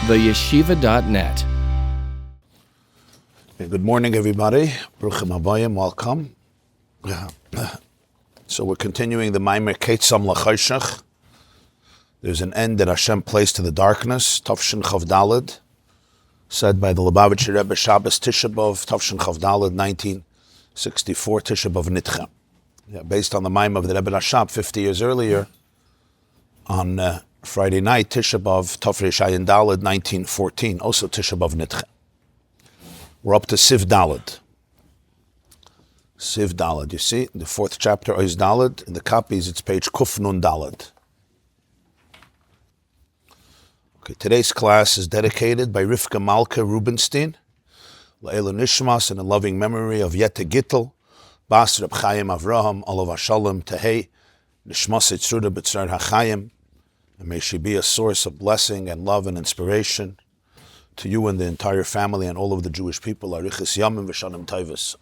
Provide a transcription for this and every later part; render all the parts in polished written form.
theyeshiva.net. Good morning, everybody. Bruchim Habayim, welcome. So we're continuing the Mammar Keitz Lachoshech. There's an end that Hashem placed to the darkness, Tafshin Chav Daled, said by the Lubavitcher Rebbe Shabbos Tisha B'Av, Tafshin Chav Daled, 1964, Tisha B'Av Nitcha. Based on the Mammar of the Rebbe Rashab 50 years earlier, on Friday night, Tisha B'Av, Tafresh Ayin Daled, 1914, also Tisha B'Av Nitcha. We're up to Siv Daled. Siv Daled, you see, the fourth chapter is Daled. In the copies, it's page Kuf Nun Daled. Okay, today's class is dedicated by Rivka Malka Rubenstein, La'ela Nishmas, in the loving memory of Yete Gittel, Bas Reb Chaim Avraham, Olav Hashalom Tehei, Nishmas Yitzruda B'tzar HaChaim, and may she be a source of blessing and love and inspiration to you and the entire family and all of the Jewish people. Arichas Yamim V'Shanim Tovos.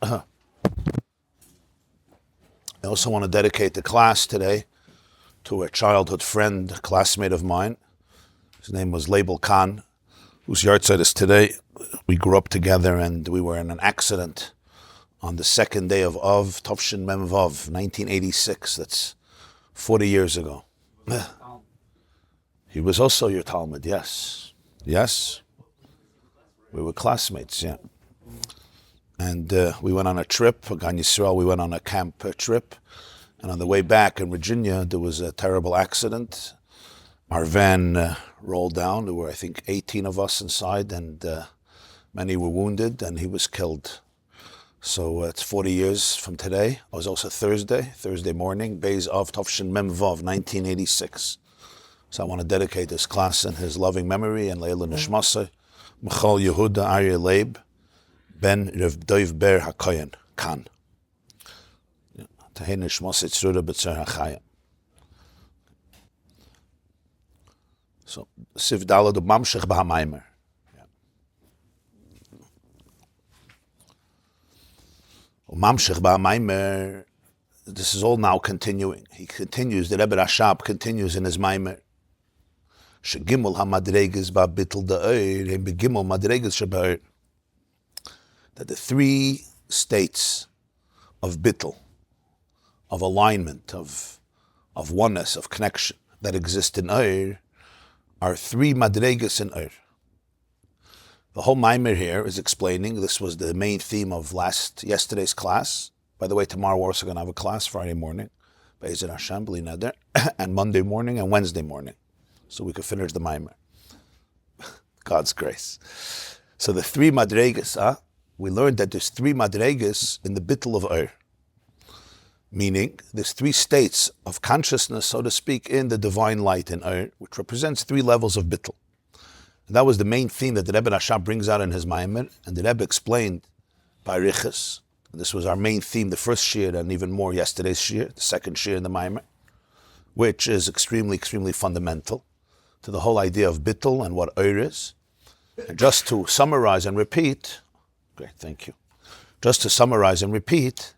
I also want to dedicate the class today to a childhood friend, a classmate of mine. His name was Label Khan, whose yahrzeit is today. We grew up together and we were in an accident on the second day of Av, Tavshin Mem Vav, 1986. That's 40 years ago. He was also your Talmud, yes. Yes. We were classmates, yeah. And we went on a trip, Gan Yisrael, we went on a camp trip. And on the way back in Virginia, there was a terrible accident. Our van rolled down. There were, I think, 18 of us inside, and many were wounded, and he was killed. So it's 40 years from today. It was also Thursday morning, Beis Av Tavshin Mem Vav, 1986. So I want to dedicate this class in his loving memory and Leila Nishmasa, Michal Yehuda Arye Leib, Ben Rev Doiv Ber HaKoyen, Khan. Tehei Nishmasa Yitzruda B'tzar HaChayim. So, Siv Daled Mamshech B'Hamaimer. Mamshech B'Hamaimer, this is all now continuing. He continues, the Rebbe Rashab continues in his Maimer. Shegimel HaMadreges Ba'Bittel Da'er, Hem Begimel Madreges Sheba'er. That the three states of Bittel, of alignment, of oneness, of connection that exist in Eir, are three madregas in Eir. The whole Maimer here is explaining, this was the main theme of yesterday's class. By the way, tomorrow we're also going to have a class, Friday morning, Be'ezer Hashem, B'li Neder, and Monday morning and Wednesday morning. So we could finish the Maimer. God's grace. So the three madregas, we learned that there's three madregas in the Bittel of Eir. Meaning, there's three states of consciousness, so to speak, in the divine light in Eir, which represents three levels of Bittel. And that was the main theme that the Rebbe Rashab brings out in his Maimer, and the Rebbe explained by Riches. This was our main theme, the first shir, and even more yesterday's shir, the second shir in the Maimer, which is extremely, extremely fundamental to the whole idea of Bittel and what Eir is. And just to summarize and repeat, great, thank you. Just to summarize and repeat,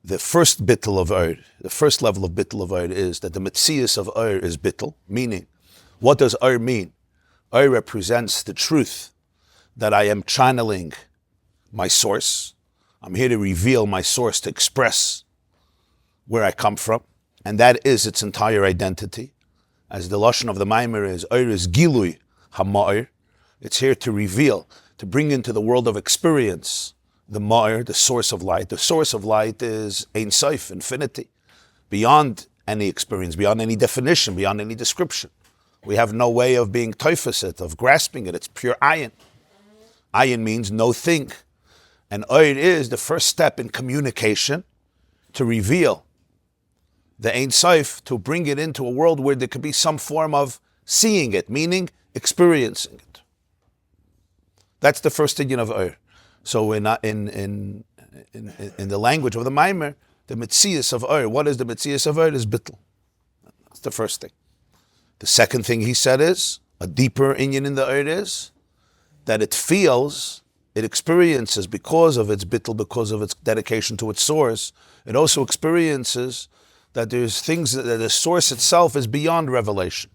the first bittel of Eir, the first level of bittel of Eir is that the metzius of Eir is bittel, meaning, what does Eir mean? Eir represents the truth that I am channeling my source. I'm here to reveal my source, to express where I come from, and that is its entire identity. As the lashon of the Maimer is, Eir is gilui hama'ir. It's here to reveal, to bring into the world of experience the Ma'ir, the source of light. The source of light is Ein Sof, infinity, beyond any experience, beyond any definition, beyond any description. We have no way of being toifus, of grasping it. It's pure ayin. Ayin means no thing. And Eir is the first step in communication to reveal the Ein Sof, to bring it into a world where there could be some form of seeing it, meaning experiencing it. That's the first inyan of Eir. So in the language of the Maimer, the metzius of Eir, what is the metzius of Eir? Is bittul. That's the first thing. The second thing he said is, a deeper inyan in the Eir is, that it feels, it experiences because of its bittul, because of its dedication to its source, it also experiences that there's things that the source itself is beyond revelation.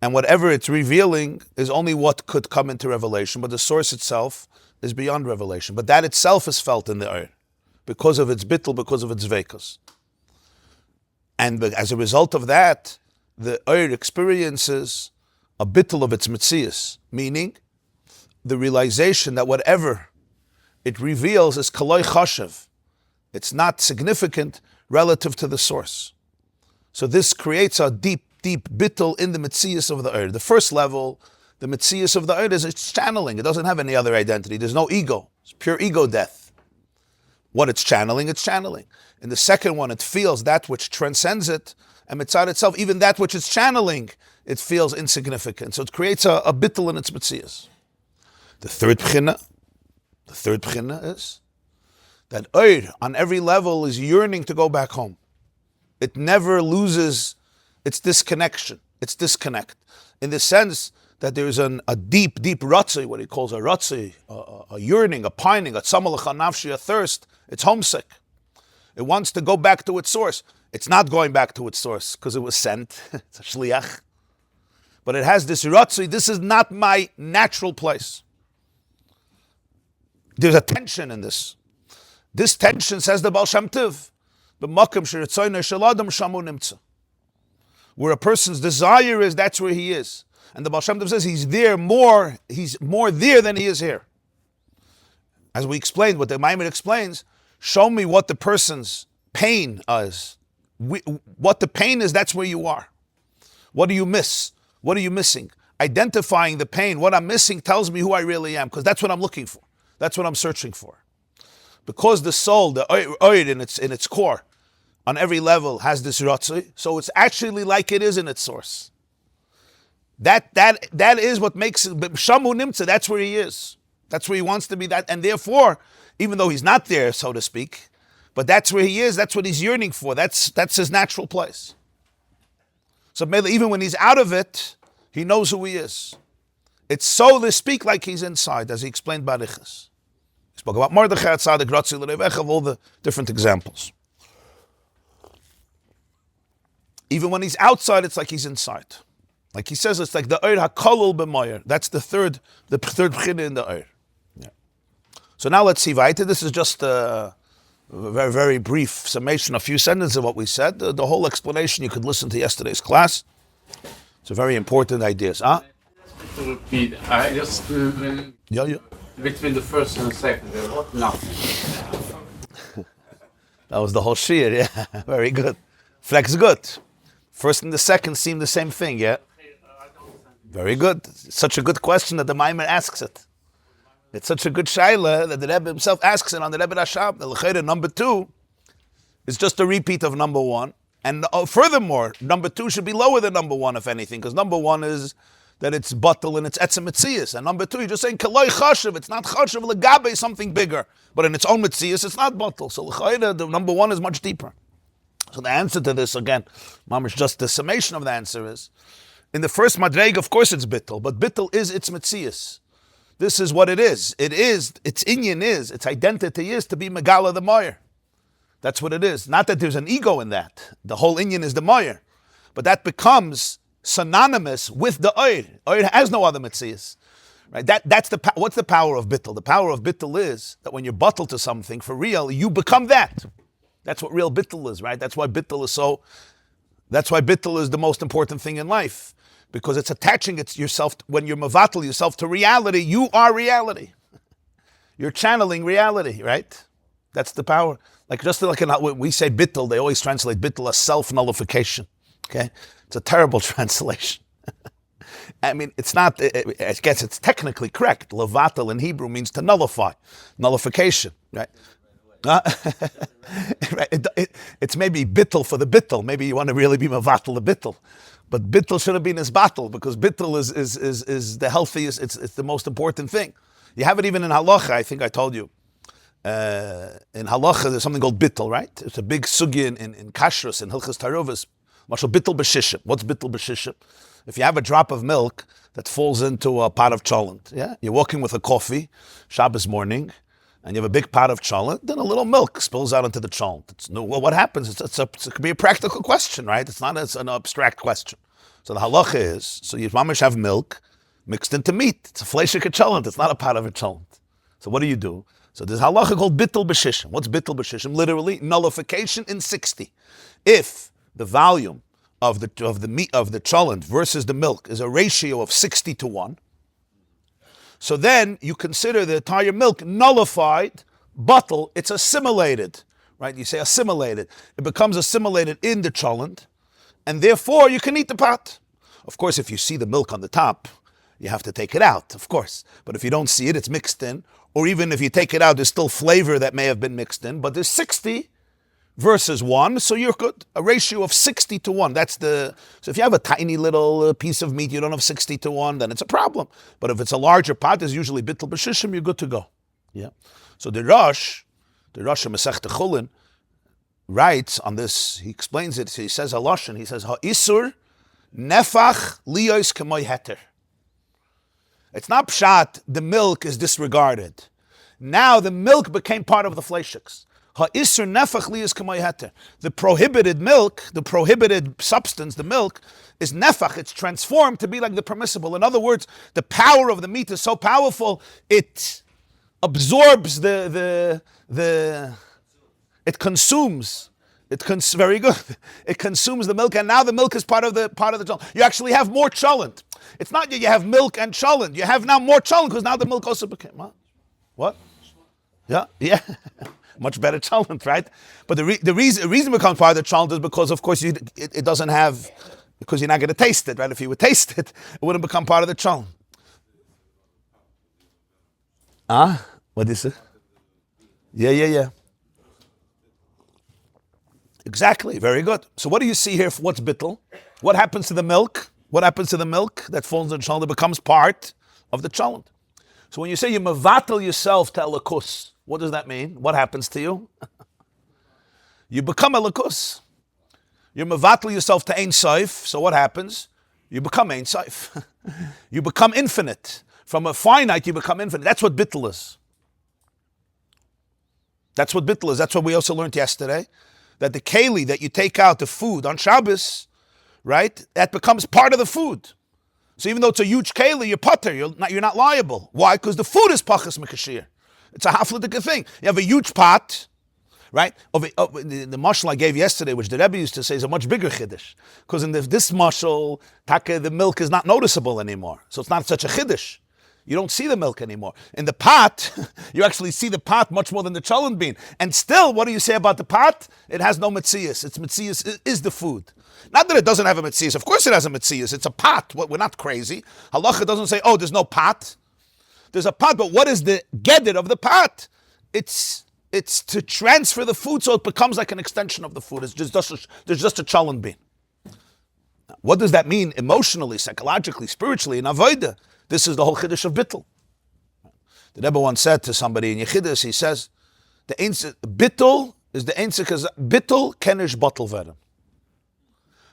And whatever it's revealing is only what could come into revelation, but the source itself is beyond revelation. But that itself is felt in the Eir, because of its bittul, because of its veikus. And as a result of that, the Eir experiences a bittul of its metzius, meaning the realization that whatever it reveals is kaloi chashev. It's not significant relative to the source. So this creates a deep bittul in the metzius of the Eir. The first level, the metzius of the Eir is it's channeling. It doesn't have any other identity. There's no ego. It's pure ego death. What it's channeling, it's channeling. In the second one, it feels that which transcends it, and mitzad itself, even that which it's channeling, it feels insignificant. So it creates a bittul in its metzius. The third pchina is that Eir, on every level, is yearning to go back home. It never loses its disconnection, its disconnect, in the sense that there's a deep ratzei, what he calls a ratzei, a yearning, a pining, a tzamalach nafshi, a thirst. It's homesick. It wants to go back to its source. It's not going back to its source because it was sent. It's a shliach. But it has this ratzei. This is not my natural place. There's a tension in this. This tension, says the Baal Shem Tov, where a person's desire is, that's where he is. And the Baal Shem Tov says he's more there than he is here. As we explained, what the Mammar explains, show me what the person's pain is. What the pain is, that's where you are. What do you miss? What are you missing? Identifying the pain, what I'm missing tells me who I really am, because that's what I'm looking for. That's what I'm searching for. Because the soul, the Eir in its core, on every level has this ratzei, so it's actually like it is in its source. That is what makes it, Shamu Nimtza, that's where he is. That's where he wants to be, that, and therefore, even though he's not there, so to speak, but that's where he is, that's what he's yearning for, that's his natural place. So even when he's out of it, he knows who he is. It's so to speak like he's inside, as he explained Barichas. He spoke about Mordechai, Tzadik, Ratzi, L'Revech, of all the different examples. Even when he's outside, it's like he's inside. Like he says, it's like the Eir HaKolul b'Moyer. That's the third pchina in the Eir. Yeah. So now let's see weiter. This is just a very, very brief summation, a few sentences of what we said. The whole explanation you could listen to yesterday's class. It's a very important ideas. Huh? To repeat, I just Yeah. between the first and the second, there was nothing. That was the whole shiur, yeah. Very good. Flex good. First and the second seem the same thing, yeah? Very good. Such a good question that the Mammar asks it. It's such a good shaila that the Rebbe himself asks it on the Rebbe Rashab. The L'chayra number 2 is just a repeat of number 1. And furthermore, number 2 should be lower than number 1, if anything, because number 1 is that it's batal and it's etzem metzius. And number 2, you're just saying kaloi chashev. It's not chashev legabe, something bigger. But in its own metzius, it's not batal. So l'chayra, the number 1 is much deeper. So the answer to this, again, Mamash, just the summation of the answer is, in the first madreg, of course it's bittul, but bittul is its metzius. This is what it is. It is, its inyan is, its identity is to be megala the moyer. That's what it is. Not that there's an ego in that. The whole inyan is the moyer. But that becomes synonymous with the Eir. Eir has no other metzius. Right? That's what's the power of bittul? The power of bittul is that when you're bottled to something, for real, you become that. That's what real bittul is, right? That's why bittul is the most important thing in life. Because it's attaching yourself, when you're mavatal yourself to reality, you are reality. You're channeling reality, right? That's the power. Like just like when we say bittul, they always translate bittul as self-nullification. Okay? It's a terrible translation. I mean, it's not, I guess it's technically correct. Levatel in Hebrew means to nullify, nullification, right? It's maybe bittul for the bittul. Maybe you want to really be mavatal the bittul. But bittul should have been his battle, because bittul is the healthiest, it's the most important thing. You have it even in halacha, I think I told you. In halacha, there's something called bittul, right? It's a big sugya in kashrus, in hilchas taruvas. Mashal bittul b'shishim. What's bittul b'shishim? If you have a drop of milk that falls into a pot of cholent, yeah? You're walking with a coffee, Shabbos morning, and you have a big pot of cholent, then a little milk spills out into the cholent. Well, what happens? It could be a practical question, right? It's not an abstract question. So the halacha is, so you mamish have milk mixed into meat. It's a fleshik cholent. It's not a part of a cholent. So what do? So there's halacha called bittul b'shishim. What's bittul b'shishim? Literally nullification in 60. If the volume of the meat of the cholent versus the milk is a ratio of 60-1, so then you consider the entire milk nullified, bottle, it's assimilated, right? You say assimilated. It becomes assimilated in the cholent, and therefore you can eat the pot. Of course, if you see the milk on the top, you have to take it out, of course. But if you don't see it, it's mixed in. Or even if you take it out, there's still flavor that may have been mixed in. But there's 60 versus 1, so you're good. A ratio of 60-1. So if you have a tiny little piece of meat, you don't have 60-1, then it's a problem. But if it's a larger pot, there's usually bittul b'shishim, you're good to go. Yeah. So the Rosh of Masechta Chulin writes on this, he explains it, he says haloshen, he says, ha'isur nefach liyos k'moy heter. It's not pshat, the milk is disregarded. Now the milk became part of the fleishiks. Ha'isur nefach liyos k'moy heter. The prohibited milk, the prohibited substance, the milk, is nefach, it's transformed to be like the permissible. In other words, the power of the meat is so powerful, it absorbs it consumes. Very good. It consumes the milk, and now the milk is part of the cholent. You actually have more cholent. It's not that you have milk and cholent. You have now more cholent because now the milk also became what? Yeah. Much better cholent, right? But the reason it becomes part of the cholent is because, of course, it doesn't have, because you're not going to taste it, right? If you would taste it, it wouldn't become part of the cholent. What is it? Yeah. Exactly. Very good. So what do you see here? What's bittul? What happens to the milk? What happens to the milk that falls in the cholent? It becomes part of the cholent. So when you say you mevatel yourself to elikus, what does that mean? What happens to you? You become elikus. You mevatel yourself to ein sof. So what happens? You become ein sof. You become infinite. From a finite, you become infinite. That's what bittul is. That's what bittul is. That's what we also learned yesterday. That the keli that you take out, the food on Shabbos, right, that becomes part of the food. So even though it's a huge keli, you're potter, you're not liable. Why? Because the food is pachas mikashir. It's a hafladik thing. You have a huge pot, right? The mashal I gave yesterday, which the Rabbi used to say, is a much bigger chiddush. Because in this mashal, the milk is not noticeable anymore. So it's not such a chiddush. You don't see the milk anymore. In the pot, you actually see the pot much more than the cholent bean. And still, what do you say about the pot? It has no metzias. Its metzias is the food. Not that it doesn't have a metzias. Of course it has a metzias. It's a pot. We're not crazy. Halacha doesn't say, there's no pot. There's a pot, but what is the gedit of the pot? It's to transfer the food so it becomes like an extension of the food. There's just a cholent bean. What does that mean emotionally, psychologically, spiritually, in avodah? This is the whole chiddush of bittul. The Rebbe once said to somebody in Yechidus, he says, bittul is the einzige, bittul kenish bottle werden.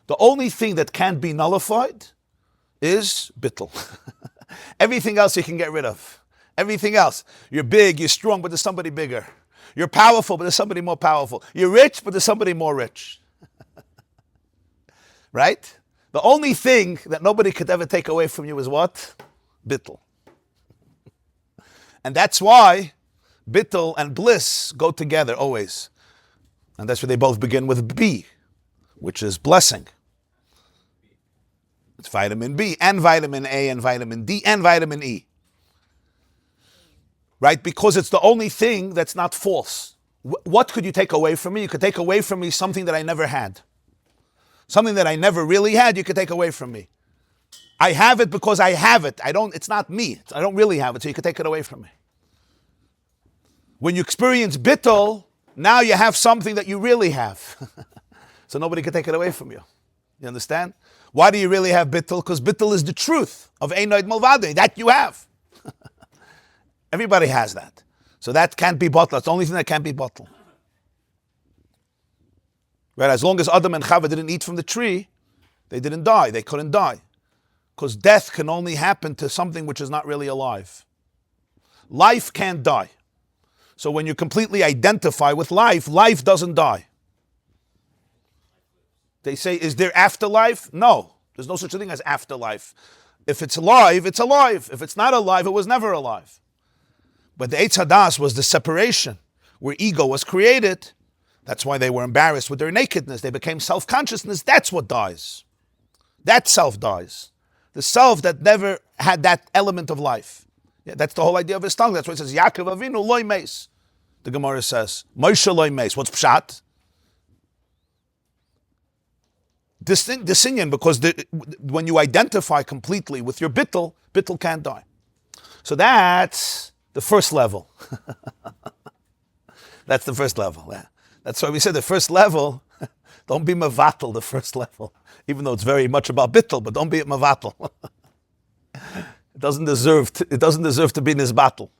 The only thing that can't be nullified is bittul. Everything else you can get rid of. Everything else. You're big, you're strong, but there's somebody bigger. You're powerful, but there's somebody more powerful. You're rich, but there's somebody more rich. Right? The only thing that nobody could ever take away from you is what? Bittul. And that's why bittul and bliss go together always. And that's where they both begin with B, which is blessing. It's vitamin B and vitamin A and vitamin D and vitamin E. Right? Because it's the only thing that's not false. What could you take away from me? You could take away from me something that I never had. Something that I never really had, you could take away from me. I have it because I have it. It's not me. I don't really have it, so you can take it away from me. When you experience bittul, now you have something that you really have. So nobody can take it away from you. You understand? Why do you really have bittul? Because bittul is the truth of Einoid Malvade. That you have. Everybody has that. So that can't be bottled. That's the only thing that can't be bottled. Right? As long as Adam and Chava didn't eat from the tree, they didn't die. They couldn't die. Because death can only happen to something which is not really alive. Life can't die. So when you completely identify with life, life doesn't die. They say, is there afterlife? No. There's no such a thing as afterlife. If it's alive, it's alive. If it's not alive, it was never alive. But the Eitz Hadas was the separation where ego was created. That's why they were embarrassed with their nakedness. They became self-consciousness. That's what dies. That self dies. The self that never had that element of life. Yeah, that's the whole idea of his tongue. That's why it says, Yaakov Avinu loy meis. The Gemara says, Moshe loy meis. What's pshat? Disinion, because when you identify completely with your bittul can't die. So that's the first level. That's the first level. Yeah. That's why we say the first level, don't be mavatal, the first level. Even though it's very much about bittul, but don't be mavatal. It doesn't deserve to be in this battle.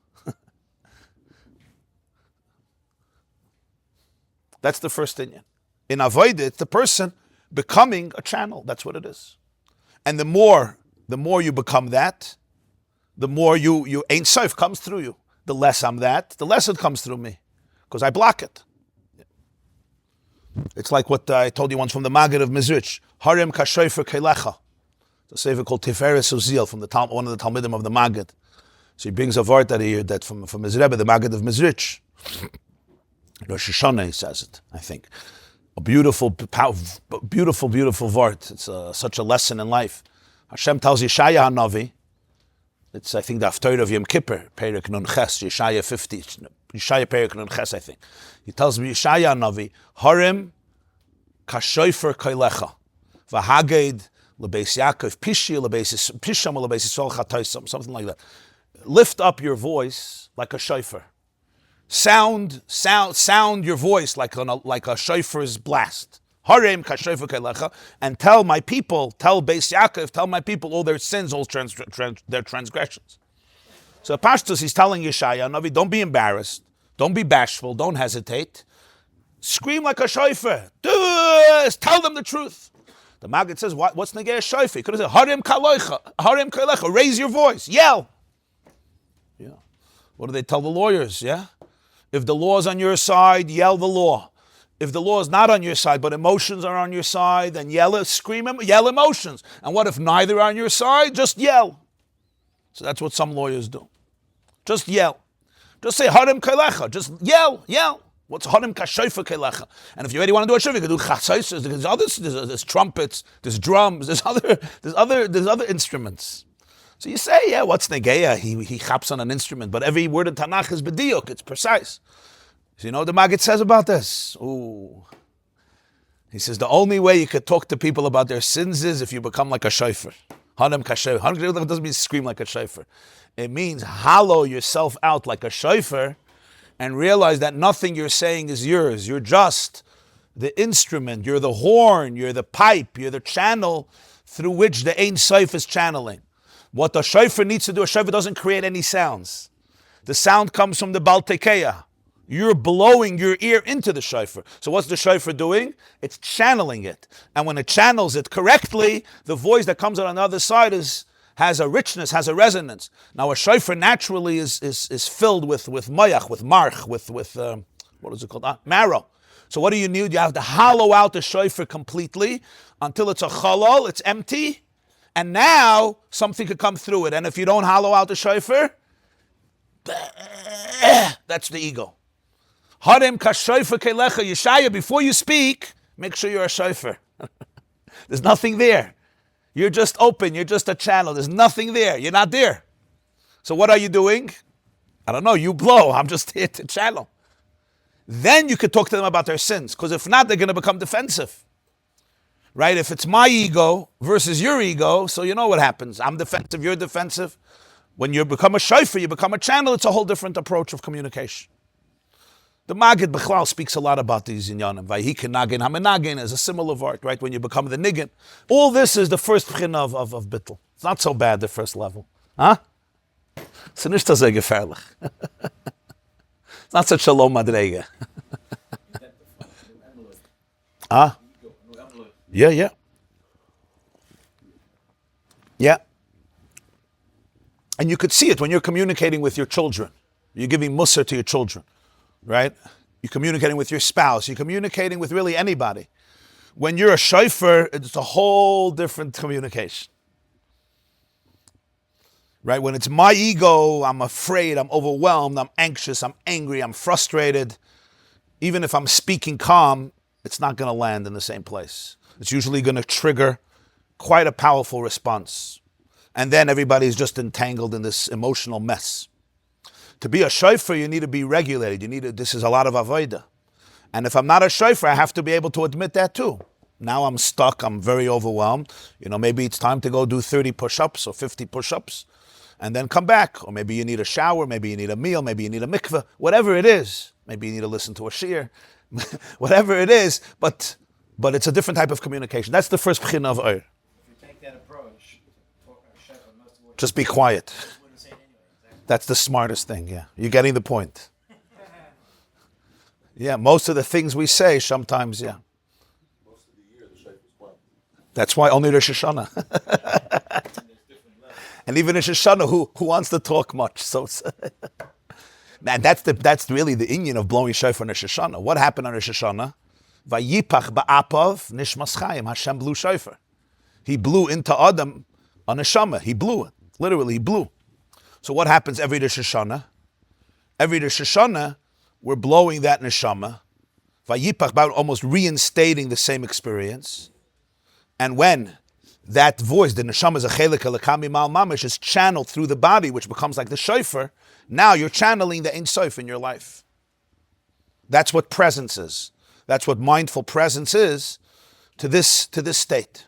That's the first inyan. In avoid it's the person becoming a channel. That's what it is. And the more you become that, the more you Ein Sof comes through you. The less I'm that, the less it comes through me, because I block it. It's like what I told you once from the Maggid of Mizrich. Harim kashofer kelecha. It's a sefer called Tiferes Uziel from one of the Talmidim of the Maggid. So he brings a word that from his Rebbe, the Maggid of Mizrich. Rosh Hashanah, he says it, I think. A beautiful word. It's such a lesson in life. Hashem tells Yeshaya HaNavi, it's, I think, the Haftarah of Yom Kippur, Perek Nun Ches, Yeshaya 50, Yeshaya Perek Nun Ches, I think. He tells me, Yeshaya HaNavi, Harim kashofer kailecha, v'haged lebeis Yaakov pishi, lebeis Pisham, lebeis Yisrael chatoisam, something like that. Lift up your voice like a shofar. Sound your voice like a shofar's blast. Harim kashofer kailecha, and tell my people, tell Beis Yaakov, tell my people all their sins, all their transgressions. So Pashtus, he's telling Yeshaya, Navi, don't be embarrassed, don't be bashful, don't hesitate. Scream like a shofar. Tell them the truth. The Maggid says, what's negei a shofar? He could have said, Harim kailecha, raise your voice, yell. Yeah. What do they tell the lawyers? Yeah. If the law is on your side, yell the law. If the law is not on your side, but emotions are on your side, then yell emotions. And what if neither are on your side? Just yell. So that's what some lawyers do. Just yell. Just say Harim kailecha. Just yell. What's Harim kashofer kailecha? And if you already want to do a shofar, you can do chatzos. There's trumpets. There's drums. There's other instruments. So you say, yeah, what's negeya? He chaps on an instrument, but every word in Tanakh is b'diuk. It's precise. So you know what the Maggid says about this? Ooh. He says the only way you could talk to people about their sins is if you become like a shofar. Harim kashofer. Harim doesn't mean scream like a shofar. It means hollow yourself out like a shofar and realize that nothing you're saying is yours. You're just the instrument. You're the horn. You're the pipe. You're the channel through which the Ein Sof is channeling. What the shofar needs to do, a shofar doesn't create any sounds. The sound comes from the Baal Tekeya. You're blowing your ear into the shofar. So what's the shofar doing? It's channeling it. And when it channels it correctly, the voice that comes out on the other side has a richness, has a resonance. Now a shofar naturally is filled with mayach, with march, with what is it called? Marrow. So what do you need? You have to hollow out the shofar completely until it's a chalal, it's empty, and now something could come through it. And if you don't hollow out the shofar, that's the ego. Harim kashofer kelecha Yeshaya, before you speak, make sure you're a shofar. There's nothing there. You're just open, you're just a channel. There's nothing there. You're not there. So what are you doing? I don't know, you blow. I'm just here to channel. Then you could talk to them about their sins, because if not, they're going to become defensive. Right? If it's my ego versus your ego, so you know what happens. I'm defensive, you're defensive. When you become a shofar, you become a channel, it's a whole different approach of communication. The Maggid Bechlal speaks a lot about these inyanim. Vayhiken nagin hamenagin is a similar word, right? When you become the niggin. All this is the first pchin of bittul. It's not so bad, the first level. Huh? It's nicht so gefährlich. It's not such a low madrega. Huh? Yeah. Yeah. And you could see it when you're communicating with your children. You're giving musar to your children. Right? You're communicating with your spouse. You're communicating with really anybody. When you're a shofar, it's a whole different communication. Right? When it's my ego, I'm afraid, I'm overwhelmed, I'm anxious, I'm angry, I'm frustrated. Even if I'm speaking calm, it's not going to land in the same place. It's usually going to trigger quite a powerful response. And then everybody's just entangled in this emotional mess. To be a shofar, you need to be regulated. This is a lot of avodah. And if I'm not a shofar, I have to be able to admit that too. Now I'm stuck, I'm very overwhelmed. Maybe it's time to go do 30 push-ups or 50 push-ups and then come back. Or maybe you need a shower, maybe you need a meal, maybe you need a mikveh, whatever it is. Maybe you need to listen to a shiur, whatever it is, but it's a different type of communication. That's the first pchina of Ohr. If you take that approach, just be quiet. That's the smartest thing, yeah. You're getting the point. Yeah, most of the things we say, sometimes, yeah. Most of the year, the shape is quiet. That's why only Rosh Hashanah. And even Rosh Hashanah, who wants to talk much? So, man, that's really the inyan of blowing shofar on Rosh Hashanah. What happened on Rosh Hashanah? Vayipach ba'apav nishmas chayim. Hashem blew shofar. He blew into Adam a neshama. He blew it. Literally, he blew. So what happens every Rosh Hashanah? Every Rosh Hashanah, we're blowing that neshama. Vayipach, about almost reinstating the same experience. And when that voice, the neshama is a chelik elakami mal mamish, is channeled through the body, which becomes like the shofar, now you're channeling the Ein Sof in your life. That's what presence is. That's what mindful presence is to this state.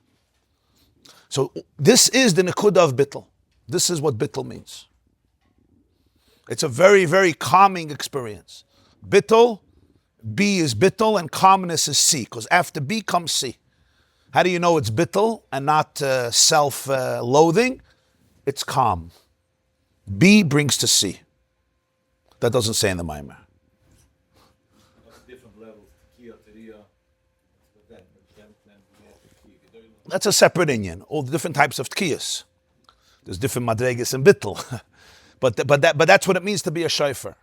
So this is the nekuda of bittul. This is what bittul means. It's a very, very calming experience. Bittul, B is bittul, and calmness is C, because after B comes C. How do you know it's bittul and not self-loathing? It's calm. B brings to C. That doesn't say in the Mammar. Different levels, Kia, Teria, That's a separate inyan. All the different types of tkiyas. There's different madregas and bittul. but that's what it means to be a shofar.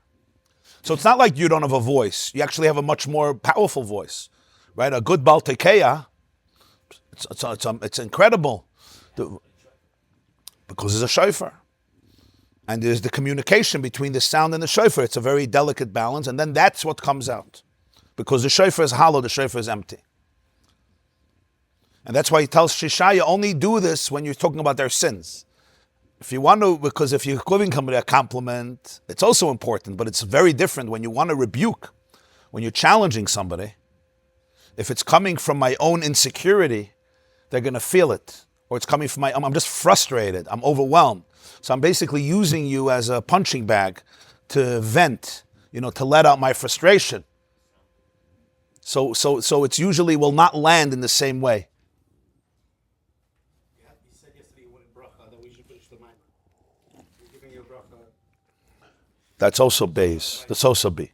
So it's not like you don't have a voice. You actually have a much more powerful voice, right? A good bal tekeya, it's incredible because it's a shofar. And there's the communication between the sound and the shofar. It's a very delicate balance, and then that's what comes out. Because the shofar is hollow, the shofar is empty. And that's why he tells Shishaya, only do this when you're talking about their sins. If you want to, because if you're giving somebody a compliment, it's also important, but it's very different when you want to rebuke, when you're challenging somebody. If it's coming from my own insecurity, they're going to feel it. Or it's coming from I'm just frustrated, I'm overwhelmed. So I'm basically using you as a punching bag to vent, to let out my frustration. So it's usually will not land in the same way. You said yesterday you wanted bracha, that we should finish the Mammar. You're giving your bracha. That's also B's. That's also B.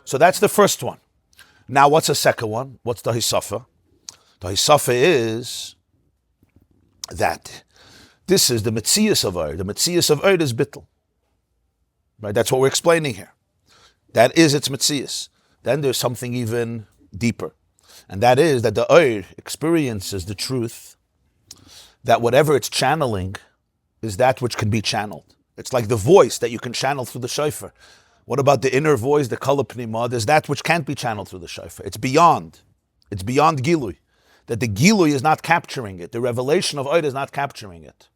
So that's the first one. Now what's the second one? What's the hisafa? The hisafa is that this is the metzias of Ohr. The metzias of Ohr is bittul. Right? That's what we're explaining here. That is its metzias. Then there's something even deeper. And that is that the Ohr experiences the truth that whatever it's channeling is that which can be channeled. It's like the voice that you can channel through the shofar. What about the inner voice, the kala pnima? There's that which can't be channeled through the shofar. It's beyond gilui. That the gilui is not capturing it. The revelation of Ohr is not capturing it.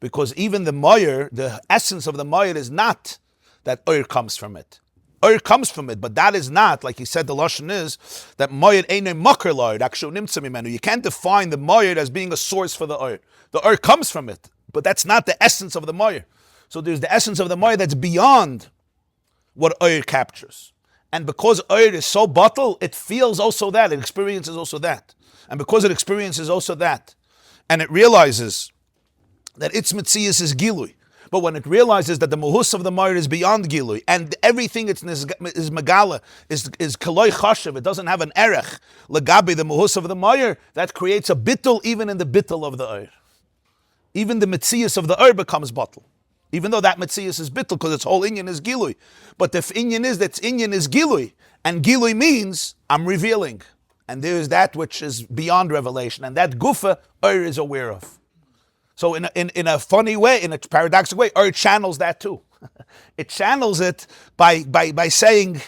Because even the Mammar, the essence of the Mammar is not that Ohr comes from it. Ohr comes from it, but that is not, like he said, the Lashon is, that Mammar einay makar la'Ohr, akshu nimtza mimenu. You can't define the Mammar as being a source for the Ohr. The Ohr comes from it, but that's not the essence of the Mammar. So there's the essence of the Mammar that's beyond what Ohr captures. And because Ohr is so bottle, it feels also that, it experiences also that. And because it experiences also that, and it realizes that its metzias is gilui, but when it realizes that the muhus of the Mammar is beyond gilui, and everything is megala, is kaloi chashav, it doesn't have an erech, legabi, the muhus of the Mammar, that creates a bittul even in the bittul of the Ohr. Even the metzias of the Ohr becomes bottle. Even though that metzias is bittul, because its whole inyan is gilui. But the inyan is that inyan is gilui, and gilui means I'm revealing. and there is that which is beyond revelation, and that gufa Ur is aware of. So in a funny way, in a paradoxical way, Ur channels that too. It channels it by saying,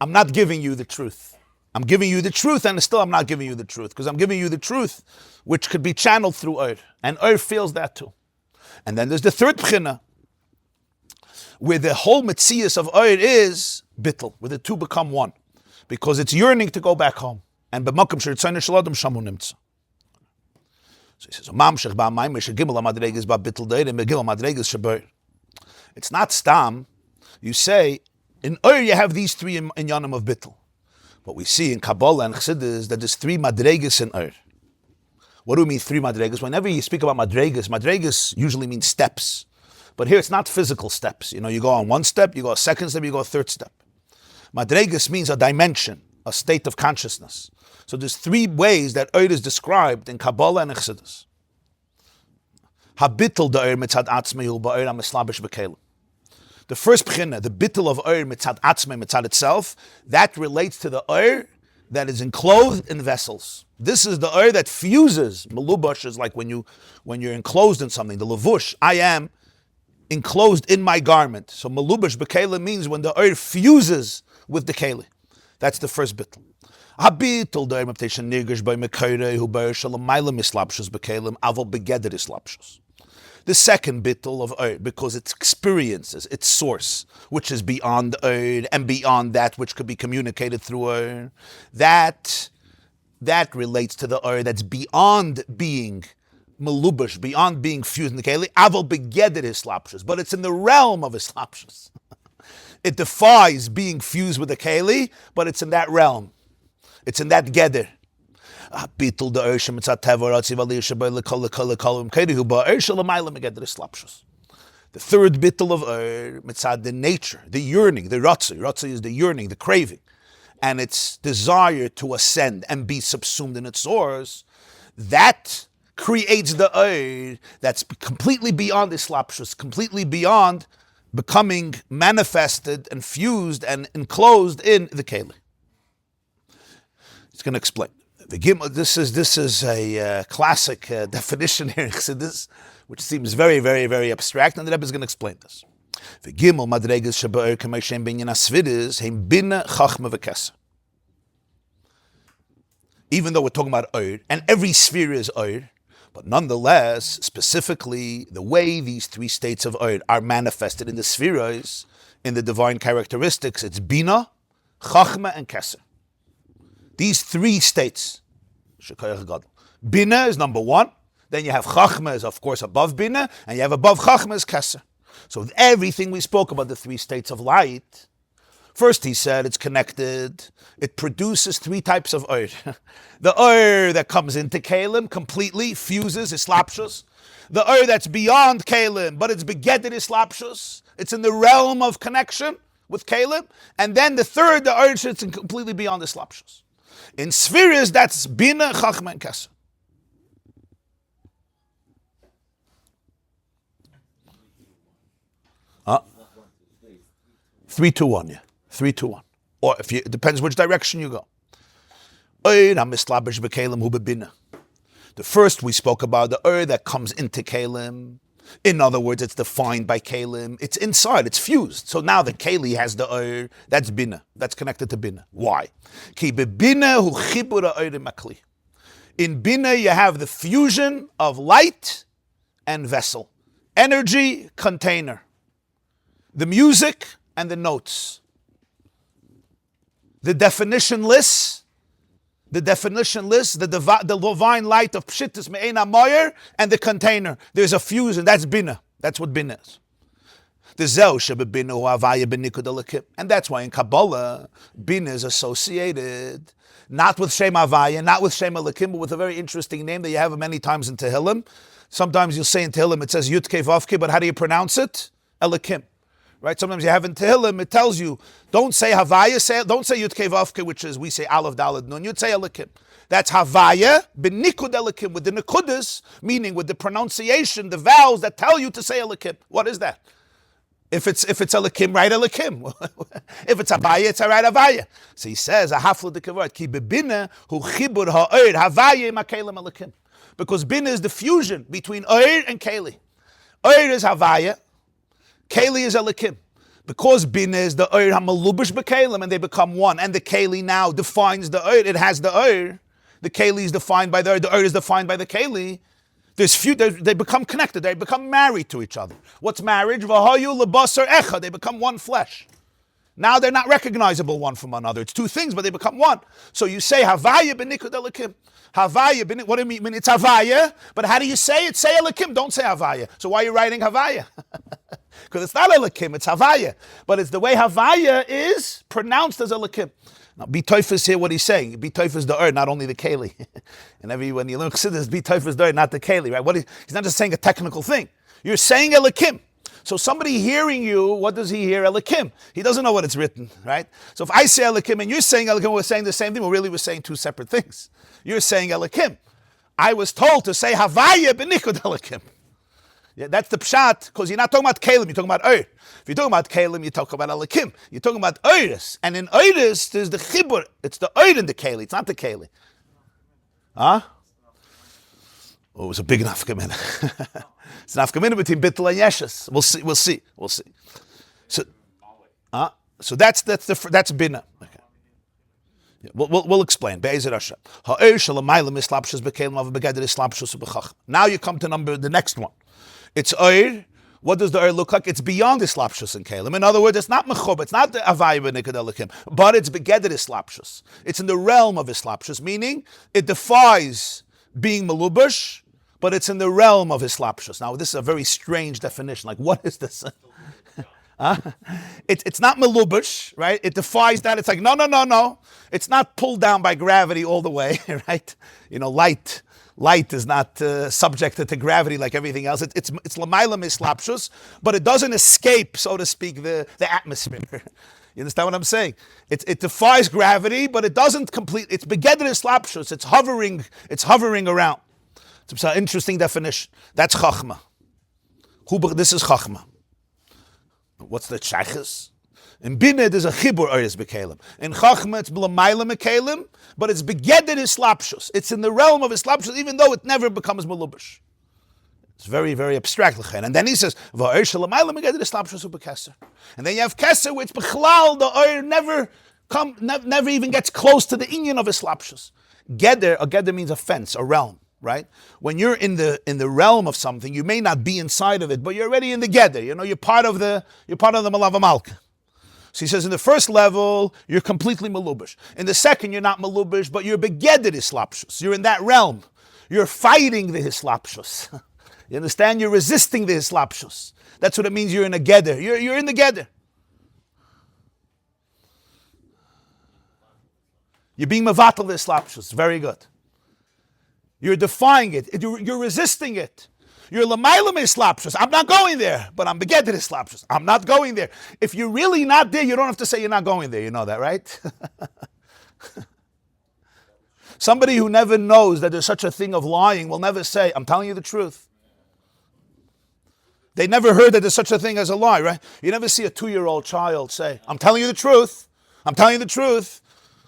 I'm not giving you the truth. I'm giving you the truth, and still I'm not giving you the truth, because I'm giving you the truth, which could be channeled through Ur. And Ur feels that too. And then there's the third b'china, where the whole metzius of Ur is bittul, where the two become one, because it's yearning to go back home. And b'makom she'ritzayin shel shamu nimtza. So he says, Mamshech ba'amayim shegimel hamadreges ba'bittul de'er megil hamadreges sheber. It's not stam. You say, in Ur you have these three inyanim of bittul. But we see in Kabbalah and Chassidus that there's three madreges in Ur. What do we mean three madreges? Whenever you speak about madreges usually means steps. But here it's not physical steps. You know, you go on one step, you go a second step, you go a third step. Madreges means a dimension, a state of consciousness. So there's three ways that Ur is described in Kabbalah and Chassidus. Habittel de Ur mitzad atzmei ba'Ur ha'mislabish b'kelim. The first b'china, the bittul of Ur mitzad atzmei, mitzad itself, that relates to the Ur that is enclosed in vessels. This is the Ur that fuses. Melubash is like when you're enclosed in something. The levush, I am enclosed in my garment. So melubash b'kelim means when the Ur fuses with the keli. That's the first bittul. Habittul de Ur mepteshen nirgish by mekoirei hu ba'Ur shalamayla mislabshus b'kelim avol begeder islabshus. The second bittul of Ur, because it experiences its source, which is beyond Ur and beyond that which could be communicated through Ur, that relates to the Ur that's beyond being melubash, beyond being fused in the keli, avol begeder islapshus, but it's in the realm of islapshus. It defies being fused with the keli, but it's in that realm. It's in that geder. The third bittul of Ur, mitzad the nature, the yearning, the ratzah. Ratzah is the yearning, the craving, and its desire to ascend and be subsumed in its source. That creates the Ur that's completely beyond islapshus, completely beyond becoming manifested and fused and enclosed in the keli. It's going to explain. This is a classic definition here in Chassidus, which seems very, very, very abstract, and the Rebbe is going to explain this. Even though we're talking about Ur, and every sphere is Ur, but nonetheless, specifically, the way these three states of Ur are manifested in the spheres, in the divine characteristics, it's Bina, Chachma, and Keser. These three states, Bina is number one, then you have Chachma is of course above Bina, and you have above Chachma is Keser. So everything we spoke about, the three states of light, first he said it's connected, it produces three types of Ur. The Ur that comes into Kalim completely, fuses, islapshus. The Ur that's beyond Kalim, but it's begeder islapshus, it's in the realm of connection with Kalim. And then the third, the Ur that's completely beyond islapshus. In spheres, that's Bina, Chachma, and Keser. Three to one, yeah. 3 to 1. Or if you, it depends which direction you go. The first we spoke about, the Ur that comes into Kalim. In other words, it's defined by Kalim. It's inside, it's fused. So now the Kali has the Ur, that's Bina. That's connected to Bina. Why? In Bina you have the fusion of light and vessel. Energy, container. The music and the notes. The definition list, the divine light of Pshittus Me'ena Moyer, and the container. There's a fusion, that's Bina. That's what Bina is. And that's why in Kabbalah, Bina is associated not with Shem Havaya, not with Shem Elikim, but with a very interesting name that you have many times in Tehillim. Sometimes you'll say in Tehillim it says Yud Kei Vav Kei, but how do you pronounce it? Elikim. Right? Sometimes you have in Tehillim, it tells you, don't say Havaya, don't say Yud Kei Vav Kei, which is, we say Aleph Daled Nun, you'd say Elikim. That's Havaya, b'nikud Elikim, with the Nikudas, meaning with the pronunciation, the vowels that tell you to say Elikim. What is that? If it's Elikim, write Elikim. If it's Havaya, write Havaya. So he says, a hafla de kavod, ki bebina hu chibur ha'oir Havaya makelim Elikim. Because bina is the fusion between oir and keli. Oir is Havaya, keli is Elikim. Because bina is the oir hamalubish bekelim, and they become one, and the keli now defines the oir. It has the oir. The keli is defined by the oir. The oir is defined by the keli. They become connected. They become married to each other. What's marriage? V'hayu lebasar echa. They become one flesh. Now they're not recognizable one from another. It's two things, but they become one. So you say Havaya b'nikud Elikim. Havaya b'nikud. What do you mean? It's Havaya, but how do you say it? Say Elikim. Don't say Havaya. So why are you writing Havaya? Because it's not Elikim. It's Havaya, but it's the way Havaya is pronounced as Elikim. Now, B'toifus here, what he's saying, B'toifus the not only the keli. And when you learn Chassidus, B'toifus the not the keli, right? He's not just saying a technical thing. You're saying Elikim. So somebody hearing you, what does he hear? Elikim. He doesn't know what it's written, right? So if I say Elikim and you're saying Elikim, we're saying the same thing. We're saying two separate things. You're saying Elikim. I was told to say Havaya b'nikud Elikim. Yeah, that's the pshat, because you're not talking about Kalim, you're talking about Oir. If you're talking about Kalim, you're talking about Elikim. You're talking about Oiris. And in Oiris, there's the Chibur. It's the Oir in the Kali. It's not the Kali. Huh? Oh, it was a big nafkamina. It's an nafkamina between Bittul and Yeshus. We'll see. So that's Bina. Okay. Yeah, we'll explain. Now you come to the next one. It's Oir. What does the Oir look like? It's beyond Islapshus and Kalim. In other words, it's not Mechub, it's not the Avaya b'Nikad Elikim, but it's Begeder Islapshus. It's in the realm of Islapshus, meaning it defies being Malubush, but it's in the realm of Islapshus. Now, this is a very strange definition. Like, what is this? It's not Malubush, right? It defies that. It's like, no. It's not pulled down by gravity all the way, right? Light is not subjected to gravity like everything else. It's l'mayla mislapshus, but it doesn't escape, so to speak, the atmosphere. You understand what I'm saying? It defies gravity, but it doesn't complete. It's begeder islapshus. It's hovering around. It's an interesting definition. That's chachma. This is chachma. What's the shaychus? In Bina, there's a chibur oiris bekelim. In Chachma, it's b'lamayla mekelim, but it's begeder islapshus. It's in the realm of islapshus, even though it never becomes malubish. It's very, very abstract. And then he says, v'oir shalamayla megeder islapshus u'bekeser. And then you have keser, which b'chlal, the oir never even gets close to the inyan of islapshus. A geder means a fence, a realm, right? When you're in the realm of something, you may not be inside of it, but you're already in the geder. You're part of the malava malka. So he says, in the first level, you're completely malubish. In the second, you're not malubish, but you're begeder islapshus. You're in that realm. You're fighting the islapshus. You understand? You're resisting the islapshus. That's what it means. You're in a geder. You're in the geder. You're being mavatal the islapshus. Very good. You're defying it. You're resisting it. You're l'maylam islapshus. I'm not going there, but I'm begeder islapshus. I'm not going there. If you're really not there, you don't have to say you're not going there. You know that, right? Somebody who never knows that there's such a thing of lying will never say, I'm telling you the truth. They never heard that there's such a thing as a lie, right? You never see a 2-year-old child say, I'm telling you the truth. I'm telling you the truth.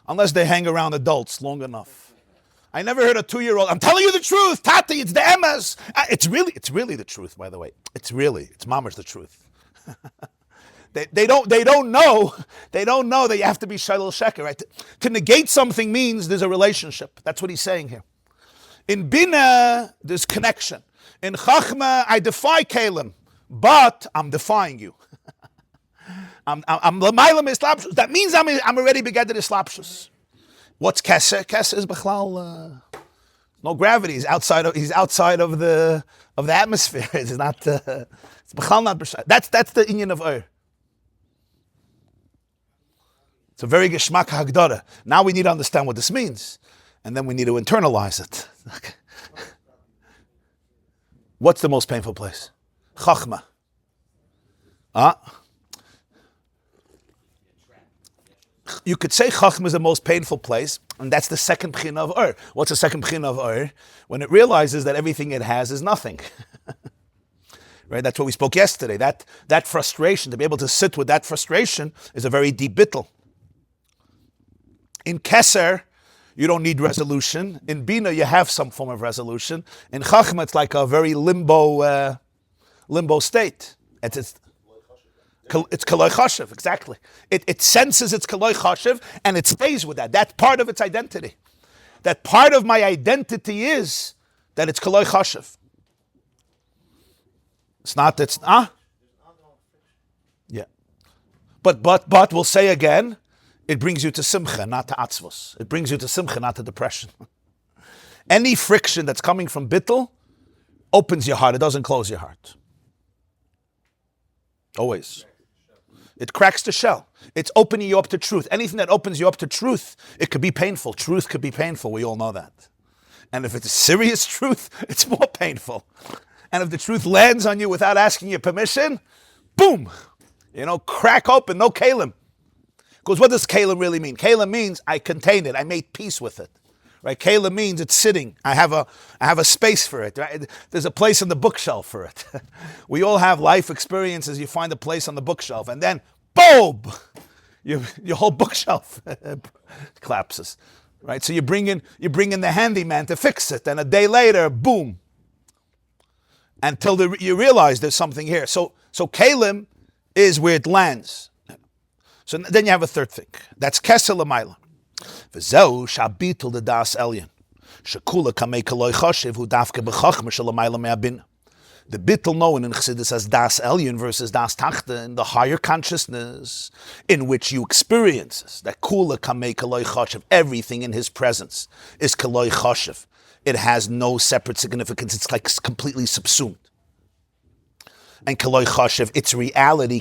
Unless they hang around adults long enough. I never heard a 2-year-old, I'm telling you the truth, Tati, it's the emes. It's really the truth, by the way. It's Mammar's the truth. They don't know that you have to be Shailal Sheker, right? To negate something means there's a relationship. That's what he's saying here. In Bina, there's connection. In Chachma, I defy Kalim, but I'm defying you. I'm l'maylam islapshus. That means I'm already begeder islapshus. What's Keser? Keser is b'chlal no gravity. He's outside of the atmosphere. It's not. It's b'chlal not b'shai. That's the inyan of Oir. It's a very geschmack hagdara. Now we need to understand what this means, and then we need to internalize it. Okay. What's the most painful place? Chachma. You could say Chachma is the most painful place, and that's the second pchina of Oir. What's the second pchina of Oir? When it realizes that everything it has is nothing. Right? That's what we spoke yesterday. That frustration, to be able to sit with that frustration, is a very deep bittul. In Keser, you don't need resolution. In Bina, you have some form of resolution. In Chachma, it's like a very limbo state. It's Kaloi Chashiv, exactly. It senses it's Kaloi Chashiv, and it stays with that. That's part of its identity. That part of my identity is that it's Kaloi Chashiv. Yeah. But we'll say again, it brings you to simcha, not to atzvos. It brings you to simcha, not to depression. Any friction that's coming from bittul opens your heart. It doesn't close your heart. Always. It cracks the shell. It's opening you up to truth. Anything that opens you up to truth, it could be painful. Truth could be painful. We all know that. And if it's serious truth, it's more painful. And if the truth lands on you without asking your permission, boom, crack open, no kalim. Because what does kalim really mean? Kalim means I contained it, I made peace with it. Right? Kalim means it's sitting. I have a space for it. Right? There's a place on the bookshelf for it. We all have life experiences. You find a place on the bookshelf, and then boom, your whole bookshelf collapses. Right? So you bring in the handyman to fix it, and a day later, boom. Until you realize there's something here. So kalim is where it lands. So then you have a third thing. That's Kesel L'mayla. V'zeu shabitul the das elyon. Shekula kamei kaloi choshev hu dafke b'chachma shelamayla me'abin. The bittul known in Chassidus as das elyon versus das tachta, in the higher consciousness in which you experience that kula kamei kaloi choshev, everything in his presence is kaloi choshev. It has no separate significance. It's like completely subsumed. And kaloi choshev, its reality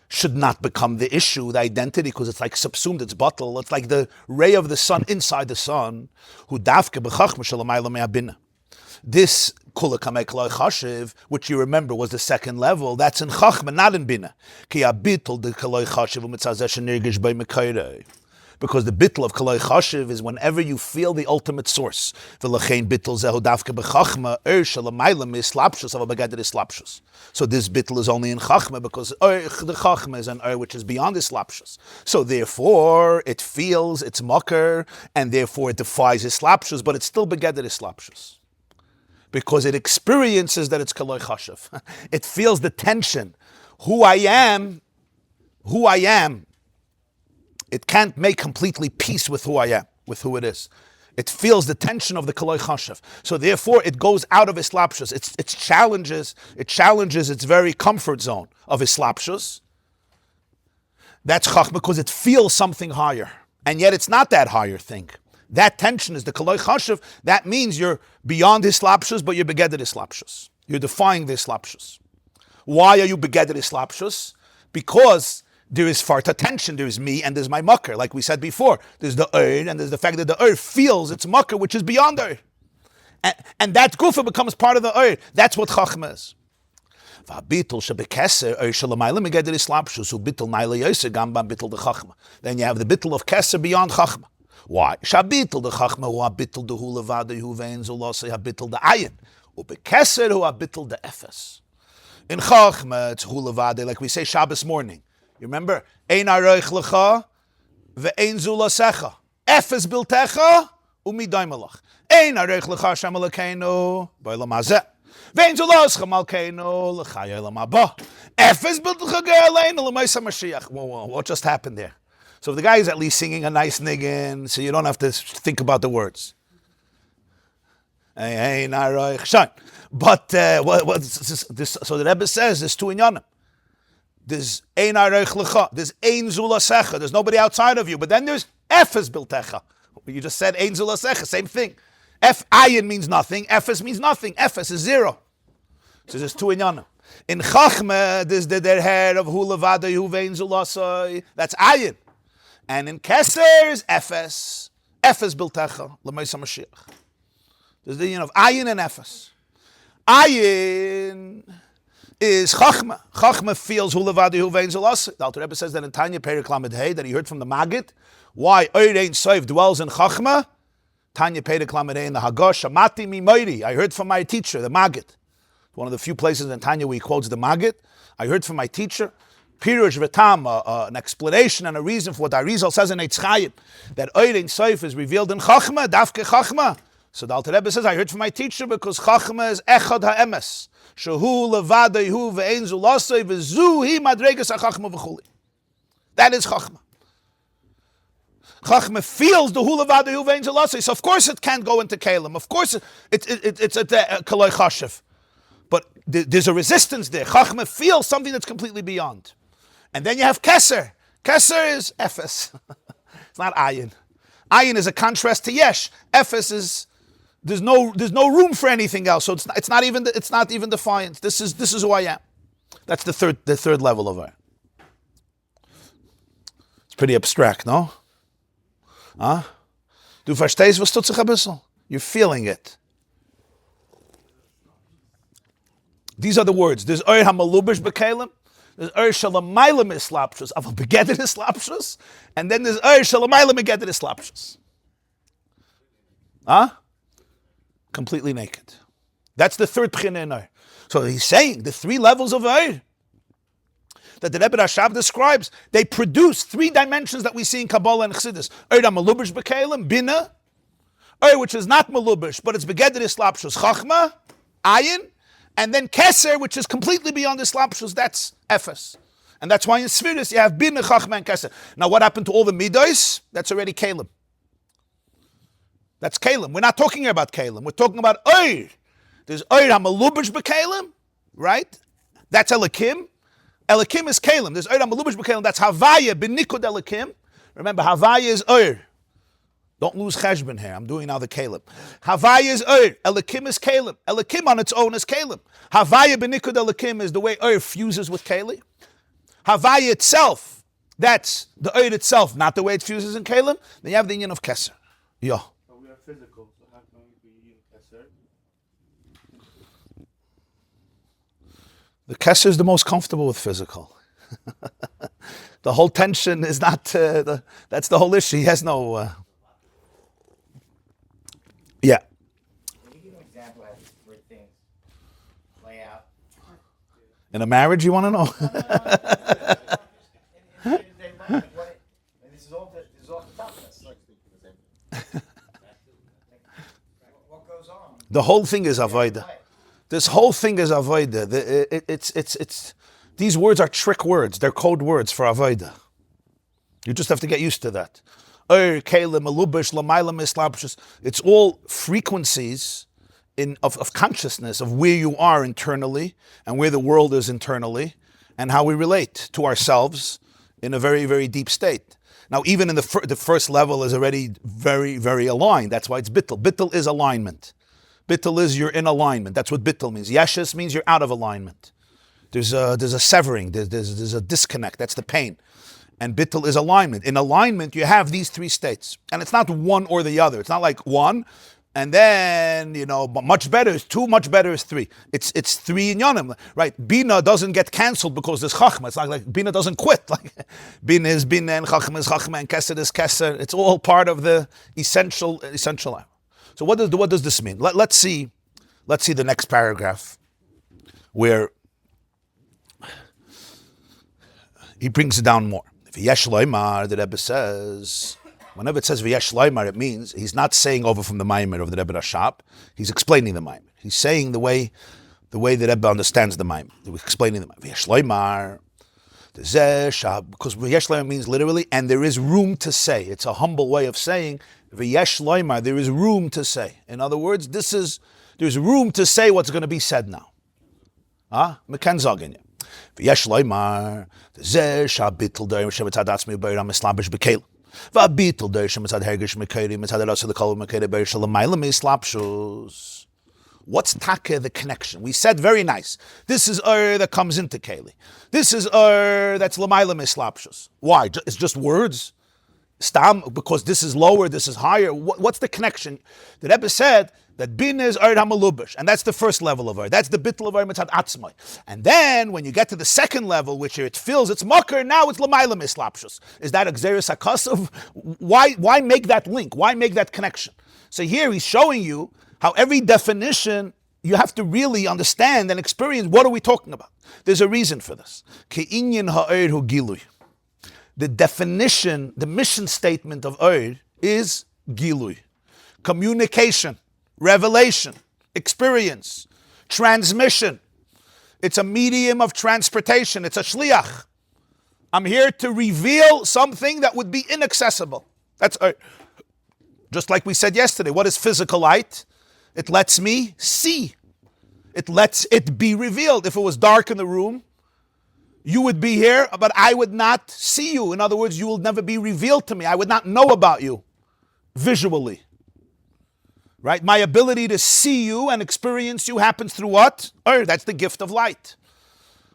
should not become the issue, the identity, because it's like subsumed, it's bottled. It's like the ray of the sun inside the sun. Who dafke b'chachma shelamayla me'abina. This kula kamei kaloi choshev, which you remember was the second level, that's in chachma, not in bina. Ki abitul de kaloi choshev u'mitzazeh shenirgish bei mekayrei. Because the bittul of kaloi chashiv is whenever you feel the ultimate source. V'lachein bittul zehu dafke b'chachma shelamayla is slapshus of a begeder is slapshus. So this bittul is only in chachma because the chachma is an which is beyond his slapshus. So therefore it feels it's mocker, and therefore it defies his slapshus, but it's still begeder is slapshus. Because it experiences that it's kaloi chashiv. It feels the tension. Who I am. It can't make completely peace with who I am, with who it is. It feels the tension of the kaloi chashiv. So therefore, it goes out of islapshus. It challenges its very comfort zone of islapshus. That's chachma because it feels something higher. And yet it's not that higher thing. That tension is the kaloi chashiv. That means you're beyond islapshus, but you're begeder islapshus. You're defying the islapshus. Why are you begeder islapshus? Because there is farta tension, there is me, and there's my mucker. Like we said before, there's the and there's the fact that the feels its mucker, which is beyond and that gufa becomes part of the That's what chachma is. Then you have the bittul of keser beyond chachma. Why? Shabitul the chachma hu habitul the hu levada hu vein zulosei habitul the ayin ubekeser hu habitul the efes. In chachma it's hu levada, like we say Shabbos morning. You remember? Ein aroich lecha ve'ein zulasecha. Efes biltecha u'miday malach. Ein aroich lecha Hashem Elokeinu b'olam hazeh. Ve'ein zulasecha malkeinu l'chaya olam haba. Efes biltecha ge'aleinu l'maisa Mashiach. Whoa, what just happened there? So if the guy is at least singing a nice niggin, so you don't have to think about the words. Ein aroich shine. But so the Rebbe says there's two inyanim. There's ein aroich lecha. There's ein zulasecha. There's nobody outside of you. But then there's efes biltecha. You just said ein zulasecha. Same thing. Ayin means nothing. Efes means nothing. Efes is zero. So there's two inyanim. In chachma, there's the head of hu levada hu vein zulasai. That's ayin. And in keser is efes. Efes biltecha. L'maisa Mashiach. There's the union of ayin and efes. Ayin is chachma. Chachma feels hu levadi hu vein zelasa. The Alter Rebbe says that in Tanya Perek Lamed Hey that he heard from the Maggid why Oir Ein Sof dwells in chachma. Tanya Perek Lamed Hey in the Haggash Shamati mi Moiri. I heard from my teacher, the Maggid. One of the few places in Tanya where he quotes the Maggid. I heard from my teacher, Pirush V'tam, an explanation and a reason for what Arizal says in Eitz Chaim, that Oir Ein Sof is revealed in Chachma, Dafke Chachma. So the Alter Rebbe says, I heard from my teacher because Chachma is Echad HaEmes. Shehu Levadeihu Ve'ein Zulasei V'zu Hi Madregas HaChachma V'chuli. That is Chachma. Chachma feels the Hu Levadeihu Ve'ein Zulasei. So of course it can't go into Kalim. Of course it's a Kaloi Chashev. But there's a resistance there. Chachma feels something that's completely beyond. And then you have Keser. Keser is Ephes. It's not Ayin. Ayin is a contrast to Yesh. Ephes is there's no room for anything else. So it's not even defiant. This is who I am. That's the third level of it. It's pretty abstract, no? Huh? Du verstehst, was tut sich ein bisschen? You're feeling it. These are the words. There's Oir HaMalubish B'Kelim. There's Oir Shalamaylam Islapshus. Aval Begeder Islapshus. And then there's Oir Shalamaylam Begeder Islapshus. Huh? Completely naked. That's the third Pchina in Oir. So he's saying the three levels of Oir that the Rebbe Rashab describes, they produce three dimensions that we see in Kabbalah and Chassidus. Oir HaMalubish B'Kelim, Bina. Oir which is not Malubish, but it's Begeder Islapshus. Chachma, Ayin. And then Keser, which is completely beyond Islapshus, that's Ephes. And that's why in Sfiris you have Bin, Chachma, and Keser. Now what happened to all the Midos? That's already Kalim. That's Kalim. We're not talking about Kalim. We're talking about Oir. There's Oir HaMalubish B'Kalim, right? That's Elikim. Elikim is Kalim. There's Oir HaMalubish B'Kalim. That's Havaya, B'Nikud Elikim. Remember, Havaya is Oir. Don't lose cheshbon here. I'm doing now the Kalim. Havaya is Oir. Elikim is Kalim. Elikim on its own is Kalim. Havaya b'nikud Elikim is the way Oir fuses with Kalim. Havaya itself, that's the Oir itself, not the way it fuses in Kalim. Then you have the union of Keser. Yeah. But we are physical, so how can we be in Keser? The Keser is the most comfortable with physical. The whole tension is not, that's the whole issue. He has no... Yeah. Can you give an example of how these three things play out? In a marriage, you want to know? This is all the top. What goes on? The whole thing is avoida. This whole thing is avoida. It's these words are trick words. They're code words for avoida. You just have to get used to that. It's all frequencies of consciousness of where you are internally and where the world is internally and how we relate to ourselves in a very, very deep state. Now, even in the first level is already very, very aligned. That's why it's bittul. Bittul is alignment. Bittul is you're in alignment. That's what bittul means. Yeshus means you're out of alignment. There's a severing. There's a disconnect. That's the pain. And bittul is alignment. In alignment, you have these three states. And it's not one or the other. It's not like one, and then, much better is two, much better is three. It's three in Yonim, right? Bina doesn't get cancelled because there's Chachma. It's not like Bina doesn't quit. Like Bina is Bina and Chachma is Chachma and Keser is Keser. It's all part of the essential. So what does this mean? Let's see the next paragraph where he brings it down more. V'yesh loymar, the Rebbe says, whenever it says v'yesh loymar, it means he's not saying over from the Mammar of the Rebbe Rashab. He's explaining the Mammar. He's saying the way the Rebbe understands the Mammar. He's explaining the Mammar. V'yesh loymar, because v'yesh loymar means literally, and there is room to say. It's a humble way of saying v'yesh loymar. There is room to say. In other words, there's room to say what's going to be said now. Mekan zogin. V'yesh loymar, zeh shabitul doim shemetzad atzmi b'yram mislabish b'kelim. V'abitul doim shemetzad hergish mekeri mitzad erasa l'kol mekeri b'yr shalamaylam mislapshus. What's taka the connection? We said very nice. This is that comes into keli. This is that's lamaylam mislapshus. Why? It's just words. Stam, because this is lower, this is higher. What's the connection? The Rebbe said that bin is Oir HaMalubish, and that's the first level of Oir. That's the bittul of Oir Mitzad Atzmai. And then, when you get to the second level, which it fills its makar, now it's L'mayla Mislapshus. Is that a Gzeres HaKasav? Why make that link? Why make that connection? So here he's showing you how every definition you have to really understand and experience what are we talking about. There's a reason for this. Ke'inyan ha'or hu gilui. The definition, the mission statement of Oir is Gilui. Communication, revelation, experience, transmission. It's a medium of transportation. It's a shliach. I'm here to reveal something that would be inaccessible. That's Oir. Just like we said yesterday, what is physical light? It lets me see. It lets it be revealed. If it was dark in the room, you would be here, but I would not see you. In other words, you will never be revealed to me. I would not know about you visually. Right? My ability to see you and experience you happens through what? That's the gift of light.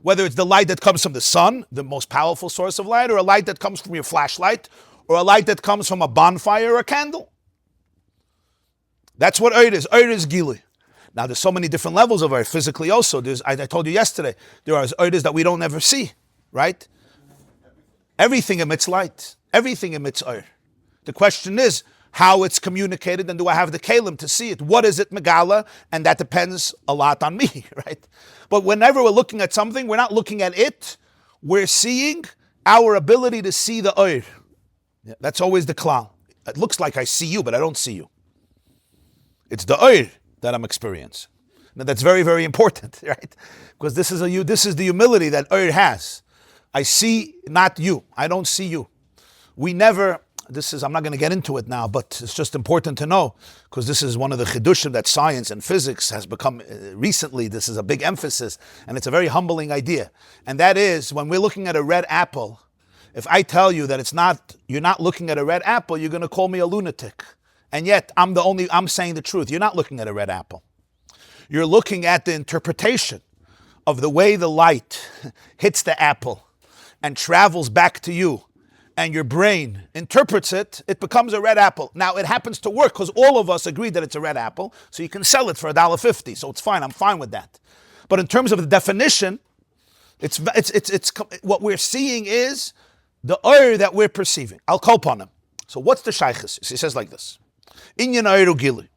Whether it's the light that comes from the sun, the most powerful source of light, or a light that comes from your flashlight, or a light that comes from a bonfire or a candle. That's what is. Is Gili. Now, there's so many different levels of physically also. I told you yesterday, there are Oirs that we don't ever see, right? Everything emits light. Everything emits Oir. The question is how it's communicated, and do I have the kalim to see it? What is it, Megala? And that depends a lot on me, right? But whenever we're looking at something, we're not looking at it. We're seeing our ability to see the Oir. Yeah, that's always the klal. It looks like I see you, but I don't see you. It's the Oir that I'm experiencing. Now that's very, very important, right? Because this is the humility that Oir has. I see not you. I don't see you. I'm not going to get into it now, but it's just important to know, because this is one of the chidushim that science and physics has become recently. This is a big emphasis, and it's a very humbling idea. And that is, when we're looking at a red apple, if I tell you that you're not looking at a red apple, you're going to call me a lunatic. And yet, I'm saying the truth. You're not looking at a red apple. You're looking at the interpretation of the way the light hits the apple and travels back to you, and your brain interprets it, it becomes a red apple. Now, it happens to work because all of us agree that it's a red apple, so you can sell it for $1.50, so it's fine. I'm fine with that. But in terms of the definition, it's what we're seeing is the Oir that we're perceiving. I'll call upon him. So what's the shaykhis? He says like this. Inyan Oir Gili.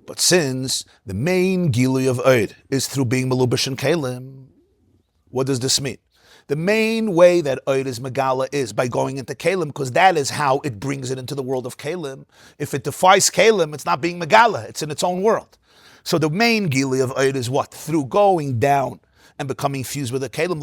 But since the main Gili of Oir is through being Melubash and Kalim, what does this mean? The main way that Oir is Megala is by going into Kalim, because that is how it brings it into the world of Kalim. If it defies Kalim, it's not being Megala, it's in its own world. So the main Gili of Oir is what? Through going down and becoming fused with the kelim.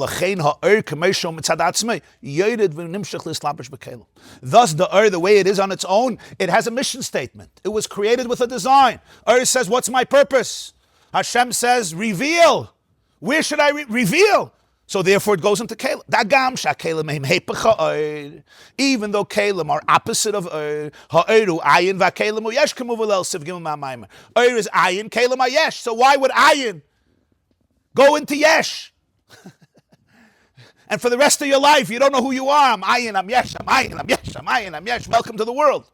Thus, the Oir, the way it is on its own, it has a mission statement. It was created with a design. Oir says, what's my purpose? Hashem says, reveal. Where should I reveal? So therefore it goes into kelim. Even though kelim are opposite of Oir, Oir is ayin, kelim are yesh. So why would ayin go into yesh? And for the rest of your life, you don't know who you are. I'm ayin, I'm yesh, I'm ayin, I'm yesh, I'm ayin, I'm yesh. Welcome to the world.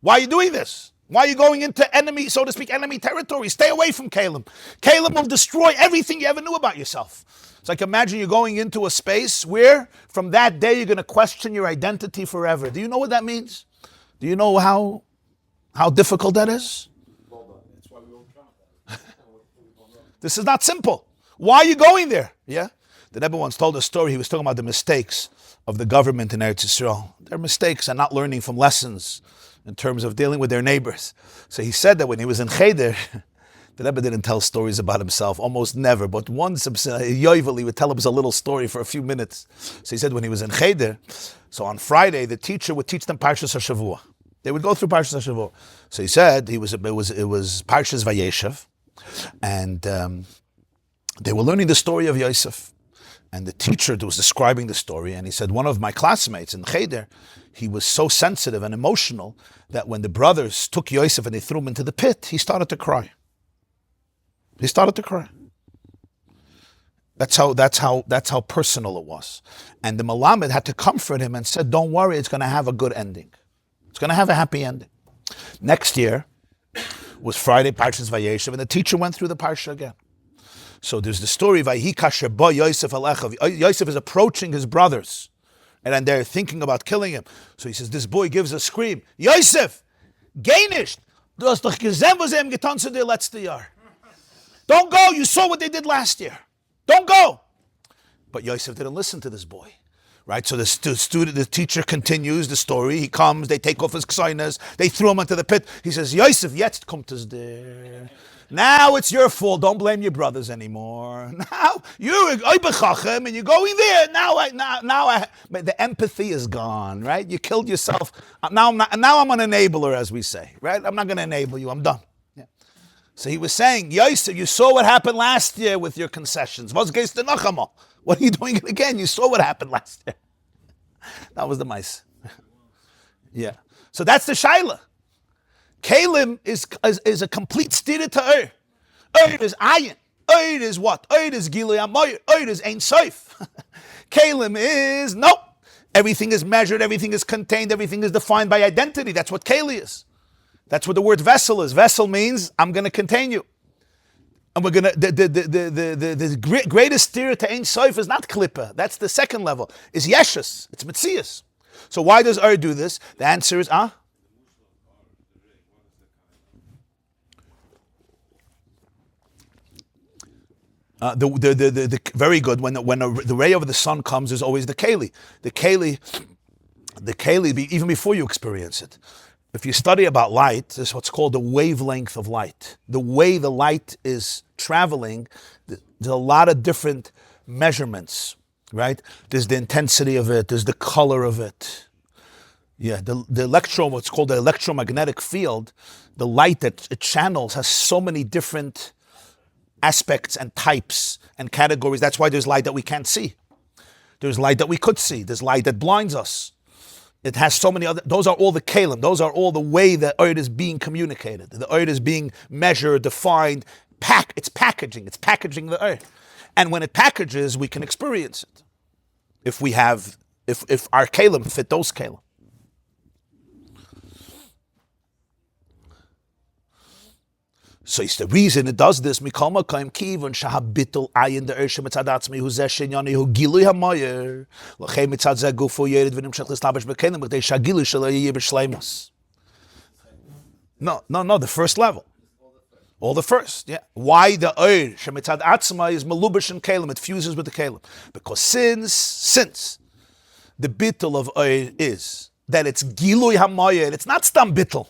Why are you doing this? Why are you going into enemy, so to speak, enemy territory? Stay away from Kalim. Kalim will destroy everything you ever knew about yourself. It's like, imagine you're going into a space where from that day you're going to question your identity forever. Do you know what that means? Do you know how difficult that is? That's why we don't count. This is not simple. Why are you going there? Yeah? The Rebbe once told a story. He was talking about the mistakes of the government in Eretz Yisrael. Their mistakes and not learning from lessons in terms of dealing with their neighbors. So he said that when he was in Cheder, the Rebbe didn't tell stories about himself, almost never, but once Yovel, he would tell us a little story for a few minutes. So he said when he was in Cheder, so on Friday, the teacher would teach them Parshas HaShavua. They would go through Parshas HaShavua. So he said it was Parshas Vayeshev, and they were learning the story of Yosef. And the teacher was describing the story, and he said, one of my classmates in Cheder, he was so sensitive and emotional that when the brothers took Yosef and they threw him into the pit, he started to cry. He started to cry. That's how personal it was. And the Malamed had to comfort him and said, don't worry, it's going to have a good ending. It's going to have a happy ending. Next year was Friday, Parshas Vayeshev, and the teacher went through the Parsha again. So there's the story of Yosef Alechav. Yosef is approaching his brothers, and then they're thinking about killing him. So he says, this boy gives a scream, Yosef, Gainish, Du hast doch gesehen, was haben getanzt in der letzte Jahr. Don't go. You saw what they did last year. Don't go. But Yosef didn't listen to this boy. Right, so the teacher continues the story. He comes, they take off his ksainas, they throw him into the pit. He says, Yosef, jetzt kommt es der. Now it's your fault. Don't blame your brothers anymore. Now you're oibechachem and you're going there. The empathy is gone. Right, you killed yourself. Now I'm an enabler, as we say. Right, I'm not going to enable you. I'm done. Yeah. So he was saying, Yosef, you saw what happened last year with your concessions. Was geist der noch einmal? What are you doing it again? You saw what happened last year. That was the mice. Yeah. So that's the shaila. Kalim is a complete stira to Ur. Ur is ayin. Ur is what? Ur is gilui amoyer. Ur is ein soif. Kalim is nope. Everything is measured. Everything is contained. Everything is defined by identity. That's what keli is. That's what the word vessel is. Vessel means I'm going to contain you. And we're gonna the greatest stira to Ein Sof is not Klippa. That's the second level. Is Yeshus. It's Metzias. So why does Ur do this? The answer is the very good. When the ray of the sun comes, there's always the keli. The keli, even before you experience it. If you study about light, this is what's called the wavelength of light. The way the light is traveling, there's a lot of different measurements, right? There's the intensity of it, there's the color of it. Yeah, what's called the electromagnetic field, the light that it channels has so many different aspects and types and categories. That's why there's light that we can't see. There's light that we could see. There's light that blinds us. It has so many other, those are all the kalim. Those are all the way that Earth is being communicated. The Earth is being measured, defined, it's packaging the Earth. And when it packages, we can experience it. If our kalim fit those kalim. So it's the reason it does this. Mikol Makayim Kivon Shahabitul Ayin the Ershim Mitzadatzmi Hu Zeshin Yoni Hu Gilui Hamoyer Lachem Mitzad Zegufo Yerid V'Nim Shech L'Slabish Bekenim B'Tei Shagilu Shalei Yibir Shleimus. No, the first level. All the first, yeah. Why the Eir Shemitzad Atzma is Malubish and Kalim? It fuses with the Kalim. Because since the bittul of Eir is that it's Gilui Hamoyer, it's not Stam bittul.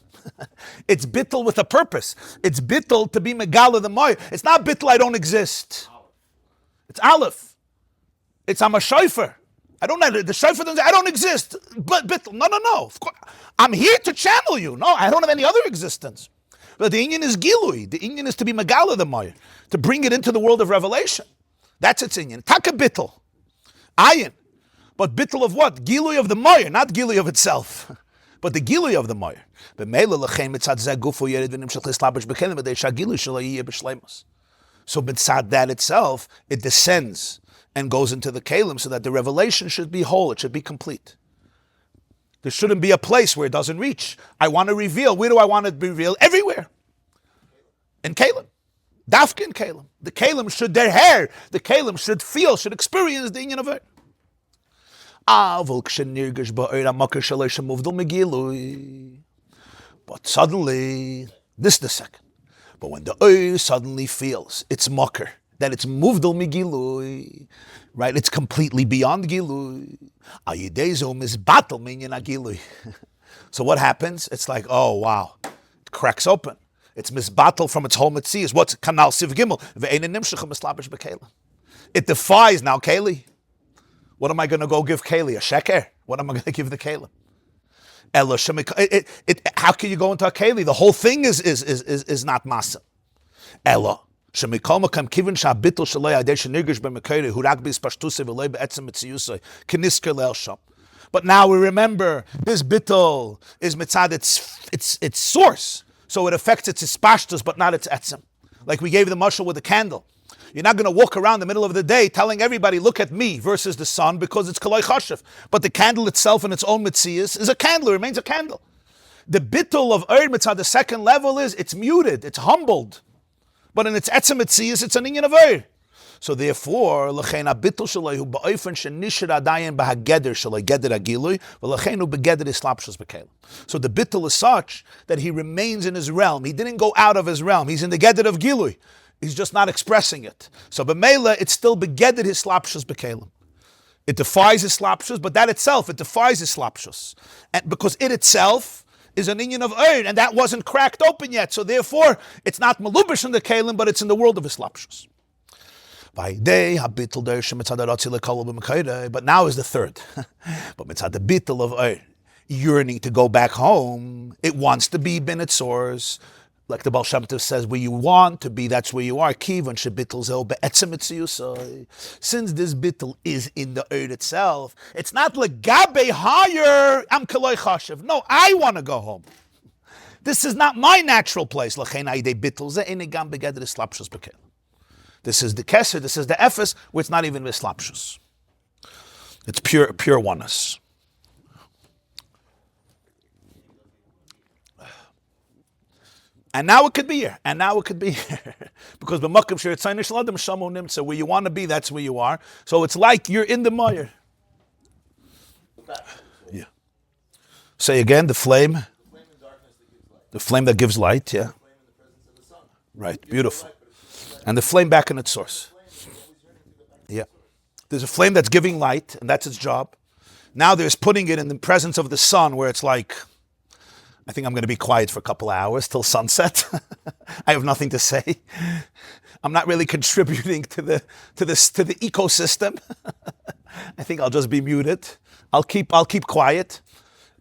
It's bittul with a purpose. It's bittul to be megala the moy. It's not bittul I don't exist. It's aleph. It's I'm a shofar. I don't know the shofar. I don't exist. But bittul. No. Of course, I'm here to channel you. No, I don't have any other existence. But the inyan is gilui. The inyan is to be megala the moy, to bring it into the world of revelation. That's its inyan. Taka bittul, ayin. But bittul of what? Gilui of the moy, not gilui of itself. But the gilui of the moyer. So mitzad that itself, it descends and goes into the kalim so that the revelation should be whole, it should be complete. There shouldn't be a place where it doesn't reach. I want to reveal. Where do I want it to be revealed? Everywhere. In kalim. Dafka in kalim. The kalim should, their hair, the kalim should feel, should experience the inyan of it. But suddenly, this is the second. But when the oil suddenly feels it's mocker, that it's muvdal migilui, right? It's completely beyond gilui. So what happens? It's like, oh wow, it cracks open. It's misbattle from its whole mitzias. What's kanal siv gimel? It defies now keli. What am I going to go give Keli? A sheker? What am I going to give the Keli? How can you go into a Keli? The whole thing is not masa. Ella. But now we remember this bittul is mitzad its source, so it affects its ispashtus but not its etzem. Like we gave the mashal with the candle. You're not going to walk around the middle of the day telling everybody, look at me versus the sun because it's Lachoshech. But the candle itself in its own mitzias is a candle, it remains a candle. The bittul of Ur mitzvah, the second level is it's muted, it's humbled. But in its etzem mitzias, it's an inyan of Ur. So therefore, l'chein habitul shaloi hu ba'ofen shenishir adayin b'hageder shaloi geder agilui, v'lechein hu begeder islapshus b'kelim. So the bittul is such that he remains in his realm. He didn't go out of his realm. He's in the geder of gilui. He's just not expressing it. So b'meila, it's still begeder his slapshus b'kelim. It defies his slapshus, but that itself, it defies his slapshus. And because it itself is an inyan of Eir, and that wasn't cracked open yet. So therefore, it's not malubish in the Kalim, but it's in the world of his slapshus. But now is the third. But mitzad the bittul of Eir, yearning to go back home. It wants to be bin its source. Like the Baal Shem Tov says, where you want to be, that's where you are. Since this bittul is in the earth itself, it's not legabe higher. I'm kaloi chashiv. No, I want to go home. This is not my natural place. This is the keser. This is the ephes, where it's not even mislapshus. It's pure oneness. And now it could be here. Because where you want to be, that's where you are. So it's like you're in the mire. Yeah. Say again, the flame. The flame that gives light, yeah. Right, beautiful. And the flame back in its source. Yeah. There's a flame that's giving light, and that's its job. Now there's putting it in the presence of the sun, where it's like, I think I'm going to be quiet for a couple of hours till sunset. I have nothing to say. I'm not really contributing to the ecosystem. I think I'll just be muted. I'll keep quiet.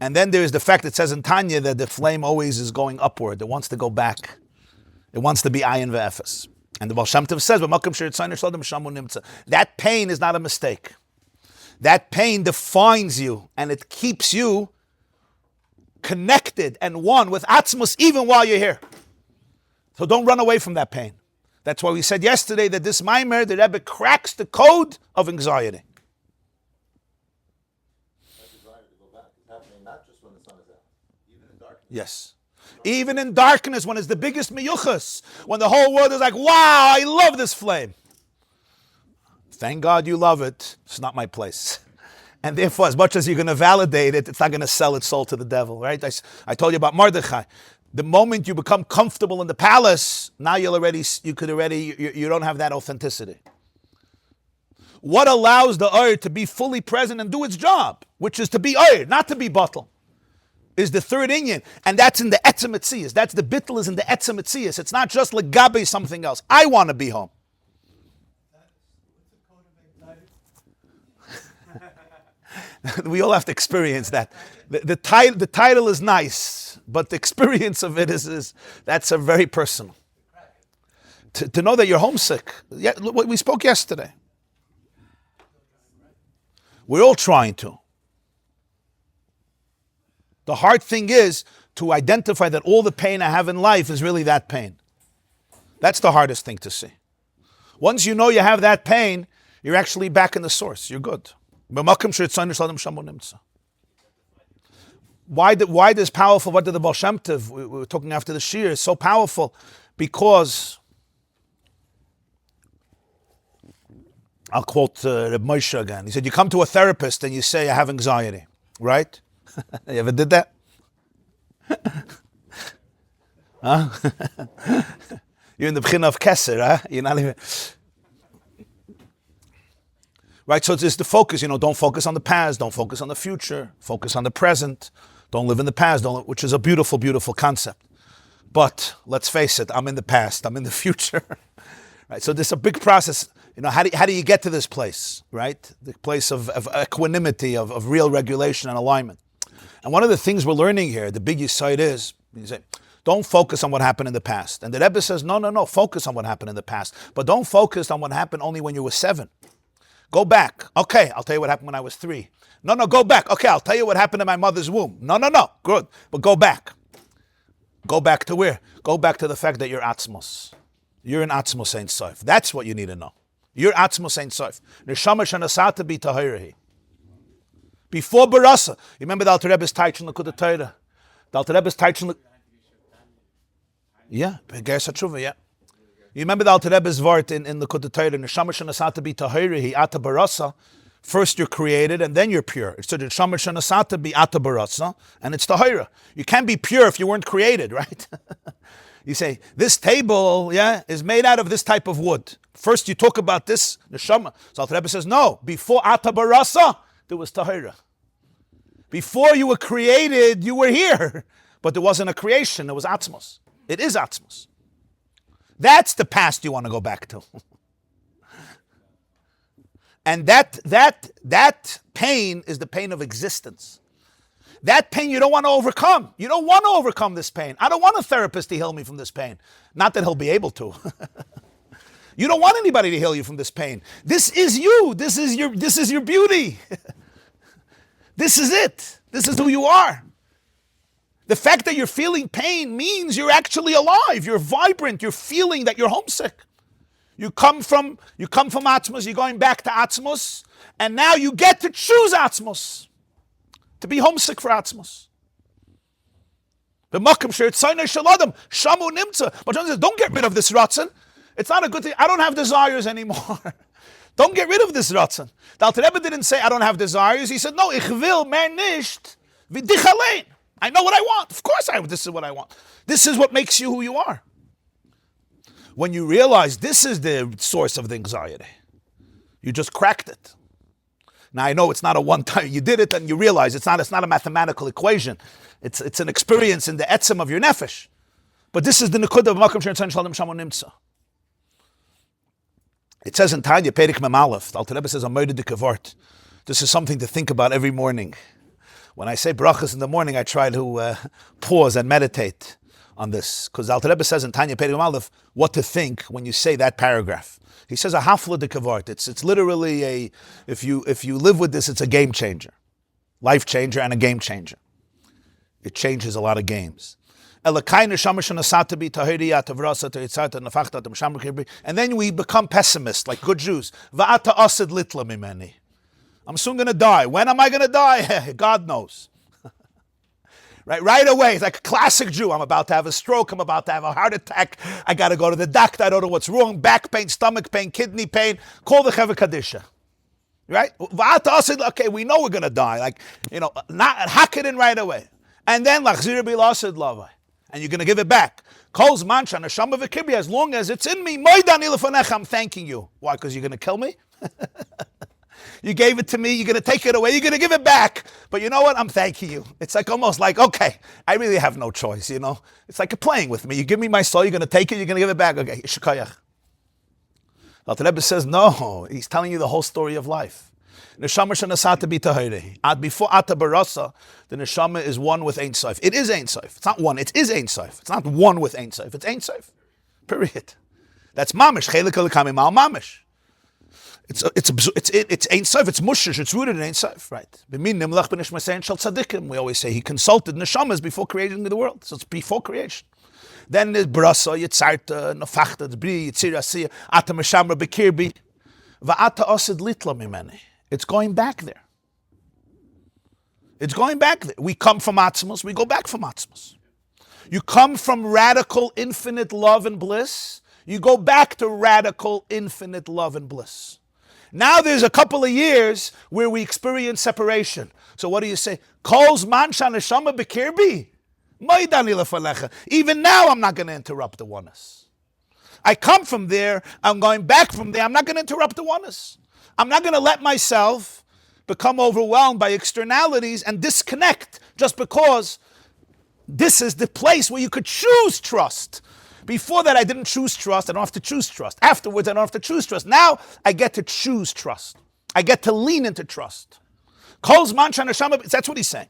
And then there's the fact that says in Tanya that the flame always is going upward. It wants to go back. It wants to be ayin ve'efes. And the Baal Shem Tov says, that pain is not a mistake. That pain defines you, and it keeps you connected and one with Atzmus even while you're here. So don't run away from that pain. That's why we said yesterday that this Mammar, the Rebbe cracks the code of anxiety. That desire to go back is happening not just when the sun is out, even in darkness. Yes. Even in darkness, when it's the biggest miyuchas, when the whole world is like, wow, I love this flame. Thank God you love it. It's not my place. And therefore, as much as you're going to validate it, it's not going to sell its soul to the devil, right? I told you about Mordechai. The moment you become comfortable in the palace, now you don't have that authenticity. What allows the Oyer to be fully present and do its job, which is to be Oyer, not to be Batal, is the third inyan. And that's in the Etzem Etzias. That's the Bittul is in the Etzem Etzias. It's not just Legabe something else. I want to be home. We all have to experience that. The title is nice, but the experience of it is that's a very personal. To know that you're homesick. Yeah, we spoke yesterday. We're all trying to. The hard thing is to identify that all the pain I have in life is really that pain. That's the hardest thing to see. Once you know you have that pain, you're actually back in the source. You're good. Why this powerful? What did the Baal Shem Tov, we were talking after the Shir, is so powerful because, I'll quote Reb Moshe again. He said, you come to a therapist and you say, I have anxiety, right? You ever did that? Huh? You're in the B'china of Keser, huh? You're not even... Right, so it's just the focus, don't focus on the past, don't focus on the future, focus on the present, don't live in the past, which is a beautiful, beautiful concept. But let's face it, I'm in the past, I'm in the future. Right, so this is a big process. How do you get to this place, right? The place of equanimity, of real regulation and alignment. And one of the things we're learning here, the big side is, you say, don't focus on what happened in the past. And the Rebbe says, no, focus on what happened in the past. But don't focus on what happened only when you were 7. Go back. Okay, I'll tell you what happened when I was 3. No, go back. Okay, I'll tell you what happened in my mother's womb. No, good. But go back. Go back to where? Go back to the fact that you're Atzmos. You're an Atzmos Ein Sof. That's what you need to know. You're Atzmos Ein Sof. Neshama shenasata b'tahirahi. Before Barasa. You remember the Alter Rebbe's Taich in the Kudat Torah? The Alter Rebbe's Taich in the... Yeah, Beger Satshuva, yeah. You remember the Alter Rebbe's word in the Kut Torah, Neshama shenasata bi tahira hi ata barasa. First you're created and then you're pure. So the Neshama shenasata bi ata barasa, and it's tahira. You can't be pure if you weren't created, right? You say, this table, is made out of this type of wood. First you talk about this, Neshama. So Alter Rebbe says, no, before ata barasa, there was tahira. Before you were created, you were here. But there wasn't a creation, there was atzmos. It is atzmos. That's the past you want to go back to. And that pain is the pain of existence. That pain you don't want to overcome. You don't want to overcome this pain. I don't want a therapist to heal me from this pain. Not that he'll be able to. You don't want anybody to heal you from this pain. This is you. This is your beauty. This is it. This is who you are. The fact that you're feeling pain means you're actually alive. You're vibrant. You're feeling that you're homesick. You come from Atzmos. You're going back to Atzmos, and now you get to choose Atzmos, to be homesick for Atzmos. But John says, don't get rid of this ratzon. It's not a good thing. I don't have desires anymore. Don't get rid of this ratzon. The Alter Rebbe didn't say I don't have desires. He said, no, ich will mehr nicht wie dich allein. I know what I want. Of course this is what I want. This is what makes you who you are. When you realize this is the source of the anxiety, you just cracked it. Now I know it's not a one-time, you did it and you realize it's not a mathematical equation. It's an experience in the etzem of your nefesh. But this is the nekuda of Makom Shem Shalom Shamo Nimtza. It says in Tanya, Perik Mem Aleph, the Alter Rebbe says, this is something to think about every morning. When I say brachas in the morning, I try to pause and meditate on this. Because Alter Rebbe says in Tanya Perik Mem Aleph, what to think when you say that paragraph. He says a hafla de kavart. It's literally if you live with this, it's a game changer. Life changer and a game changer. It changes a lot of games. And then we become pessimists, like good Jews. I'm soon going to die. When am I going to die? God knows. Right away, it's like a classic Jew. I'm about to have a stroke. I'm about to have a heart attack. I got to go to the doctor. I don't know what's wrong. Back pain, stomach pain, kidney pain. Call the Chevra Kadisha. Right? Okay, we know we're going to die. Not hack it in right away. And then, and you're going to give it back. As long as it's in me, I'm thanking you. Why? Because you're going to kill me? You gave it to me, you're going to take it away, you're going to give it back. But you know what? I'm thanking you. It's almost like, okay, I really have no choice, It's like you're playing with me. You give me my soul, you're going to take it, you're going to give it back. Okay, Shekayach. The Rebbe says, no, he's telling you the whole story of life. Neshama shenasata bi tahira. Before Ata Barasa, the Neshama is one with Ein Sof. It is Ein Sof. It's not one, it is Ein Sof. It's not one with Ein Sof. It's Ein Sof. Period. That's Mamish. Chelik Elikami Mal Mamish. It's Ein Sof. It's Mushish. It's rooted in Ein Sof. Right. We always say he consulted Neshamas before creating the world. So it's before creation. Then there's Barasa, Yitzarta, Nafachta, Bri, Yitzir Asiya, Ata Meshamra Bekirbi, Va'ata Osid Litla Mimeni. It's going back there. It's going back there. We come from Atzmos, we go back from Atzmos. You come from radical infinite love and bliss, you go back to radical infinite love and bliss. Now there's a couple of years where we experience separation. So what do you say? Kol's mansha neshama bekirbi. Even now I'm not going to interrupt the oneness. I come from there, I'm going back from there, I'm not going to interrupt the oneness. I'm not going to let myself become overwhelmed by externalities and disconnect just because this is the place where you could choose trust. Before that, I didn't choose trust. I don't have to choose trust. Afterwards, I don't have to choose trust. Now, I get to choose trust. I get to lean into trust. Kol's mansha neshama, that's what he's saying.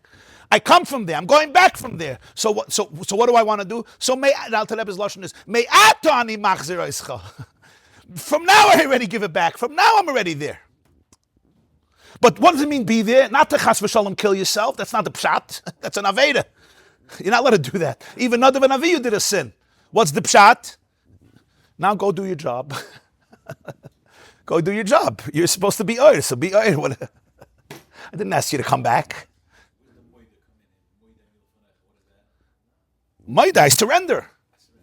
I come from there. I'm going back from there. So what do I want to do? So may Alter Rebbe's lashon is may atani machzir ischa. From now I already give it back. From now I'm already there. But what does it mean be there? Not to chas v'shalom kill yourself. That's not the pshat. That's an aveda. You're not allowed to do that. Even Nadav and Avihu did a sin. What's the pshat? Now go do your job. Go do your job. You're supposed to be oir, so be oir. I didn't ask you to come back. Maida is surrender.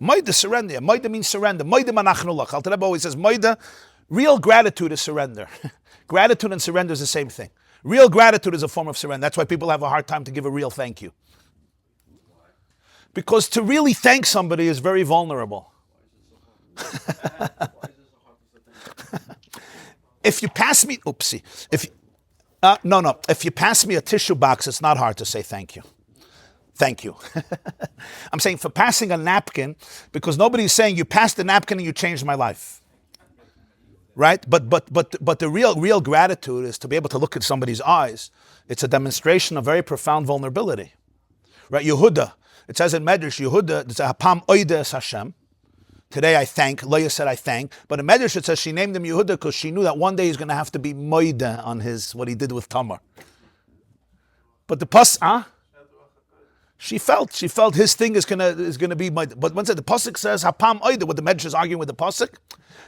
Moida, surrender. Moida means surrender. Moida manachnu lach. Alter Rebbe always says, Moida, real gratitude is surrender. Gratitude and surrender is the same thing. Real gratitude is a form of surrender. That's why people have a hard time to give a real thank you. Because to really thank somebody is very vulnerable. If you pass me, if you pass me a tissue box, it's not hard to say thank you. Thank you. I'm saying for passing a napkin, because nobody's saying you passed the napkin and you changed my life. Right? But the real gratitude is to be able to look at somebody's eyes. It's a demonstration of very profound vulnerability. Right? Yehuda. It says in Medrash, Yehuda, it's a hapam oide es Hashem. Today I thank, Leah said I thank. But in Medrash it says she named him Yehuda because she knew that one day he's going to have to be moida on what he did with Tamar. But the she felt his thing is gonna be moida. But once the pasuk says hapam oida, what the Medrash is arguing with the pasuk,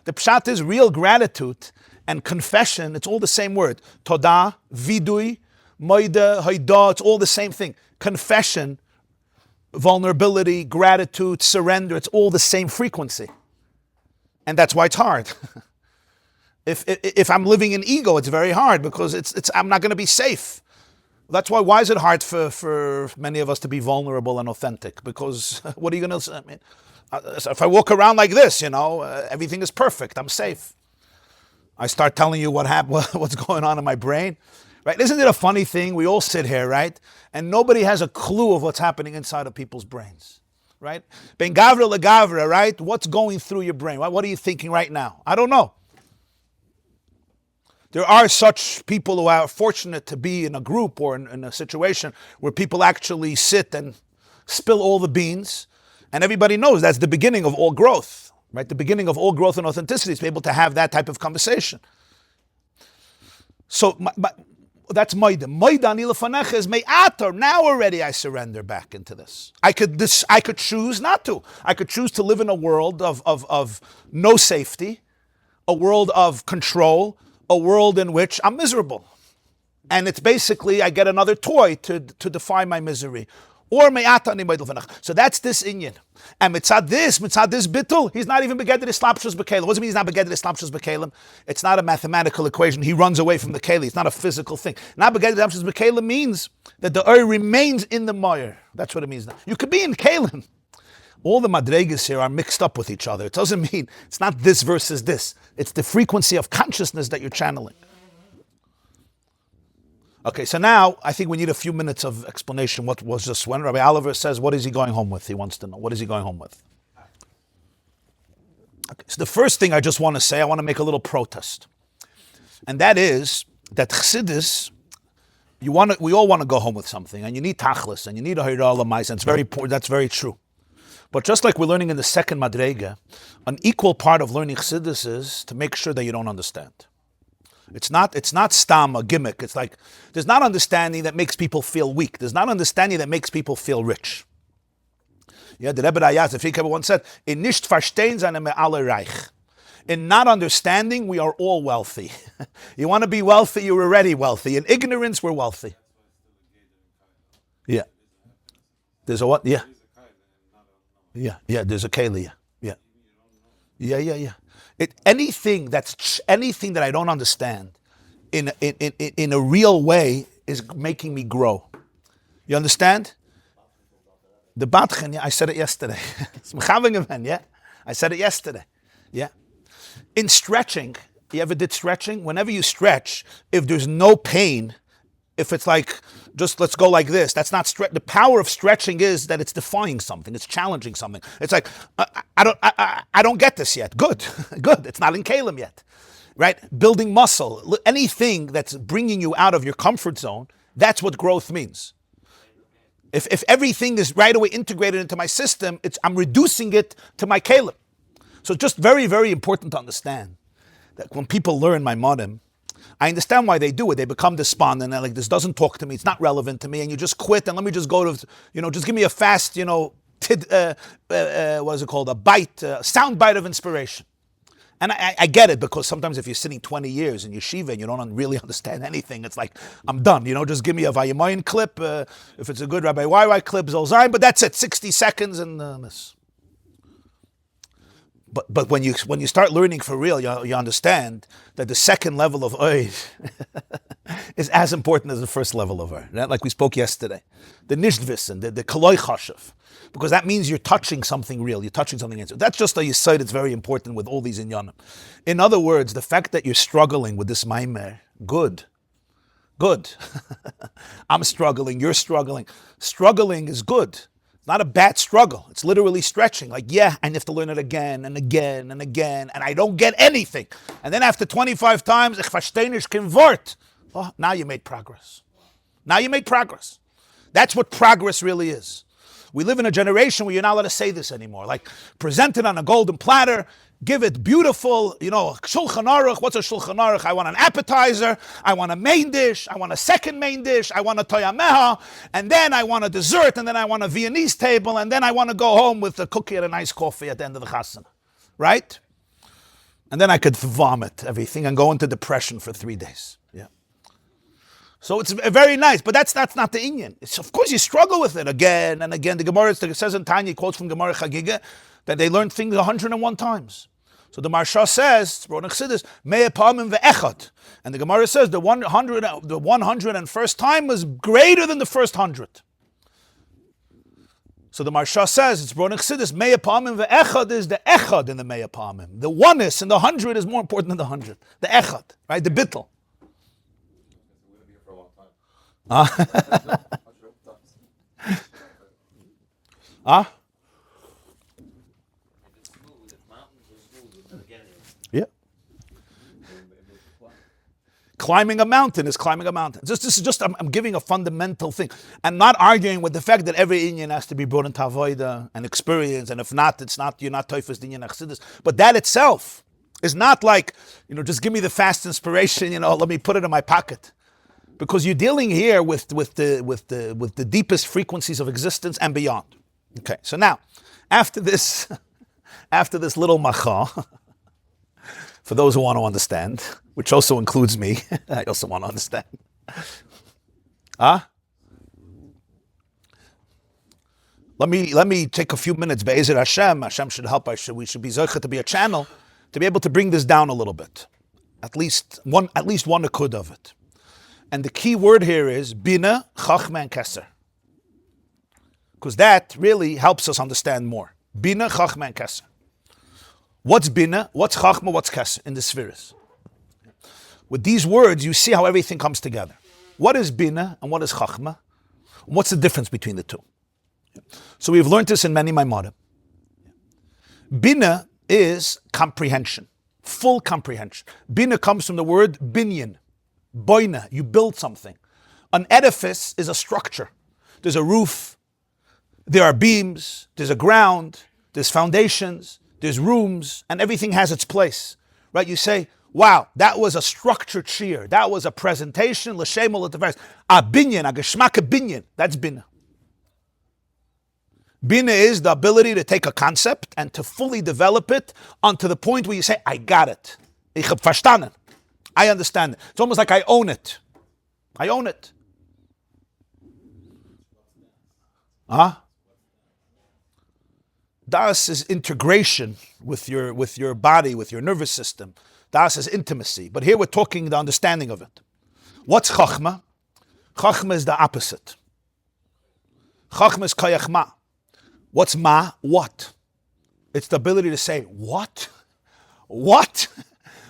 the pshat is real gratitude and confession. It's all the same word. Todah, vidui, moida, haida. It's all the same thing. Confession, vulnerability, gratitude, surrender, it's all the same frequency. And that's why it's hard. If I'm living in ego, it's very hard because I'm not going to be safe. That's why is it hard for many of us to be vulnerable and authentic? Because what are you going to say? I mean, if I walk around like this, everything is perfect, I'm safe. I start telling you what's going on in my brain. Right? Isn't it a funny thing? We all sit here, right? And nobody has a clue of what's happening inside of people's brains. Right? Ben gavra legavra, right? What's going through your brain? What are you thinking right now? I don't know. There are such people who are fortunate to be in a group or in a situation where people actually sit and spill all the beans. And everybody knows that's the beginning of all growth. Right? The beginning of all growth and authenticity is to be able to have that type of conversation. So, that's Maida. Maida ani lefanecha is me'ator. Now already I surrender back into this. I could choose not to. I could choose to live in a world of no safety, a world of control, a world in which I'm miserable. And it's basically I get another toy to define my misery. Or me'ata ani maida lefanecha. So that's this inyan. And mitzad this bittul, he's not even begeded islapshus b'kelim. What does it mean he's not begeded islapshus b'kelim? It's not a mathematical equation. He runs away from the keli. It's not a physical thing. Not begeded islapshus b'kelim means that the oil remains in the moyer. That's what it means. You could be in kelim. All the madregas here are mixed up with each other. It doesn't mean it's not this versus this. It's the frequency of consciousness that you're channeling. Okay, so now I think we need a few minutes of explanation. What was just when Rabbi Oliver says, what is he going home with? He wants to know. What is he going home with? Okay, so the first thing I just want to say, I want to make a little protest. And that is that Chassidus, we all want to go home with something. And you need tachlis, and you need a hirah l'mais, and it's very important. That's very true. But just like we're learning in the second madrega, an equal part of learning Chassidus is to make sure that you don't understand. It's not stam, a gimmick. It's like, there's not understanding that makes people feel weak. There's not understanding that makes people feel rich. Yeah, the Rebbe Ayaz, the Frikabah once said, in nicht verstehen seine me alle reich. In not understanding, we are all wealthy. You want to be wealthy, you're already wealthy. In ignorance, we're wealthy. Yeah. There's a what? Yeah. Yeah, there's a keli. Yeah. Anything that I don't understand in a real way is making me grow. You understand? The batchen, I said it yesterday. I said it yesterday. Yeah. In stretching, you ever did stretching? Whenever you stretch, if there's no pain, if it's like, just let's go like this, that's not stretch. The power of stretching is that it's defying something, it's challenging something. It's like, I don't get this yet. Good. It's not in Kalim yet, right? Building muscle, anything that's bringing you out of your comfort zone, that's what growth means. If everything is right away integrated into my system, I'm reducing it to my Kalim. So just very, very important to understand that when people learn my modim, I understand why they do it. They become despondent. They're like, this doesn't talk to me. It's not relevant to me. And you just quit and let me just go to, just give me a fast, what is it called? A sound bite of inspiration. And I get it, because sometimes if you're sitting 20 years in yeshiva and you don't really understand anything, it's like, I'm done. Just give me a Vayimayin clip. If it's a good Rabbi YY clip, Zolzain, but that's it. 60 seconds and this. But when you start learning for real, you understand that the second level of oid is as important as the first level of oid. Right? Like we spoke yesterday, the nishtvissen, the kaloi chashav, because that means you're touching something real. You're touching something into. That's just a yesod. It's very important with all these inyanim. In other words, the fact that you're struggling with this maimer, good. I'm struggling. You're struggling. Struggling is good. It's not a bad struggle. It's literally stretching. Like, yeah, I have to learn it again and again and again, and I don't get anything. And then after 25 times, ich verstehe nicht kein Wort. Oh, now you made progress. Now you made progress. That's what progress really is. We live in a generation where you're not allowed to say this anymore. Like, present it on a golden platter, give it beautiful, Shulchan Aruch. What's a Shulchan Aruch? I want an appetizer, I want a main dish, I want a second main dish, I want a toyameha, and then I want a dessert, and then I want a Viennese table, and then I want to go home with a cookie and a nice coffee at the end of the chasana. Right? And then I could vomit everything and go into depression for 3 days. Yeah. So it's very nice, but that's not the inyan. Of course, you struggle with it again and again. The Gemara says in Tanya, quotes from Gemara Chagiga, that they learned things 101 times. So the Marsha says, and the Gemara says the 101st time was greater than the first 100. So the Marsha says, it's Bronach Chassidus, Me'eh Pa'amim ve'echad is the echad in the Me'eh Pa'amim. The oneness in the 100 is more important than the 100. The echad, right? The bittel. Yeah. Climbing a mountain is climbing a mountain. This is just, I'm giving a fundamental thing. I'm not arguing with the fact that every Inyan has to be brought into Avodah and experience, and if not, it's not, you're not Teufus Dinyan Achsidus. But that itself is not like, just give me the fast inspiration, let me put it in my pocket. Because you're dealing here with the deepest frequencies of existence and beyond. Okay, so now, after this little macha, for those who want to understand, which also includes me, I also want to understand. Let me take a few minutes. Be'ezer Hashem should help. We should be zocheh to be a channel to be able to bring this down a little bit, at least one akud of it. And the key word here is bina, chachma, and keser. Because that really helps us understand more. Bina, chachma, and keser. What's bina, what's chachma, what's keser in the spheres? With these words, you see how everything comes together. What is bina and what is chachma? And what's the difference between the two? So we've learned this in many Maimarim. Bina is comprehension, full comprehension. Bina comes from the word binyan. Boina, you build something. An edifice is a structure. There's a roof, there are beams, there's a ground, there's foundations, there's rooms, and everything has its place. Right? You say, wow, that was a structured shiur. That was a presentation, l'shem l'teferes. A binyan, a geschmack binyan. That's bina. Bina is the ability to take a concept and to fully develop it unto the point where you say, I got it. Ich hab verstanden. I understand it. It's almost like I own it. I own it. Das is integration with your body, with your nervous system. Das is intimacy. But here we're talking the understanding of it. What's chachma? Chachma is the opposite. Chachma is kayach ma. What's ma? What? It's the ability to say, what? What?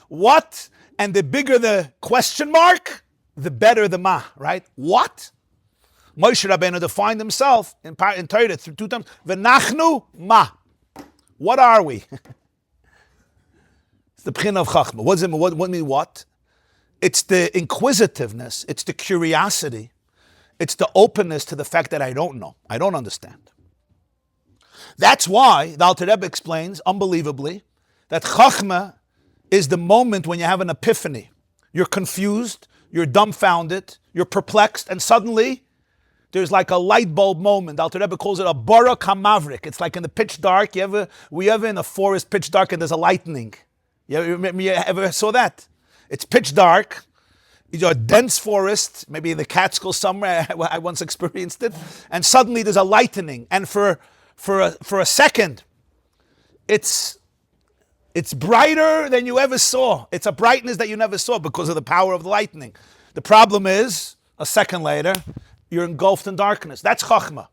What? And the bigger the question mark, the better the ma, right? What? Moshe Rabbeinu defined himself in Torah through 2 times. V'nachnu ma. What are we? It's the p'china of chachma. What mean what? It's the inquisitiveness. It's the curiosity. It's the openness to the fact that I don't know. I don't understand. That's why the Alter Rebbe explains, unbelievably, that chachma is the moment when you have an epiphany. You're confused, you're dumbfounded, you're perplexed, and suddenly there's like a light bulb moment. Alter Rebbe calls it a barak hamavrik. It's like in the pitch dark. We ever in a forest pitch dark and there's a lightning. You ever saw that? It's pitch dark. A dense forest, maybe in the Catskills somewhere. I once experienced it, and suddenly there's a lightning, and for a second, it's It's brighter than you ever saw. It's a brightness that you never saw because of the power of the lightning. The problem is, a second later, you're engulfed in darkness. That's Chachma.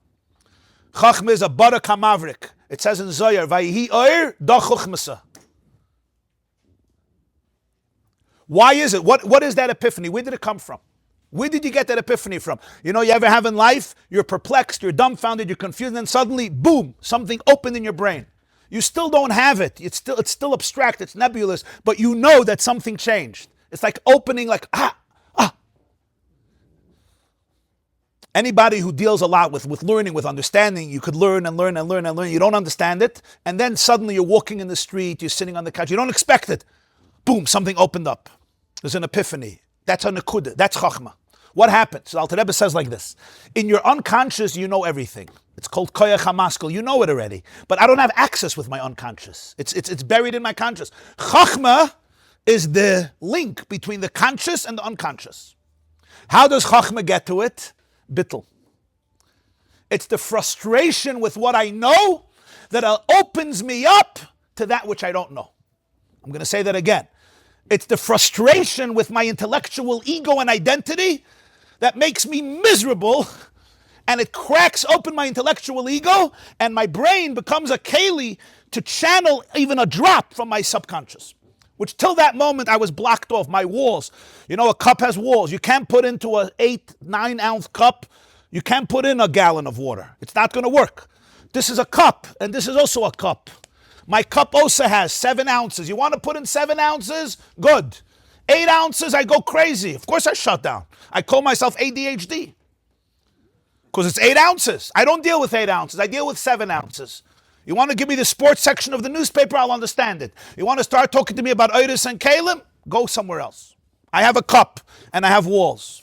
Chachma is a bara kamavrik. It says in Zohar, Vayihi oir da chuchmasa. Why is it? What is that epiphany? Where did it come from? Where did you get that epiphany from? You know, you ever have in life, you're perplexed, you're dumbfounded, you're confused, and then suddenly, boom, something opened in your brain. You still don't have it. It's still abstract, it's nebulous, but you know that something changed. It's like opening, like, ah. Anybody who deals a lot with learning, with understanding, you could learn and learn and learn and learn. You don't understand it, and then suddenly you're walking in the street, you're sitting on the couch, you don't expect it. Boom, something opened up. There's an epiphany. That's a nekuda. That's chachma. What happens? So Alter Rebbe says like this. In your unconscious, you know everything. It's called koyach hamaskil. You know it already. But I don't have access with my unconscious. It's buried in my conscious. Chachma is the link between the conscious and the unconscious. How does chachma get to it? Bittul. It's the frustration with what I know that opens me up to that which I don't know. I'm going to say that again. It's the frustration with my intellectual ego and identity that makes me miserable, and it cracks open my intellectual ego, and my brain becomes a keli to channel even a drop from my subconscious, which till that moment I was blocked off. My walls, you know, a cup has walls. You can't put into an 8-9 ounce cup, you can't put in a gallon of water. It's not going to work. This is a cup, and this is also a cup. My cup also has 7 ounces. You want to put in 7 ounces? Good. 8 ounces, I go crazy. Of course I shut down. I call myself ADHD. Because it's 8 ounces. I don't deal with 8 ounces. I deal with 7 ounces. You want to give me the sports section of the newspaper? I'll understand it. You want to start talking to me about Oiris and Kalim? Go somewhere else. I have a cup and I have walls.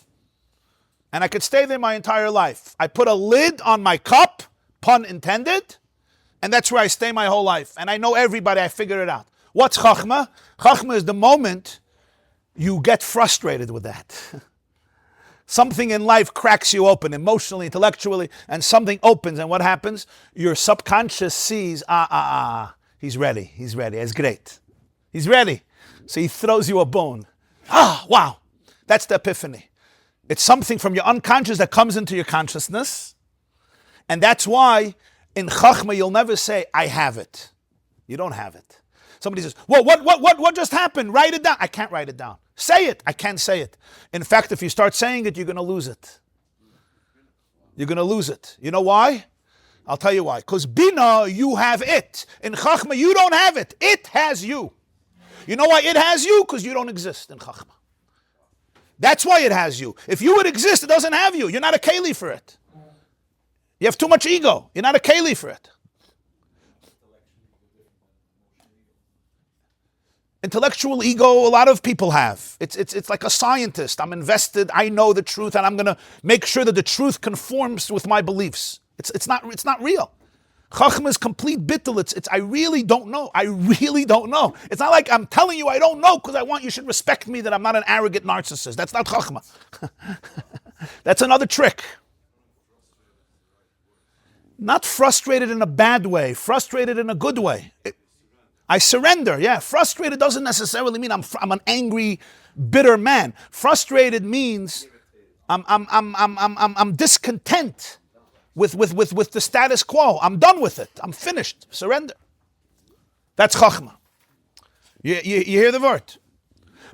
And I could stay there my entire life. I put a lid on my cup, pun intended, and that's where I stay my whole life. And I know everybody, I figure it out. What's chachma? Chachma is the moment you get frustrated with that. Something in life cracks you open, emotionally, intellectually, and something opens, and what happens? Your subconscious sees, he's ready, it's great. He's ready. So he throws you a bone. Wow. That's the epiphany. It's something from your unconscious that comes into your consciousness, and that's why in Chachma, you'll never say, I have it. You don't have it. Somebody says, well, what just happened? Write it down. I can't write it down. Say it. I can't say it. In fact, if you start saying it, you're going to lose it. You're going to lose it. You know why? I'll tell you why. Because Bina, you have it. In Chachma, you don't have it. It has you. You know why it has you? Because you don't exist in Chachma. That's why it has you. If you would exist, it doesn't have you. You're not a keli for it. You have too much ego. You're not a keli for it. Intellectual ego, a lot of people have. It's like a scientist. I'm invested. I know the truth, and I'm going to make sure that the truth conforms with my beliefs. It's not real. Chachma is complete bittul. It's I really don't know. I really don't know. It's not like I'm telling you I don't know because you should respect me that I'm not an arrogant narcissist. That's not Chachma. That's another trick. Not frustrated in a bad way, frustrated in a good way. I surrender, yeah. Frustrated doesn't necessarily mean I'm an angry, bitter man. Frustrated means I'm discontent with the status quo. I'm done with it. I'm finished. Surrender. That's Chachma. You hear the word?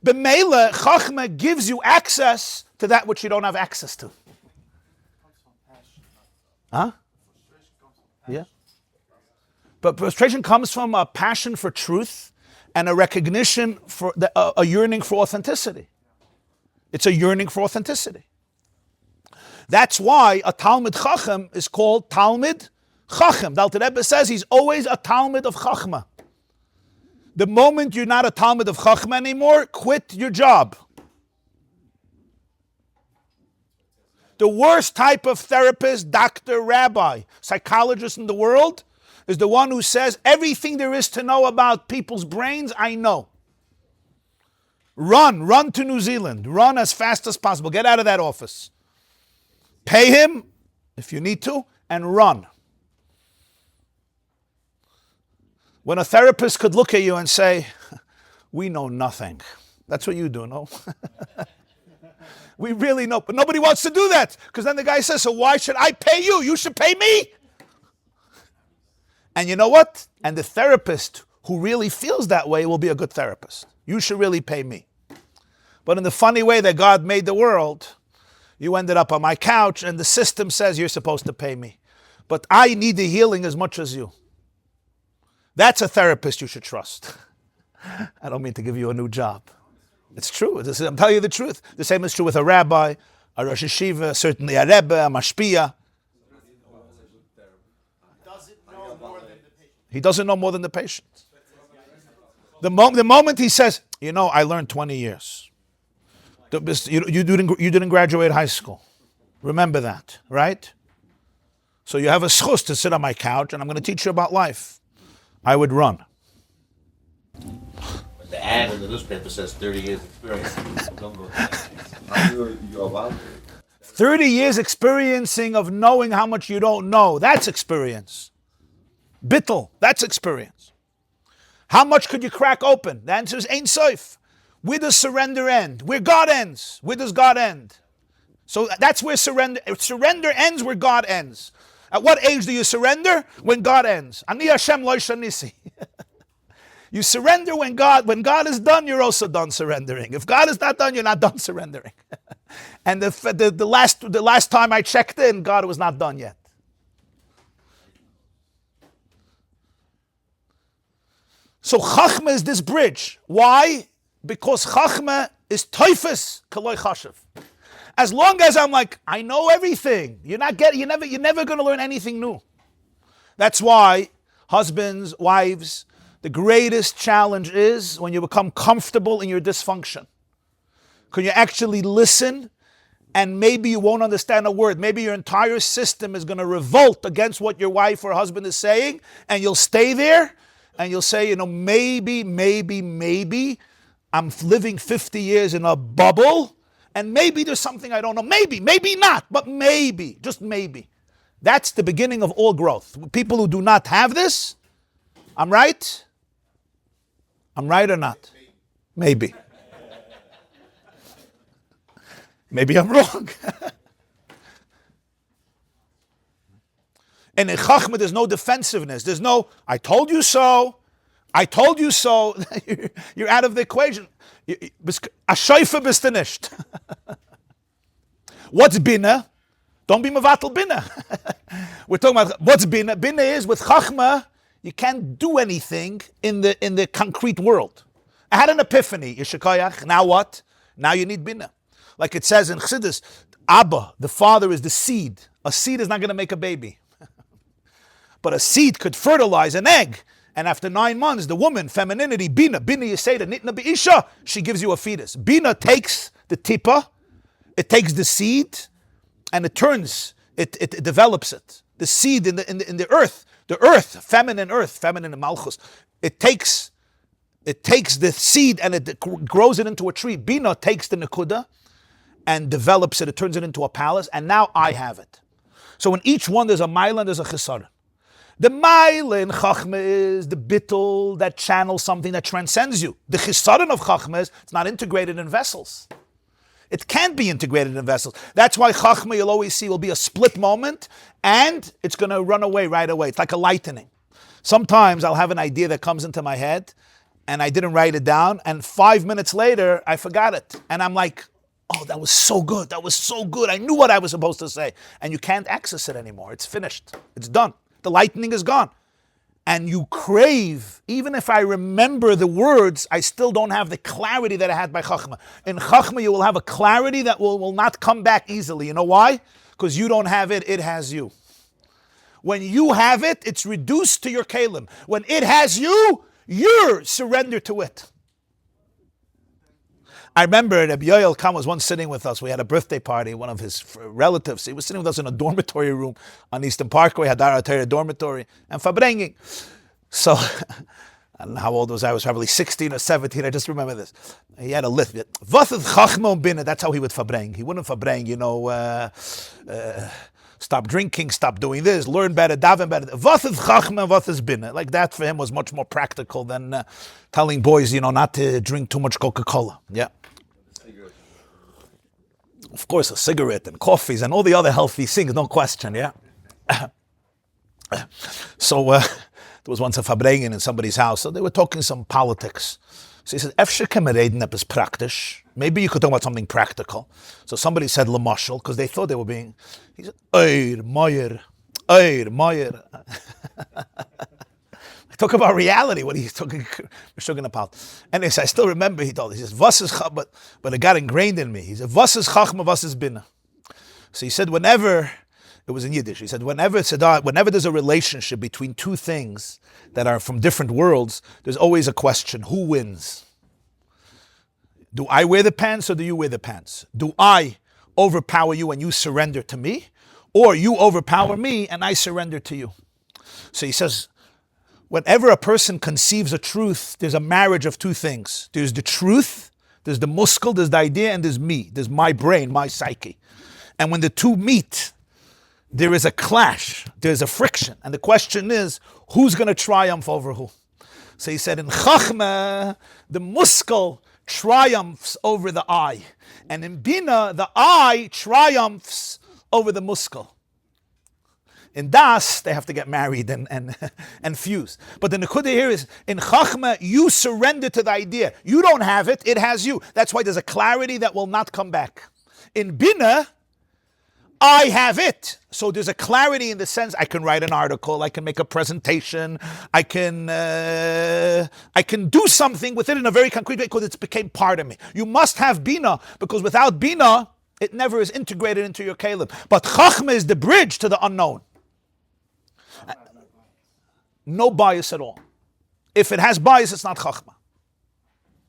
B'meila, Chachma gives you access to that which you don't have access to. Huh? Yeah. But frustration comes from a passion for truth and a recognition for a yearning for authenticity. It's a yearning for authenticity. That's why a Talmid Chacham is called Talmid Chacham. The Alter Rebbe says he's always a Talmid of Chachma. The moment you're not a Talmid of Chachma anymore, quit your job. The worst type of therapist, doctor, rabbi, psychologist in the world is the one who says everything there is to know about people's brains, I know. Run to New Zealand. Run as fast as possible. Get out of that office. Pay him, if you need to, and run. When a therapist could look at you and say, we know nothing. That's what you do, no? We really know, but nobody wants to do that. Because then the guy says, so why should I pay you? You should pay me. And you know what? And the therapist who really feels that way will be a good therapist. You should really pay me. But in the funny way that God made the world, you ended up on my couch and the system says you're supposed to pay me. But I need the healing as much as you. That's a therapist you should trust. I don't mean to give you a new job. It's true. I'm telling you the truth. The same is true with a rabbi, a Rosh Hashiva, certainly a Rebbe, a Mashpia. He doesn't know more than the patient. The moment he says, I learned 20 years. You didn't graduate high school. Remember that, right? So you have a schus to sit on my couch and I'm going to teach you about life. I would run. The ad in the newspaper says 30 years experience. Don't go. You're allowed. 30 years experiencing of knowing how much you don't know. That's experience. Bittel, that's experience. How much could you crack open? The answer is Ein Sof. Where does surrender end? Where God ends. Where does God end? So that's where surrender ends where God ends. At what age do you surrender? When God ends. Ani Hashem lo shanisi. You surrender when God is done, you're also done surrendering. If God is not done, you're not done surrendering. And the last time I checked in, God was not done yet. So Chachma is this bridge. Why? Because Chachma is Teufus Kaloi Chashav. As long as I'm like, I know everything, you're never going to learn anything new. That's why husbands, wives, the greatest challenge is when you become comfortable in your dysfunction. Can you actually listen? And maybe you won't understand a word. Maybe your entire system is going to revolt against what your wife or husband is saying, and you'll stay there, and you'll say, maybe I'm living 50 years in a bubble, and maybe there's something I don't know. Maybe not, but maybe, just maybe. That's the beginning of all growth. People who do not have this, I'm right? I'm right or not? Maybe. Maybe I'm wrong. And in Chachma, there's no defensiveness. There's no, I told you so. I told you so. You're out of the equation. A shayfa bist nicht. What's bina? Don't be mevatel bina. We're talking about what's bina. Bina is with Chachma, you can't do anything in the concrete world. I had an epiphany, Yeshakayach. Now what? Now you need bina. Like it says in Chassidus, Abba, the father, is the seed. A seed is not going to make a baby. But a seed could fertilize an egg. And after 9 months, the woman, femininity, Bina Yiseda, Nitna Be'isha, she gives you a fetus. Bina takes the tipa, it takes the seed, and it develops it. The seed in the earth, feminine malchus, it takes the seed and it grows it into a tree. Bina takes the nekuda and develops it, it turns it into a palace, and now I have it. So in each one there's a mile and there's a chesar. The mile in Chachma is the bittul that channels something that transcends you. The chisaron of Chachma is it's not integrated in vessels. It can't be integrated in vessels. That's why Chachma, you'll always see, will be a split moment and it's going to run away right away. It's like a lightning. Sometimes I'll have an idea that comes into my head and I didn't write it down, and 5 minutes later I forgot it. And I'm like, oh, that was so good. That was so good. I knew what I was supposed to say. And you can't access it anymore. It's finished. It's done. The lightning is gone. And you crave, even if I remember the words, I still don't have the clarity that I had by Chachma. In Chachma, you will have a clarity that will not come back easily. You know why? Because you don't have it, it has you. When you have it, it's reduced to your kalim. When it has you, you're surrendered to it. I remember Rabbi Yoel Khan was once sitting with us. We had a birthday party, one of his relatives. He was sitting with us in a dormitory room on Eastern Parkway, Hadar HaTorah dormitory, and fabrenging. So, I don't know how old was I. I was probably 16 or 17. I just remember this. He had a list. That's how he would fabreng. He wouldn't fabreng, Stop drinking, stop doing this, learn better, daven better. What is chachma, what is bina? Like that for him was much more practical than telling boys, not to drink too much Coca-Cola. Yeah. Of course, a cigarette and coffees and all the other healthy things, no question, yeah. So there was once a Fabrengen in somebody's house, so they were talking some politics. So he said, "Efshe kemereden epis praktisch." Maybe you could talk about something practical. So somebody said Lamashal, because they thought they were being, he said, Eir, Meyer. Talk about reality, what he's talking about. And I still remember he told, he says, "Was is chachma," but it got ingrained in me. He said, "Was is chachma, was is bina." So he said, whenever, it was in Yiddish, he said, whenever there's a relationship between two things that are from different worlds, there's always a question, who wins? Do I wear the pants or do you wear the pants? Do I overpower you and you surrender to me? Or you overpower me and I surrender to you? So he says, whenever a person conceives a truth, there's a marriage of two things. There's the truth, there's the muscle, there's the idea, and there's me. There's my brain, my psyche. And when the two meet, there is a clash, there's a friction. And the question is, who's going to triumph over who? So he said, in Chachma, the muscle triumphs over the eye. And in Bina, the eye triumphs over the muscle. In Das, they have to get married and fuse. But the Nekuda here is, in Chachma, you surrender to the idea. You don't have it, it has you. That's why there's a clarity that will not come back. In Bina, I have it. So there's a clarity in the sense I can write an article, I can make a presentation, I can do something with it in a very concrete way because it became part of me. You must have Bina, because without Bina, it never is integrated into your Caleb. But Chachma is the bridge to the unknown. No bias at all. If it has bias, it's not Chachma.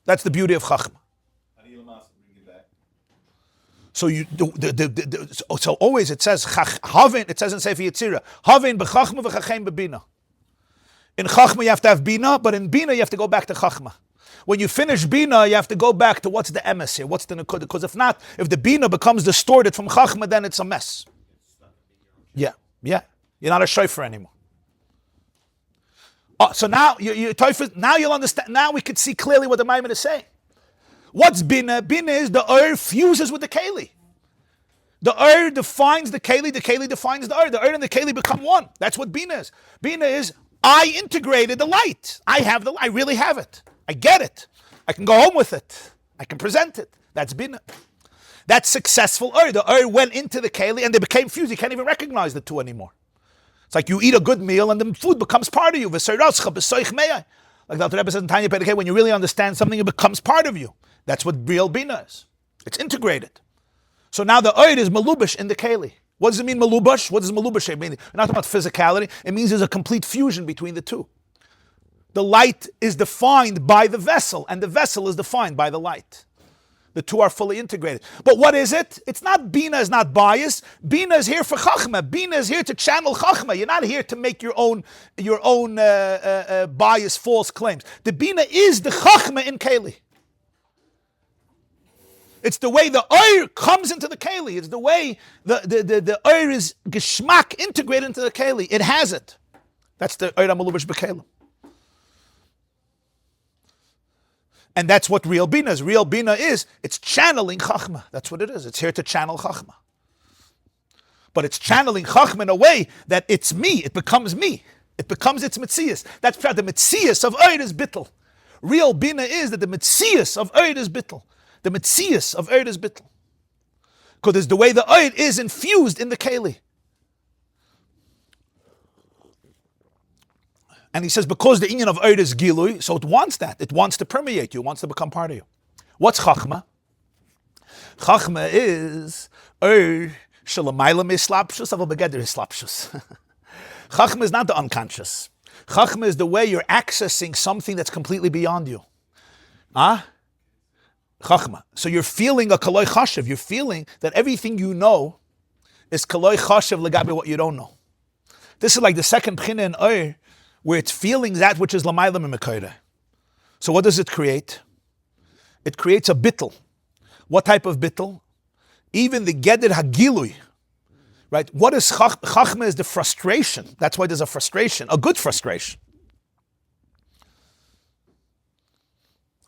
That's the beauty of Chachma. So you so always it says Havin. It says in Sefer Yetzirah, Havin b'Chachma v'Chachem b'Bina. In Chachma you have to have Bina, but in Bina you have to go back to Chachma. When you finish Bina, you have to go back to what's the emes here, what's the Nekuda. Because if not, if the Bina becomes distorted from Chachma, then it's a mess. Yeah. You're not a shofar anymore. So now now you'll understand. Now we can see clearly what the Mammar is saying. What's Bina? Bina is the Ur fuses with the Keli. The Ur defines the Keli defines the Ur. The Ur and the Keli become one. That's what Bina is. Bina is, I integrated the light. I really have it. I get it. I can go home with it. I can present it. That's Bina. That's successful Ur. The Ur went into the Keli and they became fused. You can't even recognize the two anymore. It's like you eat a good meal and the food becomes part of you. Like the Rebbe says in Tanya Pedekeh, when you really understand something, it becomes part of you. That's what real Bina is. It's integrated. So now the Oid is Malubash in the Keli. What does it mean, Malubash? What does Malubash mean? We're not talking about physicality. It means there's a complete fusion between the two. The light is defined by the vessel, and the vessel is defined by the light. The two are fully integrated. But what is it? It's not, Bina is not bias. Bina is here for Chachma. Bina is here to channel Chachma. You're not here to make your own bias, false claims. The Bina is the Chachma in Keli. It's the way the Oir comes into the Keli. It's the way the Oir is Geschmack integrated into the Keli. It has it. That's the Oir HaMalubash B'Kelim. And that's what real Bina is. Real Bina is, it's channeling Chachma. That's what it is. It's here to channel Chachma. But it's channeling Chachma in a way that it's me. It becomes me. It becomes its Metzias. That's the Metzias of Oir is Bittel. Real Bina is that the Metzias of Oir is Bittel. The Metzias of Oir is Bittel. Because it's the way the Oir is infused in the Keli. And he says, because the inyan of Oir is Gilui, so it wants that. It wants to permeate you. It wants to become part of you. What's Chachma? Chachma is Oir shalamayla mislapshus aval begeder hislapshus. Chachma is not the unconscious. Chachma is the way you're accessing something that's completely beyond you. Chachma. So you're feeling a kaloi chashiv. You're feeling that everything you know is kaloi chashiv legabe what you don't know. This is like the second pchina in Oir, where it's feeling that which is lamayla mimekayre. So what does it create? It creates a bittel. What type of bittel? Even the geder hagilui, Right? What is Chachma is the frustration. That's why there's a frustration, a good frustration.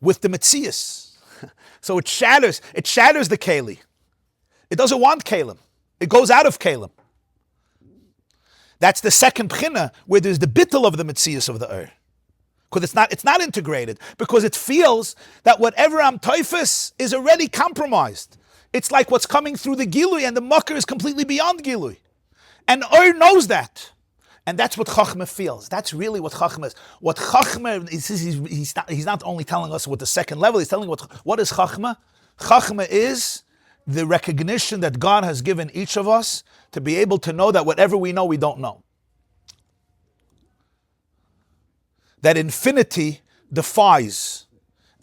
With the Metzias. So it shatters the Keli. It doesn't want Kalim. It goes out of Kalim. That's the second Bchina, where there's the bittul of the Metzias of the Ur. Because it's not integrated. Because it feels that whatever I'm toifus is already compromised. It's like what's coming through the Gilui, and the Makar is completely beyond Gilui. And Ur knows that. And that's what Chachma feels. That's really what Chachma is. What Chachma is, he's not only telling us what the second level, he's telling what is Chachma? Chachma is the recognition that God has given each of us to be able to know that whatever we know, we don't know. That infinity defies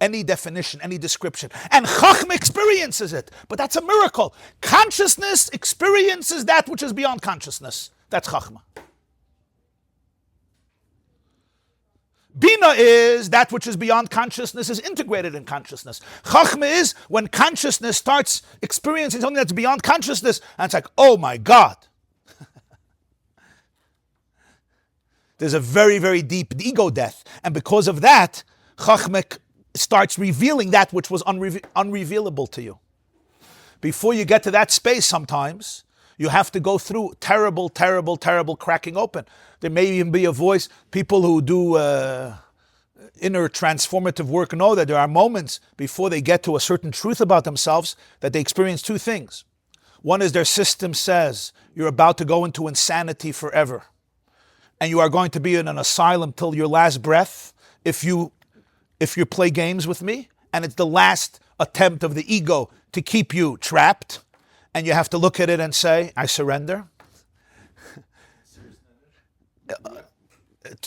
any definition, any description. And Chachma experiences it. But that's a miracle. Consciousness experiences that which is beyond consciousness. That's Chachma. Bina is that which is beyond consciousness is integrated in consciousness. Chachma is when consciousness starts experiencing something that's beyond consciousness, and it's like, oh my God. There's a very, very deep ego death. And because of that, Chachma starts revealing that which was unrevealable to you. Before you get to that space sometimes, you have to go through terrible, terrible, terrible cracking open. There may even be a voice. People who do inner transformative work know that there are moments before they get to a certain truth about themselves that they experience two things. One is their system says you're about to go into insanity forever. And you are going to be in an asylum till your last breath if you play games with me. And it's the last attempt of the ego to keep you trapped. And you have to look at it and say, I surrender.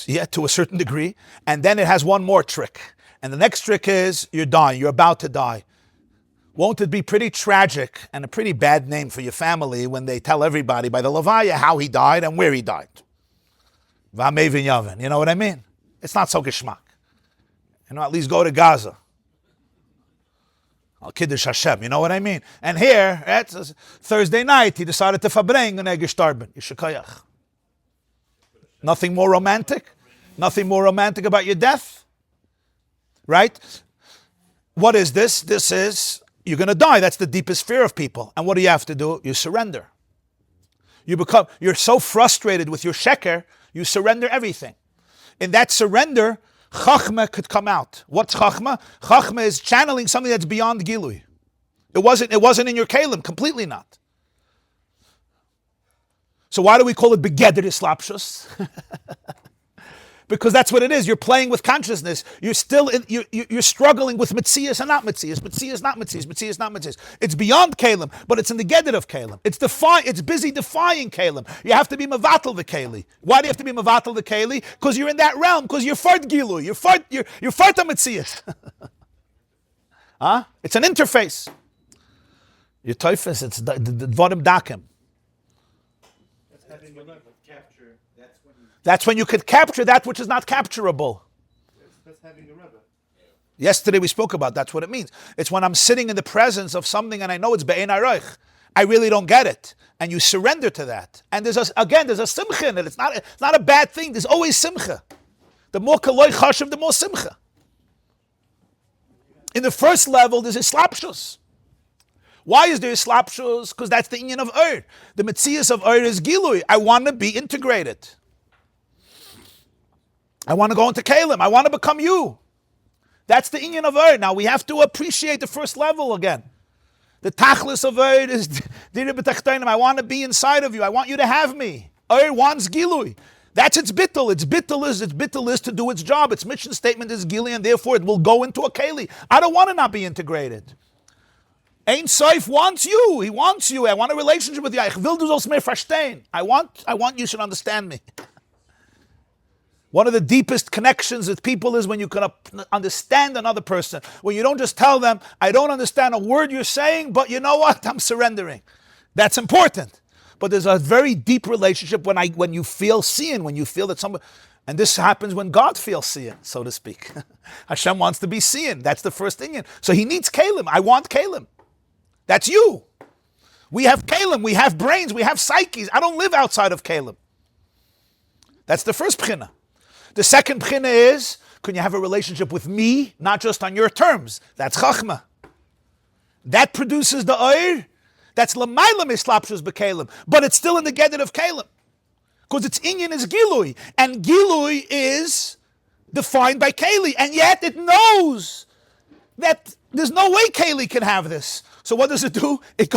Yeah, to a certain degree. And then it has one more trick. And the next trick is you're dying. You're about to die. Won't it be pretty tragic and a pretty bad name for your family when they tell everybody by the Levaya how he died and where he died? V'amei v'yaven. You know what I mean? It's not so geschmack. At least go to Gaza. Al Kiddush Hashem, you know what I mean? And here, it's Thursday night, he decided to verbringen and gestorben. Yishakayach. Nothing more romantic? Nothing more romantic about your death? Right? What is this? This is, you're going to die. That's the deepest fear of people. And what do you have to do? You surrender. You're so frustrated with your sheker, you surrender everything. In that surrender, Chachma could come out. What's Chachma? Chachma is channeling something that's beyond Gilui. It wasn't in your Kalim, completely not. So why do we call it Begeder Islapshus? Because that's what it is. You're playing with consciousness. You're still you're struggling with Metzias and not Metzias. Metzias not Metzias. Metzias not Metzias. It's beyond Kalim, but it's in the Geder of Kalim. It's busy defying Kalim. You have to be Mavatal the Kali. Why do you have to be Mavatal the Kali? Because you're in that realm. Because you're Fart Gilu. You're Fart Metzias. Huh? It's an interface. Your Teufels. It's the Dvorim Dakim. That's when you could capture that which is not capturable. That's having a Rabbi. Yesterday we spoke about that's what it means. It's when I'm sitting in the presence of something and I know it's be'ein aroich. I really don't get it. And you surrender to that. And there's a simcha in it. It's not a bad thing. There's always simcha. The more kaloi chashiv, the more simcha. In the first level, there's islapshus. Why is there islapshus? Because that's the inyan of Ur. The metzias of Ur is gilui. I want to be integrated. I want to go into Kalim. I want to become you. That's the inyan of Ur. Now we have to appreciate the first level again. The tachlis of Ur is I want to be inside of you. I want you to have me. Ur wants gilui. That's its bittul. Its bittul is to do its job. Its mission statement is gili, and therefore it will go into a keli. I don't want to not be integrated. Ein Sof wants you. He wants you. I want a relationship with you. Ich will du sollst mir verstehen. I want you should understand me. One of the deepest connections with people is when you can understand another person. When you don't just tell them, I don't understand a word you're saying, but you know what? I'm surrendering. That's important. But there's a very deep relationship when you feel seen, when you feel that somebody, and this happens when God feels seen, so to speak. Hashem wants to be seen. That's the first thing. So he needs Kalim. I want Kalim. That's you. We have kalim, we have brains, we have psyches. I don't live outside of kalim. That's the first bchina. The second bchina is, can you have a relationship with me, not just on your terms? That's chachma. That produces the oir. That's l'mayla mislapshus b'kalim, but it's still in the gedit of kalim, because its inyan is gilui, and gilui is defined by keli, and yet it knows that there's no way keli can have this. So what does it do? It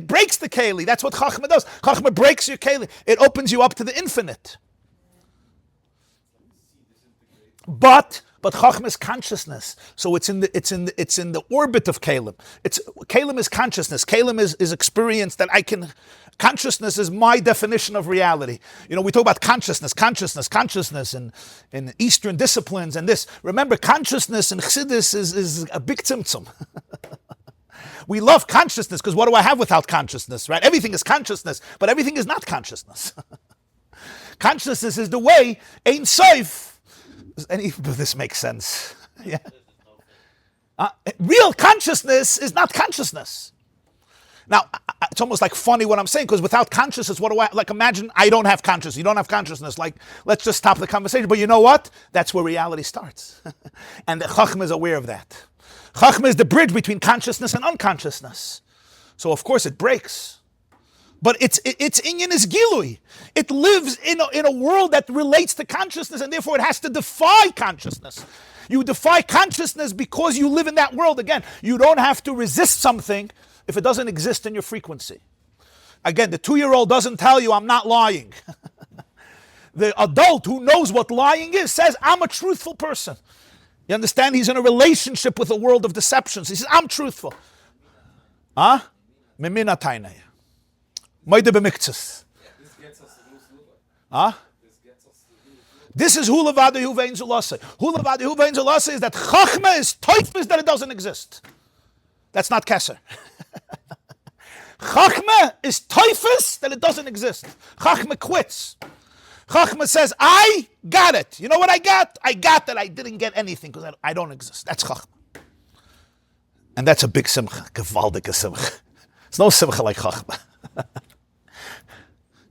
breaks the keli. That's what chachma does. Chachma breaks your keli. It opens you up to the infinite. But chachma is consciousness, so it's in the orbit of kalim. Kalim is consciousness. Kalim is experience that I can. Consciousness is my definition of reality. You know, we talk about consciousness, in Eastern disciplines and this. Remember, consciousness in Chassidus is a big tzimtzum. We love consciousness because what do I have without consciousness, right? Everything is consciousness, but everything is not consciousness. Consciousness is the way, Ein Sof. Does any of this make sense? Yeah. Real consciousness is not consciousness. Now, it's almost like funny what I'm saying, because without consciousness, what do I, like imagine I don't have consciousness, you don't have consciousness, like let's just stop the conversation. But you know what? That's where reality starts. And the Chachma is aware of that. Chachma is the bridge between consciousness and unconsciousness. So of course it breaks. But its inyan is gilui. It lives in a world that relates to consciousness, and therefore it has to defy consciousness. You defy consciousness because you live in that world. Again, you don't have to resist something if it doesn't exist in your frequency. Again, the 2-year-old doesn't tell you, I'm not lying. The adult who knows what lying is says, I'm a truthful person. You understand? He's in a relationship with a world of deceptions. He says, I'm truthful. Huh? Memina tainei. Moide b'miktzas. Huh? This is hula v'adahu ve'in zulase. Hula v'adahu ve'in zulase is that chachma is toifus that it doesn't exist. That's not keser. Chachma is toifus that it doesn't exist. Chachma quits. Chachma says, I got it. You know what I got? I got that I didn't get anything because I don't exist. That's chachma. And that's a big simcha. Gewaldige simcha. It's no simcha like chachma.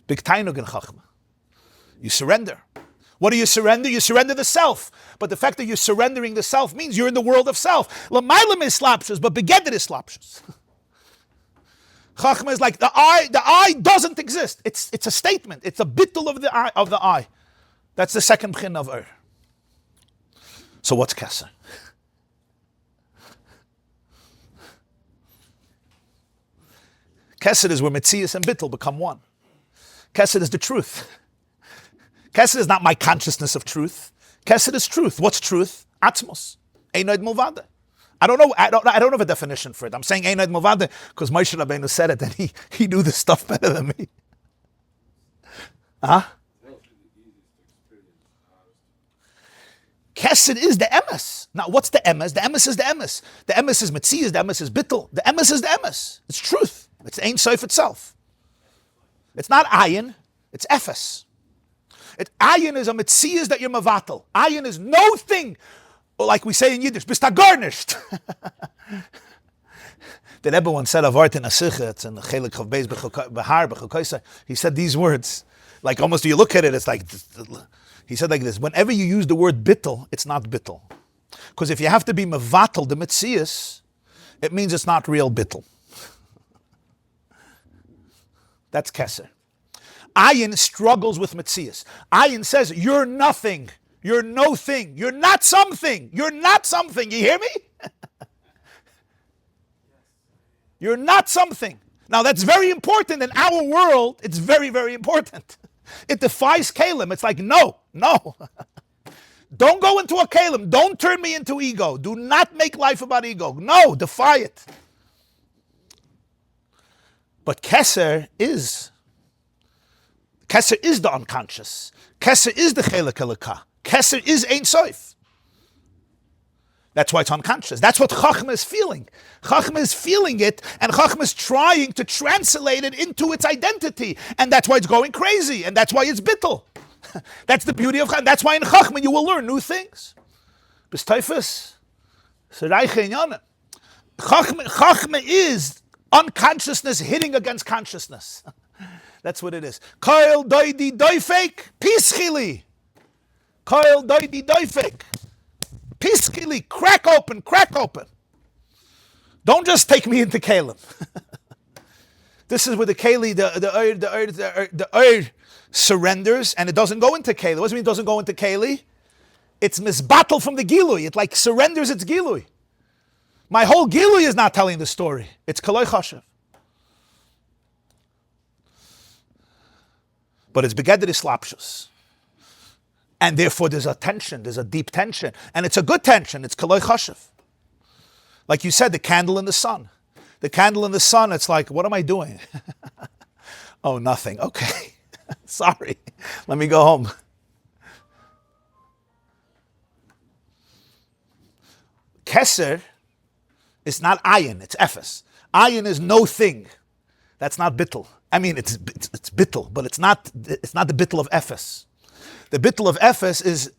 Big tainug in chachma. You surrender. What do you surrender? You surrender the self. But the fact that you're surrendering the self means you're in the world of self. L'maylam is slapshus, but begeder is slapshus. Chachma is like the eye doesn't exist. It's a statement. It's a bittul of the eye. That's the second bchin of Ur. So what's Keser? Keser is where Metzias and Bittul become one. Keser is the truth. Keser is not my consciousness of truth. Keser is truth. What's truth? Atzmos. Einoid Mulvada. I don't know of a definition for it. I'm saying Einoid Mulvada because Moshe Rabbeinu said it and he knew this stuff better than me. Huh? Keser is the emes. Now, what's the emes? The emes is the emes. The emes is Metzias, the emes is Bittul. The emes is the emes. It's truth. It's Ein Sof itself. It's not ayin, it's efes. Ayin is a Metzias that you're mavatal. Ayin is no thing. Or like we say in Yiddish, bist garnished. The Rebbe once said a word in a sicha, it's in the Chelik of Beis Behar, Bechokoisa. He said these words, like almost you look at it, it's like, he said like this, whenever you use the word bittul, it's not bittul. Because if you have to be mavatal, the Metzias, it means it's not real bittul. That's Keser. Ayin struggles with Metzias. Ayin says, you're nothing. You're no thing. You're not something. You're not something. You hear me? You're not something. Now that's very important in our world. It's very, very important. It defies Kalim. It's like, no. Don't go into a Kalim. Don't turn me into ego. Do not make life about ego. No, defy it. But Keser is the unconscious. Keser is the Chelek Elokah. Keser is Ein Sof. That's why it's unconscious. That's what Chachma is feeling. Chachma is feeling it, and Chachma is trying to translate it into its identity. And that's why it's going crazy, and that's why it's bittul. That's the beauty of Chachma. That's why in Chachma you will learn new things. B'steifus, Chachma is Unconsciousness hitting against consciousness. That's what it is. Koil doidi doifek pischili. Koil doidi doifek pischili. Crack open, crack open. Don't just take me into Kalim. This is where the Kali, the Ur surrenders, and it doesn't go into Kali. What does it mean it doesn't go into Kali? It's misbattle from the Gilui. It like surrenders its Gilui. My whole Gilui is not telling the story. It's Lachoshech. But it's begeder islapshus. And therefore there's a tension, there's a deep tension. And it's a good tension, it's Lachoshech. Like you said, the candle in the sun. The candle in the sun, it's like, what am I doing? Oh, nothing. Okay. Sorry. Let me go home. Keser is not ayin, it's ephes. Ayin is no thing. That's not bittul. I mean, it's bittul, but it's not the bittul of ephes. The bittul of ephes is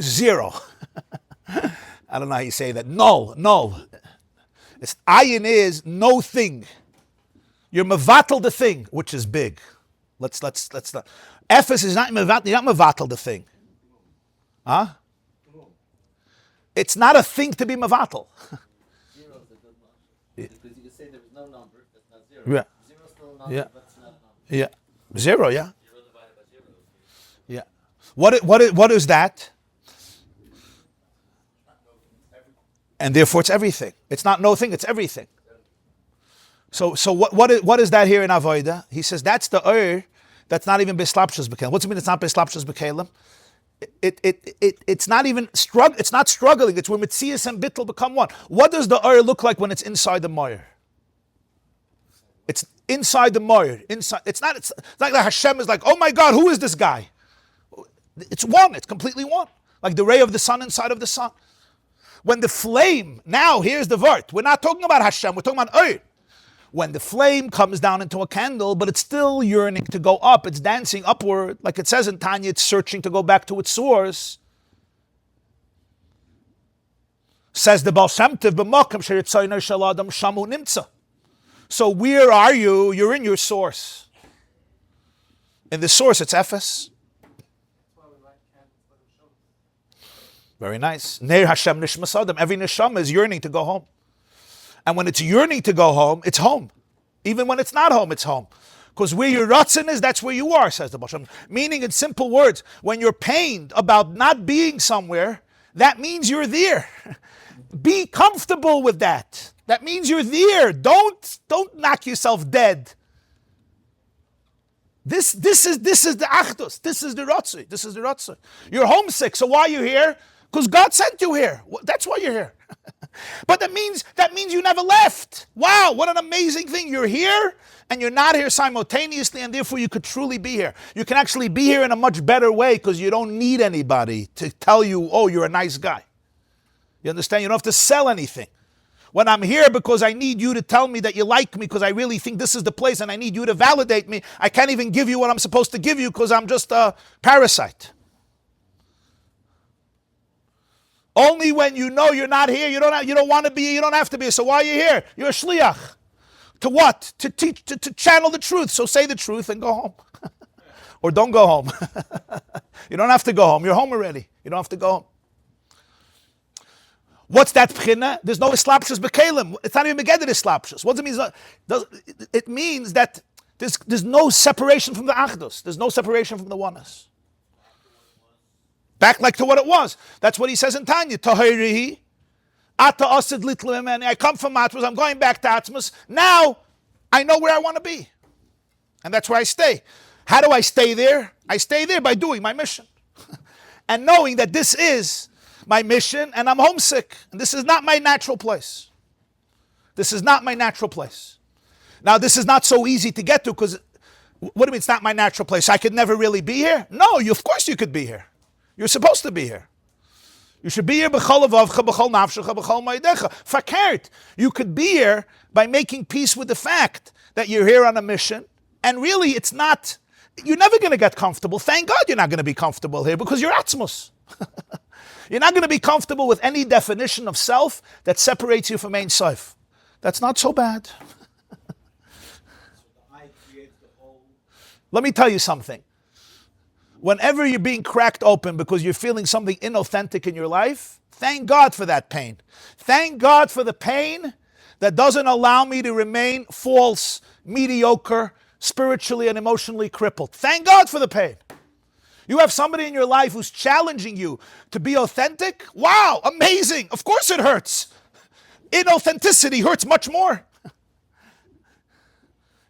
zero. I don't know how you say that. Null. It's ayin is no thing. You're mevatel the thing, which is big. Let's not. Ephes is not mevatel. You're not mevatel the thing. Huh? It's not a thing to be mevatel. Zero is a good one. Because you can say there is no number, that's not zero. Yeah. Zero is still a number, Yeah. but it's not a number. Yeah. Zero, yeah. Zero divided by zero is Yeah. What is that? And therefore it's everything. It's not no thing, it's everything. So what is that here in Avodah? He says that's the Ur that's not even Beslapshus B'Kelim. What's it mean it's not Beslapshus B'Kelim? It's not even it's not struggling. It's where Metzias and Bittul become one. What does the Ur look like when it's inside the Moyer? It's inside the Moyer. Inside. It's not like the Hashem is like, oh my God, who is this guy? It's one. It's completely one. Like the ray of the sun inside of the sun. When the flame, now here's the vert. We're not talking about Hashem, we're talking about Ur. When the flame comes down into a candle, but it's still yearning to go up, it's dancing upward, like it says in Tanya, it's searching to go back to its source. Says the Baal Shem Tov, b'makom she'ritzono shel adam shamu nimtza. So where are you? You're in your source. In the source, it's Ephes. Very nice. Neir Hashem nishmas adam. Every neshama is yearning to go home. And when it's yearning to go home, it's home. Even when it's not home, it's home. Because where your ratzon is, that's where you are, says the Baal Shem. Meaning in simple words, when you're pained about not being somewhere, that means you're there. Be comfortable with that. That means you're there. Don't knock yourself dead. This is the achdus. This is the ratzon. This is the ratzon. You're homesick, so why are you here? Because God sent you here. That's why you're here. But that means you never left. Wow, what an amazing thing. You're here and you're not here simultaneously, and therefore you could truly be here. You can actually be here in a much better way because you don't need anybody to tell you, oh, you're a nice guy. You understand? You don't have to sell anything. When I'm here because I need you to tell me that you like me because I really think this is the place and I need you to validate me, I can't even give you what I'm supposed to give you because I'm just a parasite. Only when you know you're not here, you don't want to be, you don't have to be. So why are you here? You're a shliach. To what? To teach, to channel the truth. So say the truth and go home. Or don't go home. You don't have to go home. You're home already. You don't have to go home. What's that pchina? There's no islapshus b'kelim. It's not even begeder islapshus. What does it mean? It means that there's no separation from the achdus. There's no separation from the oneness. Back like to what it was. That's what he says in Tanya. Tahirihi, ata asid litlimeni. I come from Atmos. I'm going back to Atmos. Now I know where I want to be, and that's where I stay. How do I stay there? I stay there by doing my mission, and knowing that this is my mission, and I'm homesick, and this is not my natural place. This is not my natural place. Now, this is not so easy to get to because what do you mean? It's not my natural place. I could never really be here. No, of course you could be here. You're supposed to be here. You should be here b'chol avavcha, b'chol nafshecha, b'chol ma'adecha. Fakert. You could be here by making peace with the fact that you're here on a mission, and really it's not, you're never going to get comfortable. Thank God you're not going to be comfortable here because you're atzmos. You're not going to be comfortable with any definition of self that separates you from Ein Sof. That's not so bad. Let me tell you something. Whenever you're being cracked open because you're feeling something inauthentic in your life, thank God for that pain. Thank God for the pain that doesn't allow me to remain false, mediocre, spiritually and emotionally crippled. Thank God for the pain. You have somebody in your life who's challenging you to be authentic. Wow, amazing. Of course it hurts. Inauthenticity hurts much more.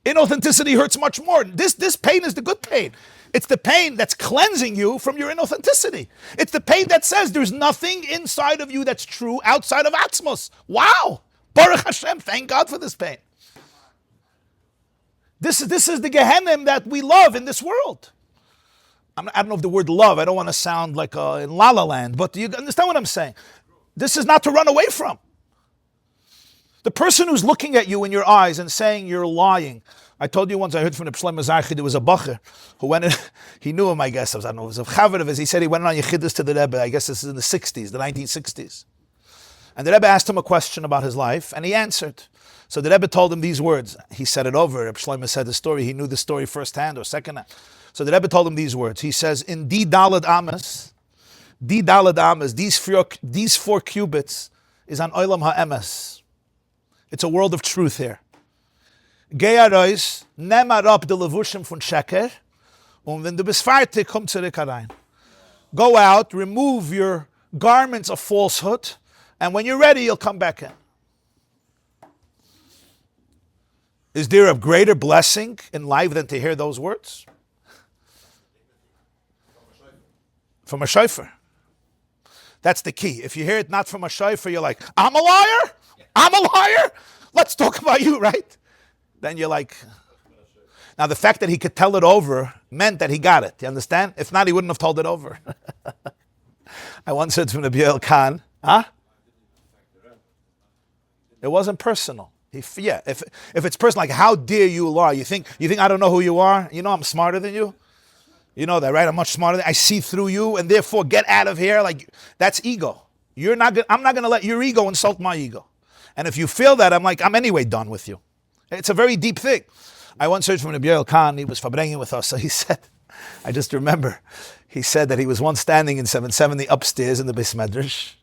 Inauthenticity hurts much more. This pain is the good pain. It's the pain that's cleansing you from your inauthenticity. It's the pain that says there's nothing inside of you that's true outside of Atzmos. Wow. Baruch Hashem, thank God for this pain. This is the Gehenna that we love in this world. I don't know if the word love, I don't want to sound like in La La Land, but do you understand what I'm saying? This is not to run away from. The person who's looking at you in your eyes and saying you're lying. I told you once, I heard from the Pshlem Mazarchi, there was a bacher who went in, he knew him, I guess, I don't know, it was a chaver of his, he said he went on Yechidus to the Rebbe, I guess this is in the 60s, the 1960s. And the Rebbe asked him a question about his life, and he answered. So the Rebbe told him these words. He said it over. Reb Shlomo said the story. He knew the story firsthand or secondhand. So the Rebbe told him these words. He says, in D Daled Ames, these 4 cubits is an Olam HaEmes. It's a world of truth here. Geyarois, nemar up de levushim von Sheker, und wenn du bist fertig, komm zurück herein. Go out, remove your garments of falsehood, and when you're ready, you'll come back in. Is there a greater blessing in life than to hear those words? From a shofar. That's the key. If you hear it not from a shofar, you're like, I'm a liar? I'm a liar? Let's talk about you, right? Then you're like... Now, the fact that he could tell it over meant that he got it. You understand? If not, he wouldn't have told it over. I once heard from the Biel Khan, it wasn't personal. If it's personal, like how dare you lie? You think I don't know who you are? You know I'm smarter than you? You know that, right? I'm much smarter than I see through you, and therefore get out of here. Like that's ego. I'm not gonna let your ego insult my ego. And if you feel that, I'm anyway done with you. It's a very deep thing. I once heard from Rabbi Khan, he was fabrengen with us, so he said, I just remember, he said that he was once standing in 770 upstairs in the Beis Medrash,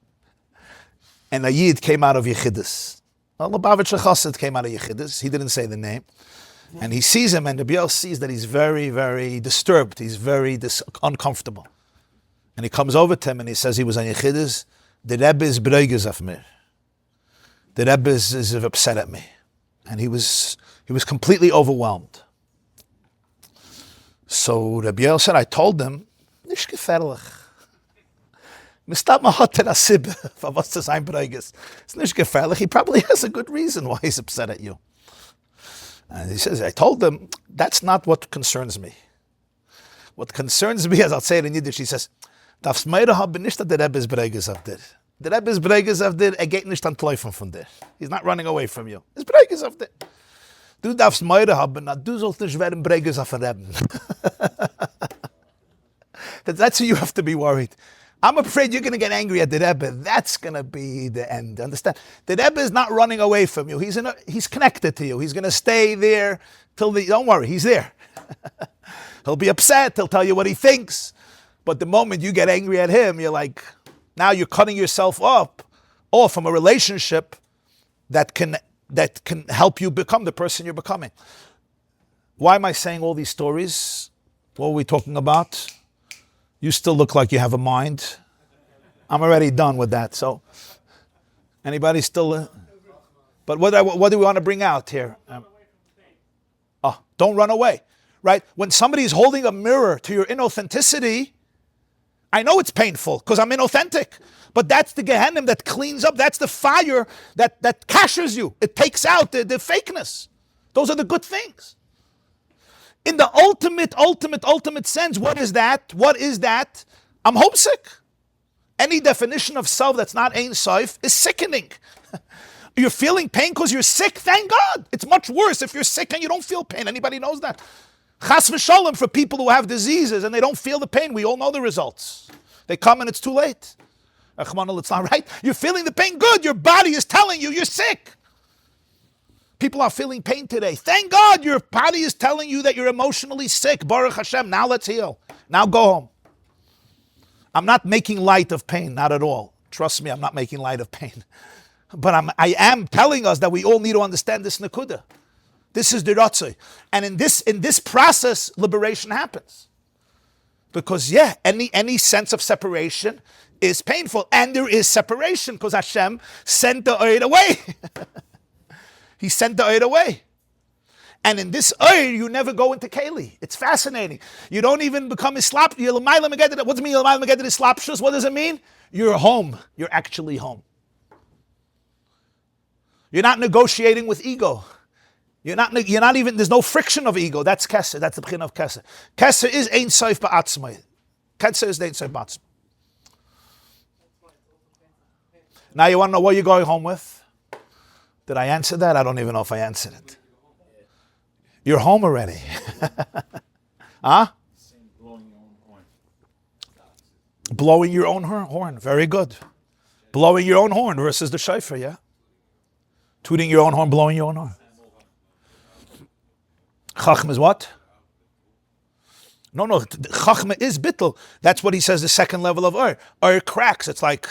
and a Yid came out of Yechidus. A Lubavitcher Chassid came out of Yechidus. He didn't say the name. And he sees him, and the Biel sees that he's very, very disturbed. He's very uncomfortable. And he comes over to him, and he says he was on Yechidus. The Rebbe is breiges of me. The Rebbe is upset at me. And he was completely overwhelmed. So the Biel said, I told him, nicht gefährlich. It's nicht gefährlich. He probably has a good reason why he's upset at you. And he says, I told them, that's not what concerns me. What concerns me, as I'll say it in Yiddish, he says, darfst meire haben nicht, dass der Rebbe ist breiges auf dir. Der Rebbe ist breiges auf dir, geht nicht entläufen von dir. He's not running away from you. He's breiges auf dir. Du darfst meire haben, na du sollst nicht werden breiges auf den Rebbe. That's who you have to be worried. I'm afraid you're going to get angry at the Rebbe. That's going to be the end. Understand? The Rebbe is not running away from you. He's connected to you. He's going to stay there till don't worry, he's there. He'll be upset. He'll tell you what he thinks. But the moment you get angry at him, you're like, now you're cutting yourself off from a relationship that can help you become the person you're becoming. Why am I saying all these stories? What are we talking about? You still look like you have a mind. I'm already done with that. So, anybody still? But what do we want to bring out here? Don't run away, right? When somebody is holding a mirror to your inauthenticity, I know it's painful because I'm inauthentic. But that's the Gehenna that cleans up. That's the fire that cashes you. It takes out the fakeness. Those are the good things. In the ultimate sense, what is that? What is that? I'm homesick. Any definition of self that's not Ein Sof is sickening. You're feeling pain because you're sick? Thank God. It's much worse if you're sick and you don't feel pain. Anybody knows that? Chas v'sholem for people who have diseases and they don't feel the pain. We all know the results. They come and it's too late. It's not right. You're feeling the pain. Good. Your body is telling you you're sick. People are feeling pain today. Thank God your body is telling you that you're emotionally sick. Baruch Hashem, now let's heal. Now go home. I'm not making light of pain, not at all. Trust me, I'm not making light of pain. But I am telling us that we all need to understand this Nakuda. This is the Ratzoi. And in this process, liberation happens. Because any sense of separation is painful. And there is separation because Hashem sent the Oid away. He sent the Oid away. And in this Oid, you never go into Keli. It's fascinating. You don't even become Islap. What does it mean? What does it mean? You're home. You're actually home. You're not negotiating with ego. You're not even, there's no friction of ego. That's Kesser. That's the B'chin of Kesser. Kesser is Ein Sof Ba'atzmai. Kesser is Ein Sof Ba'atzmai. Now you want to know what you're going home with? Did I answer that? I don't even know if I answered it. You're home already. Huh? Blowing your own horn. Very good. Blowing your own horn versus the shofar, yeah? Tooting your own horn, blowing your own horn. Chachma is what? No. Chachma is bittul. That's what he says, the second level of Ur. Ur cracks. It's like,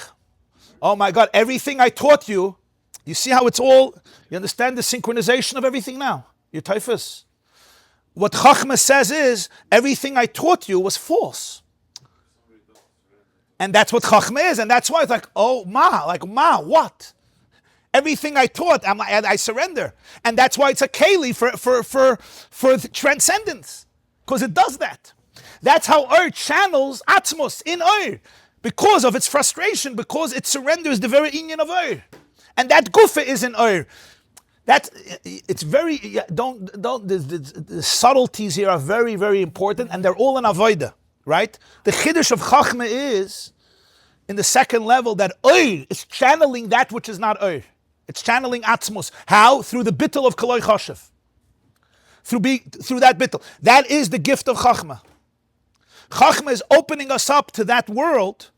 oh my God, everything I taught you, you see how it's all, you understand the synchronization of everything now? Your typhus. What Chachma says is, everything I taught you was false. And that's what Chachma is. And that's why it's like, oh, what? Everything I taught, I surrender. And that's why it's a keli for transcendence. Because it does that. That's how Ur channels Atzmos in Ur. Because of its frustration, because it surrenders the very inyan of Ur. And that gufa is in Ur. It's very, the subtleties here are very, very important, and they're all in Avodah, right? The Chiddush of Chachma is, in the second level, that Ur is channeling that which is not Ur. It's channeling Atzmos. How? Through the bittul of Kaloi Choshev. Through that bittul. That is the gift of Chachma. Chachma is opening us up to that world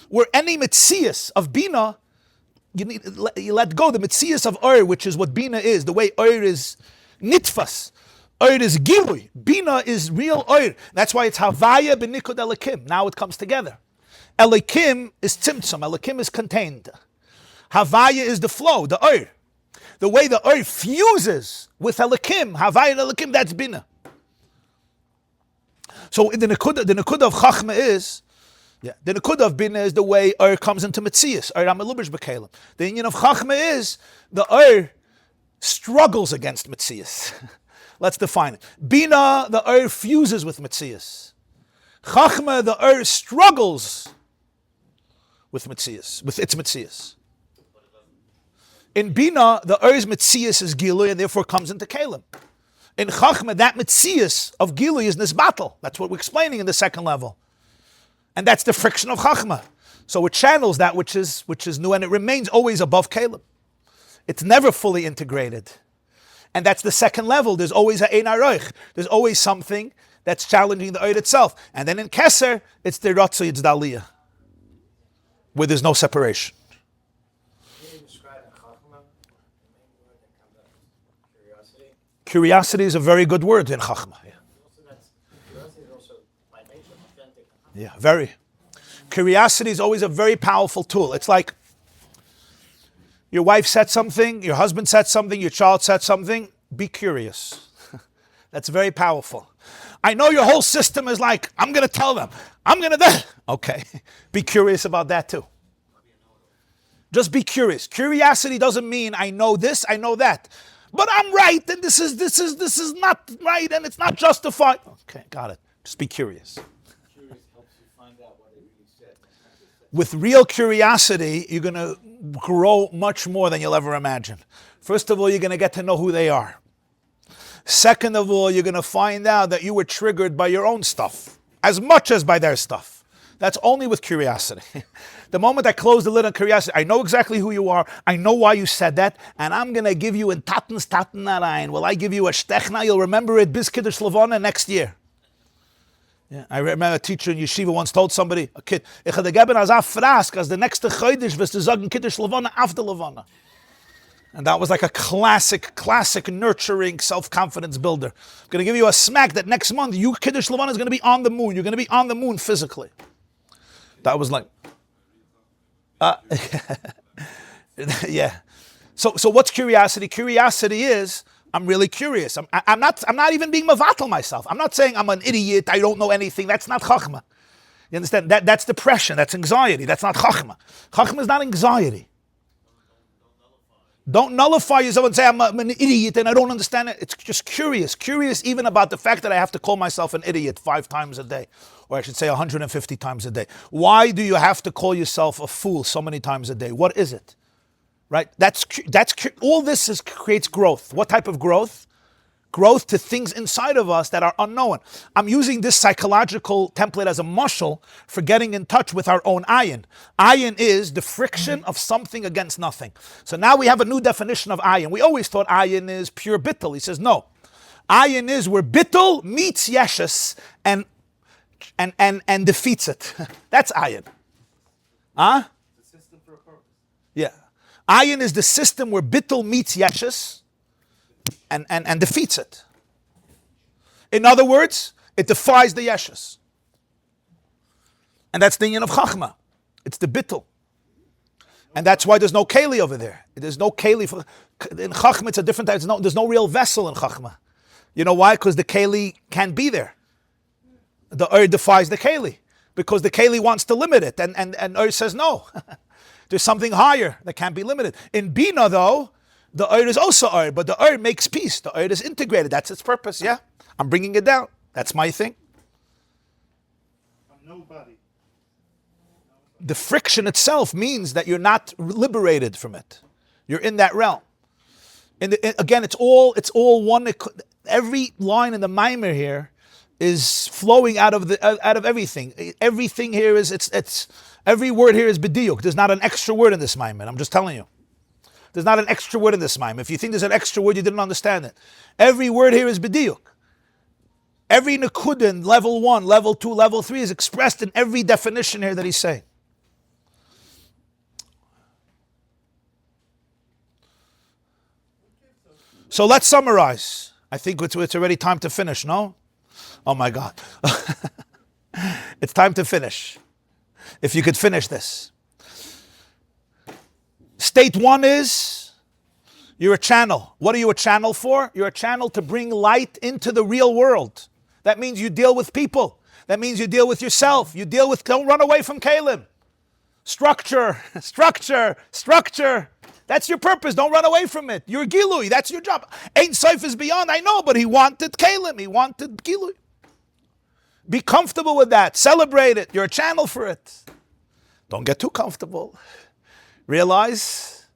where any mitzias of Bina, you let go the mitzias of Ur, which is what Bina is, the way Ur is nitfas. Ur is gilui. Bina is real Ur. That's why it's Havaya b'nikud Elikim. Now it comes together. Elikim is tzimtzum. Elikim is contained. Havaya is the flow, the Ur. The way the Ur fuses with Elikim, Havaya and Elikim, that's Bina. So the Nakuda of Chachma is, the Nakuda of Bina is the way Ur comes into Metzias, Ur HaMelubish B'Kelim. The union of Chachma is, the Ur struggles against Metzias. Let's define it. Bina, the Ur fuses with Metzias. Chachma, the Ur struggles with Metzias, with its Metzias. In Bina, the Ur's Metzias is Gilui and therefore comes into Kalim. In Chachma, that Metzias of Gilui is Nisbatal. That's what we're explaining in the second level. And that's the friction of Chachma. So it channels that which is new, and it remains always above Kalim. It's never fully integrated. And that's the second level. There's always a Ein Aroich. There's always something that's challenging the Ur itself. And then in Keser, it's the Ratzoi, it's Daliyah, where there's no separation. Curiosity is a very good word in Chachma. Yeah, very. Curiosity is always a very powerful tool. It's like your wife said something, your husband said something, your child said something. Be curious. That's very powerful. I know your whole system is like, I'm going to tell them. I'm going to do. Okay. Be curious about that too. Just be curious. Curiosity doesn't mean I know this, I know that. But I'm right, and this is not right, and it's not justified. Okay, got it. Just be curious. Curious helps you find out what it really said. With real curiosity, you're going to grow much more than you'll ever imagine. First of all, you're going to get to know who they are. Second of all, you're going to find out that you were triggered by your own stuff, as much as by their stuff. That's only with curiosity. The moment I close the lid on curiosity, I know exactly who you are, I know why you said that, and I'm going to give you in Taten Narayan. Will I give you a Shtechna? You'll remember it bis Kiddush Levana next year. Yeah, I remember a teacher in yeshiva once told somebody, a kid, ich had gegeben as a frask, as the next Chodesh wirst du sagen Kiddush Levana after Levana. And that was like a classic nurturing self-confidence builder. I'm going to give you a smack that next month, you Kiddush Levana is going to be on the moon. You're going to be on the moon physically. That was like, yeah. So what's curiosity? Curiosity is, I'm really curious. I'm not even being mavatal myself. I'm not saying I'm an idiot, I don't know anything. That's not chachma. You understand? That's depression, that's anxiety. That's not chachma. Chachma is not anxiety. Don't nullify yourself and say I'm an idiot and I don't understand it. It's just curious. Curious even about the fact that I have to call myself an idiot 5 times a day. Or I should say 150 times a day. Why do you have to call yourself a fool so many times a day? What is it? Right? All this creates growth. What type of growth? Growth to things inside of us that are unknown. I'm using this psychological template as a muscle for getting in touch with our own ayin. Ayin is the friction of something against nothing. So now we have a new definition of ayin. We always thought ayin is pure bittul. He says no. Ayin is where bittul meets yeshus and defeats it. That's ayin. Huh? The system for a purpose. Yeah. Ayin is the system where bittul meets yeshus and defeats it. In other words, it defies the yeshus. And that's the yin of chachma. It's the bittul. And that's why there's no keli over there. There's no keli. In chachma, it's a different type. There's no real vessel in chachma. You know why? Because the keli can't be there. The defies the keli. Because the keli wants to limit it. And says no. There's something higher that can't be limited. In Bina, though, the is also but the makes peace. The is integrated. That's its purpose, yeah? I'm bringing it down. That's my thing. I'm nobody. The friction itself means that you're not liberated from it. You're in that realm. Again, it's all one. Every line in the Mammar here is flowing out of everything. Everything here is it's every word here is b'diuk. There's not an extra word in this Mammar. I'm just telling you. There's not an extra word in this Mammar. If you think there's an extra word, you didn't understand it. Every word here is b'diuk. Every nekuda, level 1, level 2, level 3 is expressed in every definition here that he's saying. So let's summarize. I think it's already time to finish, no? Oh my God. It's time to finish. If you could finish this. State 1 is, you're a channel. What are you a channel for? You're a channel to bring light into the real world. That means you deal with people. That means you deal with yourself. Don't run away from Kalim. Structure. That's your purpose. Don't run away from it. You're Gilui. That's your job. Ein Sof is beyond, I know, but he wanted Kalim. He wanted Gilui. Be comfortable with that. Celebrate it. You're a channel for it. Don't get too comfortable. Realize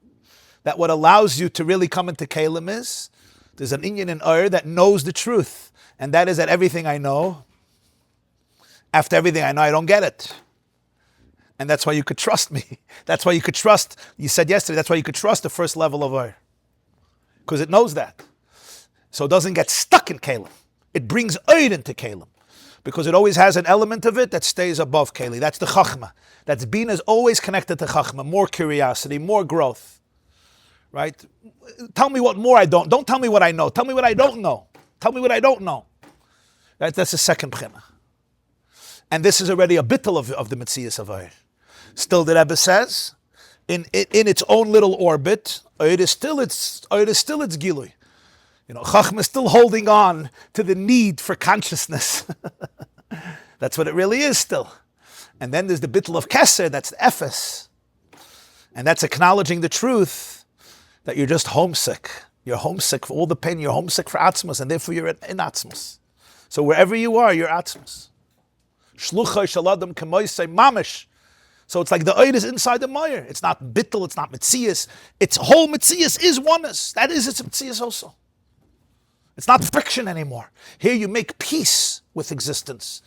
that what allows you to really come into Kalim is, there's an Inyan in Ur that knows the truth. And that is that everything I know, after everything I know, I don't get it. And that's why you could trust me. That's why you could trust, you said yesterday, that's why you could trust the first level of Ur. Because it knows that. So it doesn't get stuck in Kalim. It brings Ur into Kalim. Because it always has an element of it that stays above Keli. That's the Chachma. That's Bina is always connected to Chachma. More curiosity, more growth. Right? Tell me what more I don't. Don't tell me what I know. Tell me what I don't know. Tell me what I don't know. Right? That's the second Bchina. And this is already a bittul of the Metzias of Ur. Still, the Rebbe says, in its own little orbit, it is still its Gilui. You know, Chachma is still holding on to the need for consciousness. That's what it really is still. And then there's the bittul of Keser, that's the Ephes. And that's acknowledging the truth that you're just homesick. You're homesick for all the pain. You're homesick for Atzmos, and therefore you're in Atzmos. So wherever you are, you're Atzmos. Shluchai shaladam kemoisei mamish. So it's like the Eid is inside the Meyer. It's not bittul, it's not Metzias. Its whole Metzias is oneness. That is its Metzias also. It's not friction anymore. Here you make peace with existence.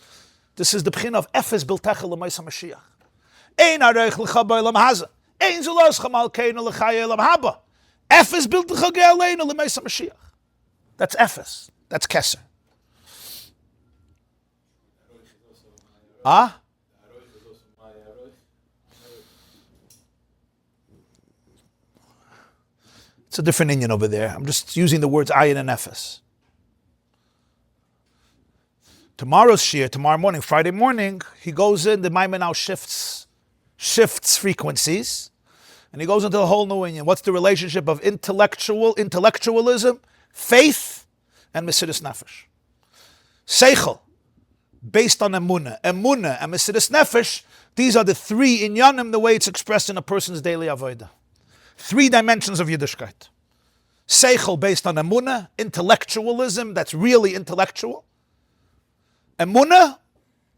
This is the Bchina of Efes Biltecha L'Maisa Mashiach. Ein Areich L'cha B'Olam Haza. Ein Zuloscha Malkeinu L'chaya Elam Haba. Efes Biltecha Ge'aleinu L'Maisa Mashiach. That's Efes. That's Keser. Ah? It's a different Indian over there. I'm just using the words ayin and nefes. Tomorrow's shir, tomorrow morning, Friday morning, he goes in, the Maimon now shifts frequencies, and he goes into a whole new Indian. What's the relationship of intellectualism, faith, and Mesiras Nefesh? Seichel, based on Emunah and Mesiras Nefesh, these are the three inyanim, the way it's expressed in a person's daily avodah. 3 dimensions of Yiddishkeit. Seichel, based on Emunah, intellectualism, that's really intellectual. Emunah,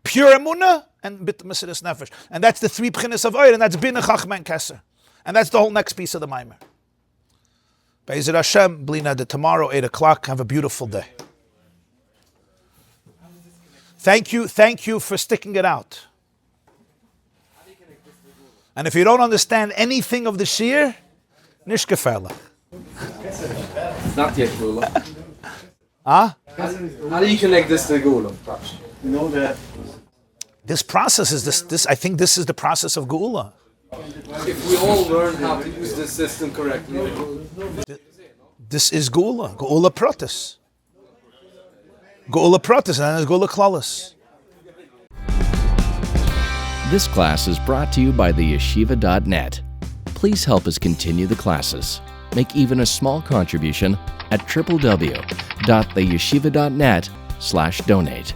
pure Emunah, and Bit Mesiras Nefesh. And that's the 3 pchinas of Oyer, and that's Bina, Chachma, and Keser. And that's the whole next piece of the Mammar. Be'ezer Hashem, Blina, tomorrow, 8 o'clock, have a beautiful day. Thank you for sticking it out. And if you don't understand anything of the shir, nish gefährlich. It's not yet Gula. Huh? How do you connect this to Gula? You know that This process is this. I think this is the process of Geula. If we all learn how to use this system correctly. This is Geula. Geula Protis. Geula Protis, and then there's Geula Klalis. This class is brought to you by theyeshiva.net. Please help us continue the classes. Make even a small contribution at www.theyeshiva.net/donate.